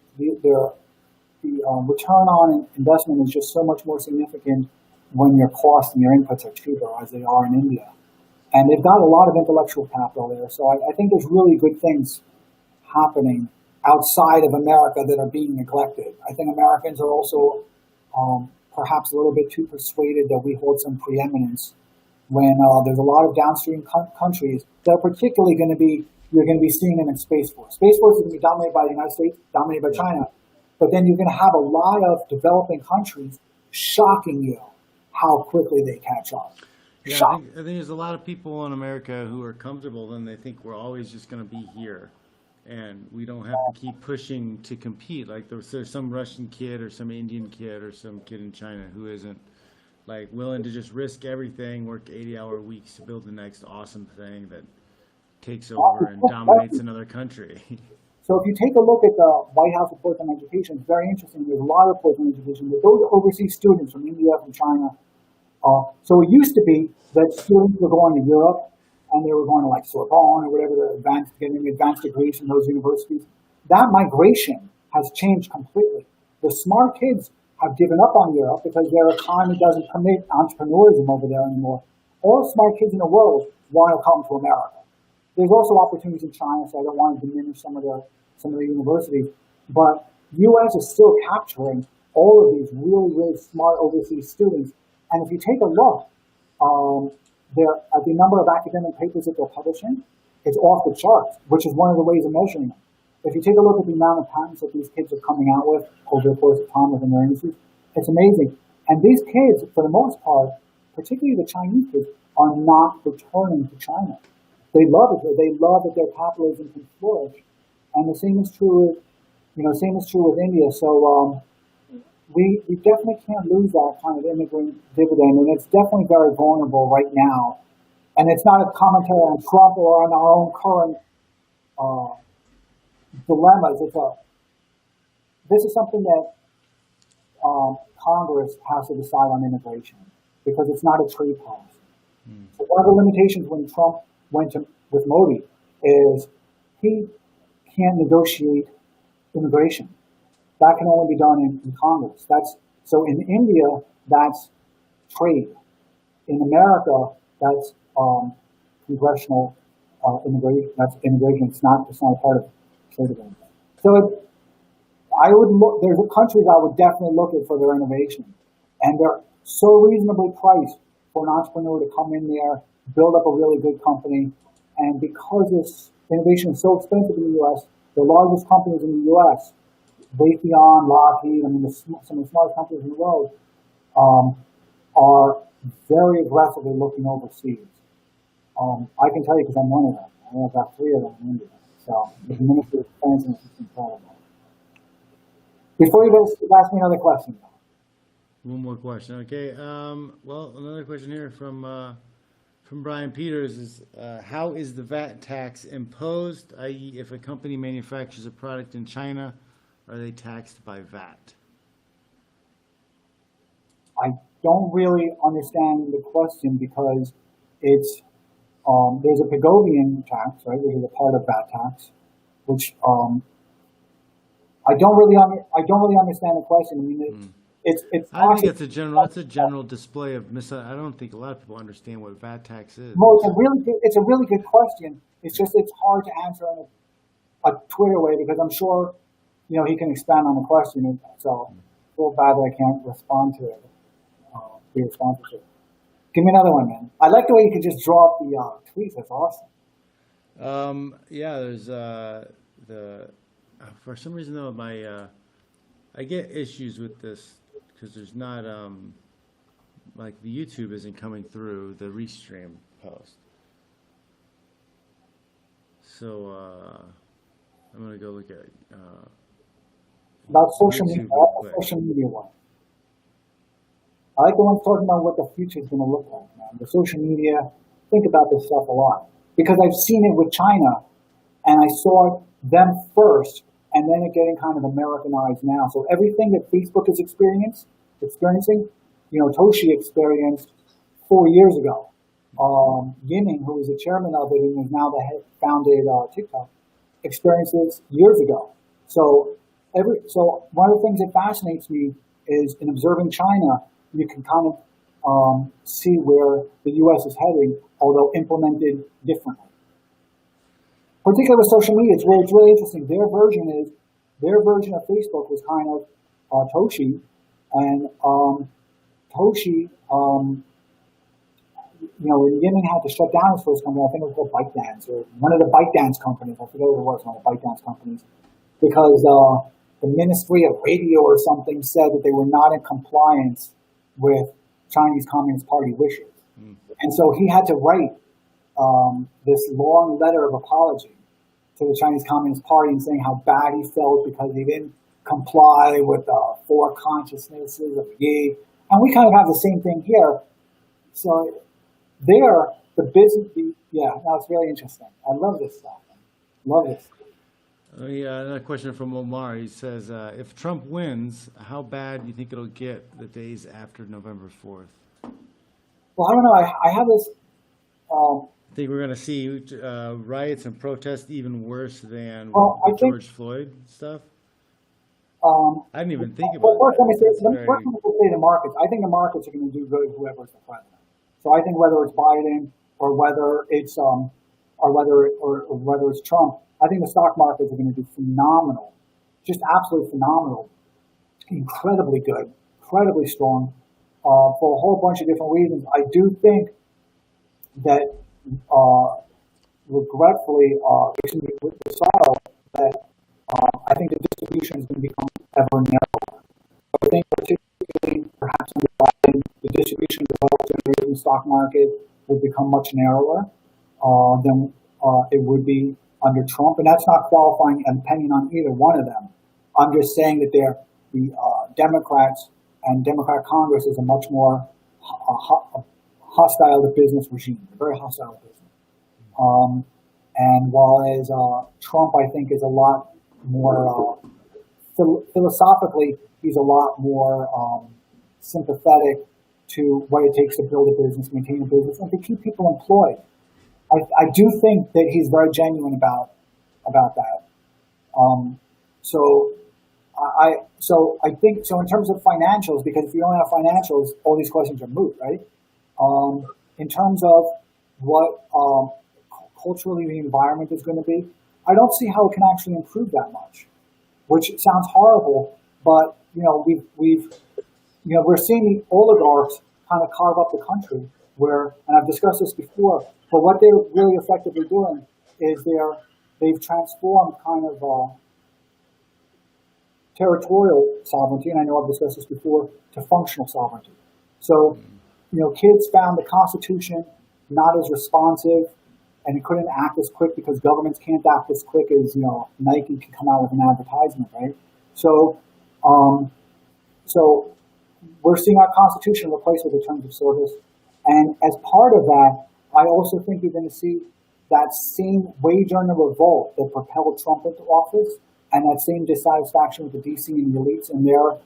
Speaker 1: return on investment is just so much more significant when your costs and your inputs are cheaper, as they are in India. And they've got a lot of intellectual capital there. So I think there's really good things happening outside of America that are being neglected. I think Americans are also perhaps a little bit too persuaded that we hold some preeminence when there's a lot of downstream countries that are particularly you're going to be seeing them in Space Force. Space Force is going to be dominated by the United States, dominated by China, but then you're going to have a lot of developing countries shocking you how quickly they catch up.
Speaker 2: Yeah, I think there's a lot of people in America who are comfortable and they think we're always just going to be here and we don't have to keep pushing to compete. Like there's some Russian kid or some Indian kid or some kid in China who isn't like willing to just risk everything, work 80-hour weeks to build the next awesome thing that takes over and dominates another country.
Speaker 1: So if you take a look at the White House reports on education, it's very interesting. There's a lot of reports on education. But those overseas students from India, from China. So it used to be that students were going to Europe and they were going to like Sorbonne or whatever, getting advanced degrees from those universities. that migration has changed completely. The smart kids have given up on Europe because their economy doesn't permit entrepreneurism over there anymore. All smart kids in the world want to come to America. There's also opportunities in China, so I don't want to diminish some of the universities, but U.S. is still capturing all of these really, really smart overseas students. And if you take a look, the number of academic papers that they're publishing is off the charts, which is one of the ways of measuring them. If you take a look at the amount of patents that these kids are coming out with over the course of time within their industries, it's amazing. And these kids, for the most part, particularly the Chinese kids, are not returning to China. They love it here. They love that their capitalism can flourish. And the same is true with India. So we definitely can't lose that kind of immigrant dividend, and it's definitely very vulnerable right now. And it's not a commentary on Trump or on our own current dilemmas. This is something that Congress has to decide on immigration because it's not a trade policy. So one of the limitations when Trump went with Modi is he can't negotiate immigration. That can only be done in Congress. So in India, that's trade. In America, that's congressional immigration. That's immigration. It's not a part of trade agreement. So I would look. There's countries I would definitely look at for their innovation, and they're so reasonably priced for an entrepreneur to come in there, build up a really good company, and because this innovation is so expensive in the U.S., the largest companies in the U.S., Raytheon, Lockheed, some of the smartest companies in the world, are very aggressively looking overseas. I can tell you because I'm one of them. I have about 3 of them in India. So the Ministry of Defense is incredible. Before you guys ask me another question.
Speaker 2: One more question. Okay. Well, another question here from Brian Peters is, how is the VAT tax imposed? I.e., if a company manufactures a product in China, are they taxed by VAT?
Speaker 1: I don't really understand the question because it's there's a Pigovian tax, right, which is a part of VAT tax, which I don't really understand the question. I mean, it's
Speaker 2: I think that's a general display of I don't think a lot of people understand what VAT tax is.
Speaker 1: Well, it's a really good question. It's hard to answer in a Twitter way because I'm sure he can expand on the question. So I feel bad that I can't respond to it. Be responsive to it. Give me another one, man. I like the way you can just draw up the tweets. That's awesome.
Speaker 2: Yeah, there's for some reason though I get issues with this because there's not like the YouTube isn't coming through the restream post. So I'm gonna go look at
Speaker 1: about social media. I like the social media one. I like the one talking about what the future is going to look like, man. The social media, think about this stuff a lot. Because I've seen it with China, and I saw them first, and then it getting kind of Americanized now. So everything that Facebook is experiencing, Toshi experienced 4 years ago. Yiming, who was the chairman of it and is now the head, founded TikTok, experienced this years ago. So one of the things that fascinates me is in observing China, you can kind of see where the U.S. is heading, although implemented differently. Particularly with social media, it's really interesting. Their version of Facebook was kind of Toshi, and Toshi, when Yiming had to shut down his first company, I think it was called ByteDance, or one of the ByteDance companies, I forget what it was, one of the ByteDance companies, because the Ministry of Radio or something said that they were not in compliance with Chinese Communist Party wishes. And so he had to write this long letter of apology to the Chinese Communist Party and saying how bad he felt because he didn't comply with the 4 consciousnesses of Yi. And we kind of have the same thing here. So there, it's very interesting. I love this stuff. Love this.
Speaker 2: Another question from Omar. He says, if Trump wins, how bad do you think it'll get the days after November 4th?
Speaker 1: Well, I don't know. I have this.
Speaker 2: think we're going to see riots and protests even worse than
Speaker 1: Well, I
Speaker 2: the
Speaker 1: think,
Speaker 2: George Floyd stuff?
Speaker 1: um,
Speaker 2: I didn't even think
Speaker 1: well,
Speaker 2: about
Speaker 1: first,
Speaker 2: that.
Speaker 1: let me say,
Speaker 2: That's
Speaker 1: first
Speaker 2: very,
Speaker 1: let me say the markets. I think the markets are going to do good whoever's the president. So I think whether it's Biden or whether it's whether it's Trump, I think the stock markets are going to do phenomenal, just absolutely phenomenal, incredibly good, incredibly strong, for a whole bunch of different reasons. I do think that, regretfully, excuse me, with sorrow, that I think the distribution is going to become ever narrower. I think particularly perhaps under Biden, the distribution of the wealth generated in the stock market will become much narrower than it would be under Trump. And that's not qualifying and depending on either one of them. I'm just saying that the Democrats and Democrat Congress is a much more hostile to business regime, a very hostile to business. And while as Trump, I think, is a lot more philosophically, he's a lot more sympathetic to what it takes to build a business, maintain a business, and to keep people employed. I do think that he's very genuine about that. So I think so in terms of financials, because if you don't have financials, all these questions are moot, right? In terms of what culturally the environment is going to be, I don't see how it can actually improve that much, which sounds horrible, but we're seeing the oligarchs kind of carve up the country where, and I've discussed this before, but what they're really effectively doing is they've transformed kind of territorial sovereignty, and I know I've discussed this before, to functional sovereignty. So, kids found the Constitution not as responsive, and it couldn't act as quick because governments can't act as quick as, Nike can come out with an advertisement, right? So we're seeing our Constitution replaced with the terms of service. And as part of that, I also think you're going to see that same wage earner revolt that propelled Trump into office and that same dissatisfaction with the DC and the elites and their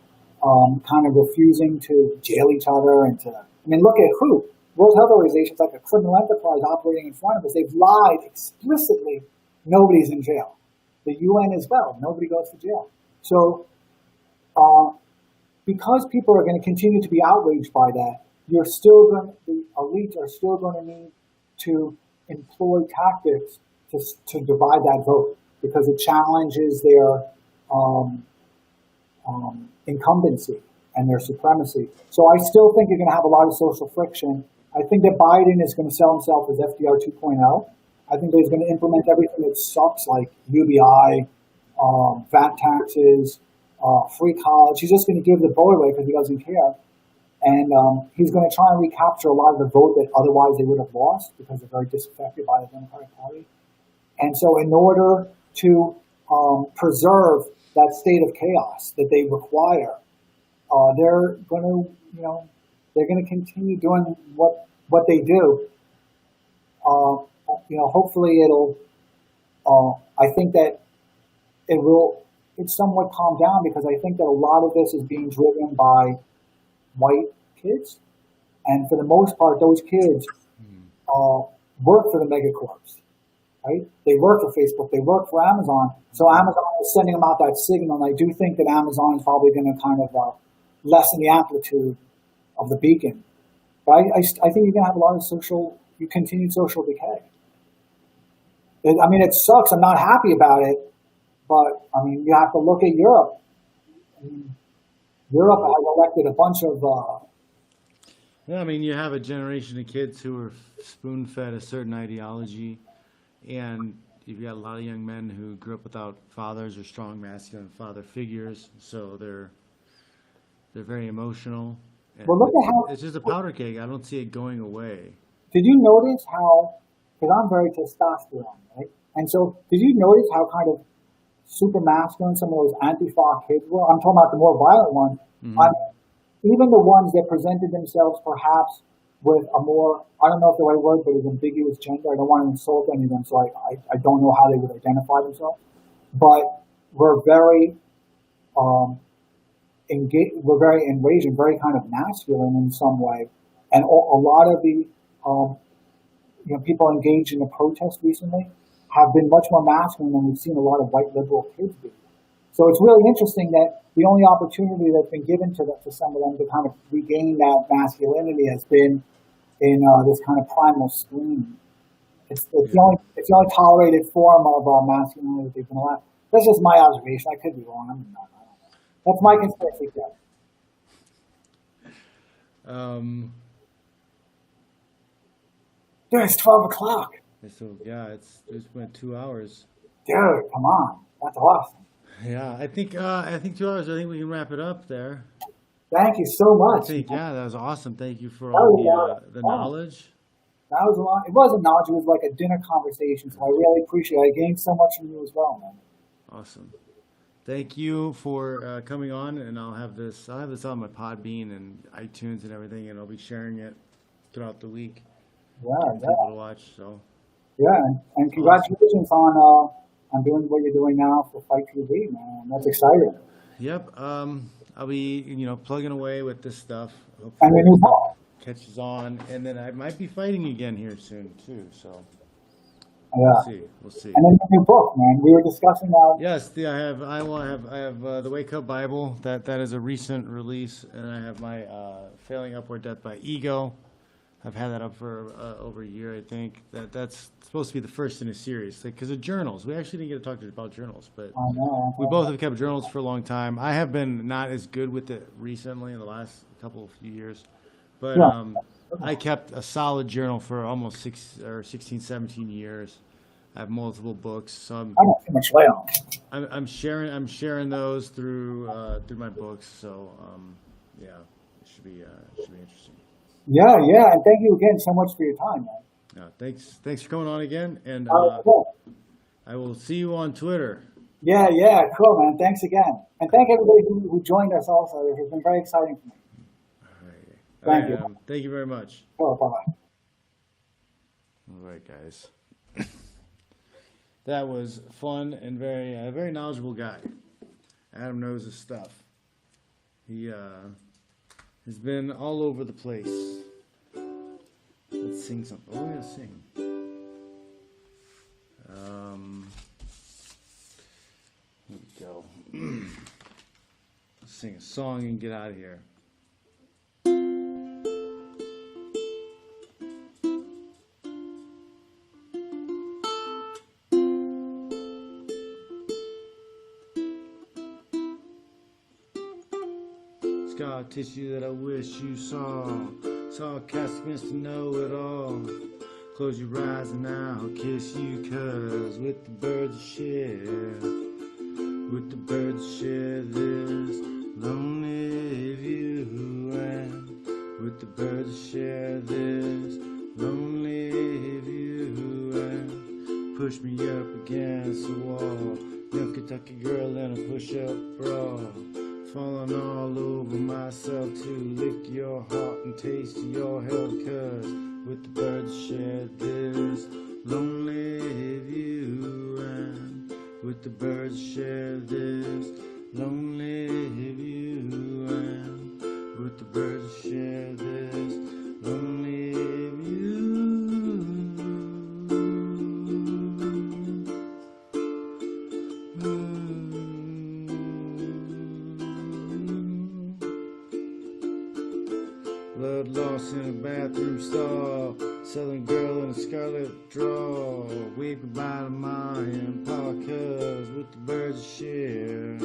Speaker 1: kind of refusing to jail each other and to, look at who? World Health Organization is like a criminal enterprise operating in front of us. They've lied explicitly. Nobody's in jail. The UN as well. Nobody goes to jail. So because people are going to continue to be outraged by that, the elites are still going to need to employ tactics to divide that vote because it challenges their incumbency and their supremacy. So I still think you're going to have a lot of social friction. I think that Biden is going to sell himself as FDR 2.0. I think that he's going to implement everything that sucks, like UBI, VAT taxes, free college. He's just going to give the vote away because he doesn't care. And he's going to try and recapture a lot of the vote that otherwise they would have lost because they're very disaffected by the Democratic Party. And so in order to preserve that state of chaos that they require, they're going to continue doing what they do. Hopefully I think that it's somewhat calmed down because I think that a lot of this is being driven by white kids. And for the most part, those kids work for the megacorps, right? They work for Facebook, they work for Amazon. So Amazon is sending them out that signal. And I do think that Amazon is probably going to kind of lessen the amplitude of the beacon. But I think you're going to have a lot of continued social decay. It sucks. I'm not happy about it. But, you have to look at Europe. Europe has elected a bunch of...
Speaker 2: you have a generation of kids who are spoon-fed a certain ideology, and you've got a lot of young men who grew up without fathers or strong masculine father figures, so they're very emotional.
Speaker 1: Well, look at how...
Speaker 2: It's just a powder keg. I don't see it going away.
Speaker 1: Did you notice how... Because I'm very testosterone, right? And so did you notice how kind of super masculine some of those Antifa kids were? I'm talking about the more violent ones. Mm-hmm. Even the ones that presented themselves perhaps with a more, I don't know if the right word, but it was ambiguous gender. I don't want to insult any of them, so I don't know how they would identify themselves. But we're very we're very enraged and very kind of masculine in some way. And a lot of the people engaged in the protest recently have been much more masculine than we've seen a lot of white liberal kids be. So it's really interesting that the only opportunity that's been given to some of them to kind of regain that masculinity has been in this kind of primal screaming. It's the only tolerated form of masculinity that they've been allowed. That's just my observation. I could be wrong. I don't know. That's my conspiracy theory. Dude, it's 12 o'clock.
Speaker 2: So yeah, it's been 2 hours.
Speaker 1: Dude, come on. That's awesome.
Speaker 2: Yeah, I think 2 hours. I think we can wrap it up there.
Speaker 1: Thank you so much.
Speaker 2: Yeah, that was awesome. Thank you for all the knowledge.
Speaker 1: That was a lot. It wasn't knowledge. It was like a dinner conversation. So I really appreciate it. I gained so much from you as well, man.
Speaker 2: Awesome. Thank you for coming on, and I'll have this on my Podbean and iTunes and everything, and I'll be sharing it throughout the week.
Speaker 1: Yeah,
Speaker 2: people to watch. So.
Speaker 1: Yeah, and congratulations on doing what you're doing now for Fight TV, man. That's exciting.
Speaker 2: Yep. I'll be plugging away with this stuff.
Speaker 1: And the new book
Speaker 2: catches on, and then I might be fighting again here soon too. So.
Speaker 1: Yeah.
Speaker 2: We'll see.
Speaker 1: And then the new book, man. We were discussing that.
Speaker 2: Yes, I have the Wake Up Bible. That is a recent release, and I have my Failing Upward Death by Ego. I've had that up for over a year, I think. That's supposed to be the first in a series, because of journals. We actually didn't get to talk about journals, but
Speaker 1: I know.
Speaker 2: We both have kept journals for a long time. I have been not as good with it recently in the last few years, but I kept a solid journal for almost 16, 17 years. I have multiple books, so
Speaker 1: I don't too much layout.
Speaker 2: I'm sharing those through my books. So yeah, it should be interesting.
Speaker 1: Yeah, and thank you again so much for your time, man.
Speaker 2: Thanks for coming on again, and
Speaker 1: Cool.
Speaker 2: I will see you on Twitter.
Speaker 1: Yeah, cool, man. Thanks again, and thank everybody who joined us. Also, it's been very exciting for me. Thank you.
Speaker 2: Thank you very much.
Speaker 1: Oh, bye-bye.
Speaker 2: All right, guys. That was fun and very knowledgeable guy. Adam knows his stuff. He has been all over the place. Let's sing something. What are we gonna sing? Here we go. Let's sing a song and get out of here. Scar tissue that I wish you saw. Sarcastic Mr. Know-It-All. Close your eyes and I'll kiss you, 'cause with the birds share, with the birds share this lonely view, and with the birds share this lonely view, and push me up against the wall. Young Kentucky girl in a push-up bra. Falling all over myself to lick your heart and taste your health, 'cause with the birds shared this lonely view, and with the birds shared this lonely view, and with the birds shared this lonely view. Blood lost in a bathroom stall. Southern girl in a scarlet draw. Wave goodbye to my empire, 'cause with the birds share,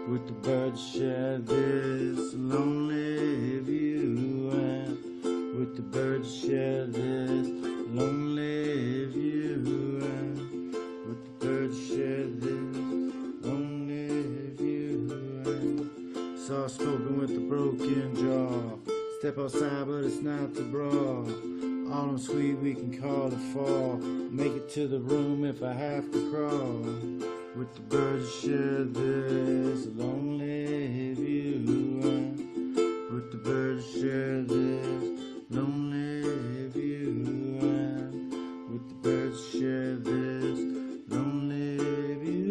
Speaker 2: with the birds share this lonely view, and with the birds share this lonely view, and with the birds share this lonely view, and soft spoken with a broken jaw. Step outside, but it's not the bra. Autumn sweet, we can call it fall. Make it to the room if I have to crawl. With the birds share this lonely view, and with the birds share this lonely view, and with the birds share this lonely view.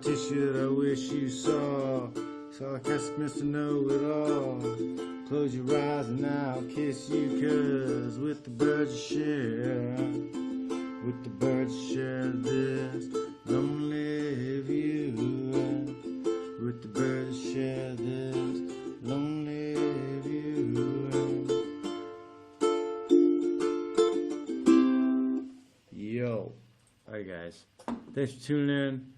Speaker 2: politician I wish you saw. Sarcastic Mr. Know-It-All. Close your eyes and I'll kiss you, 'cause with the birds you share, with the birds you share this lonely view. With the birds you share this lonely view. Yo. Alright guys. Thanks for tuning in.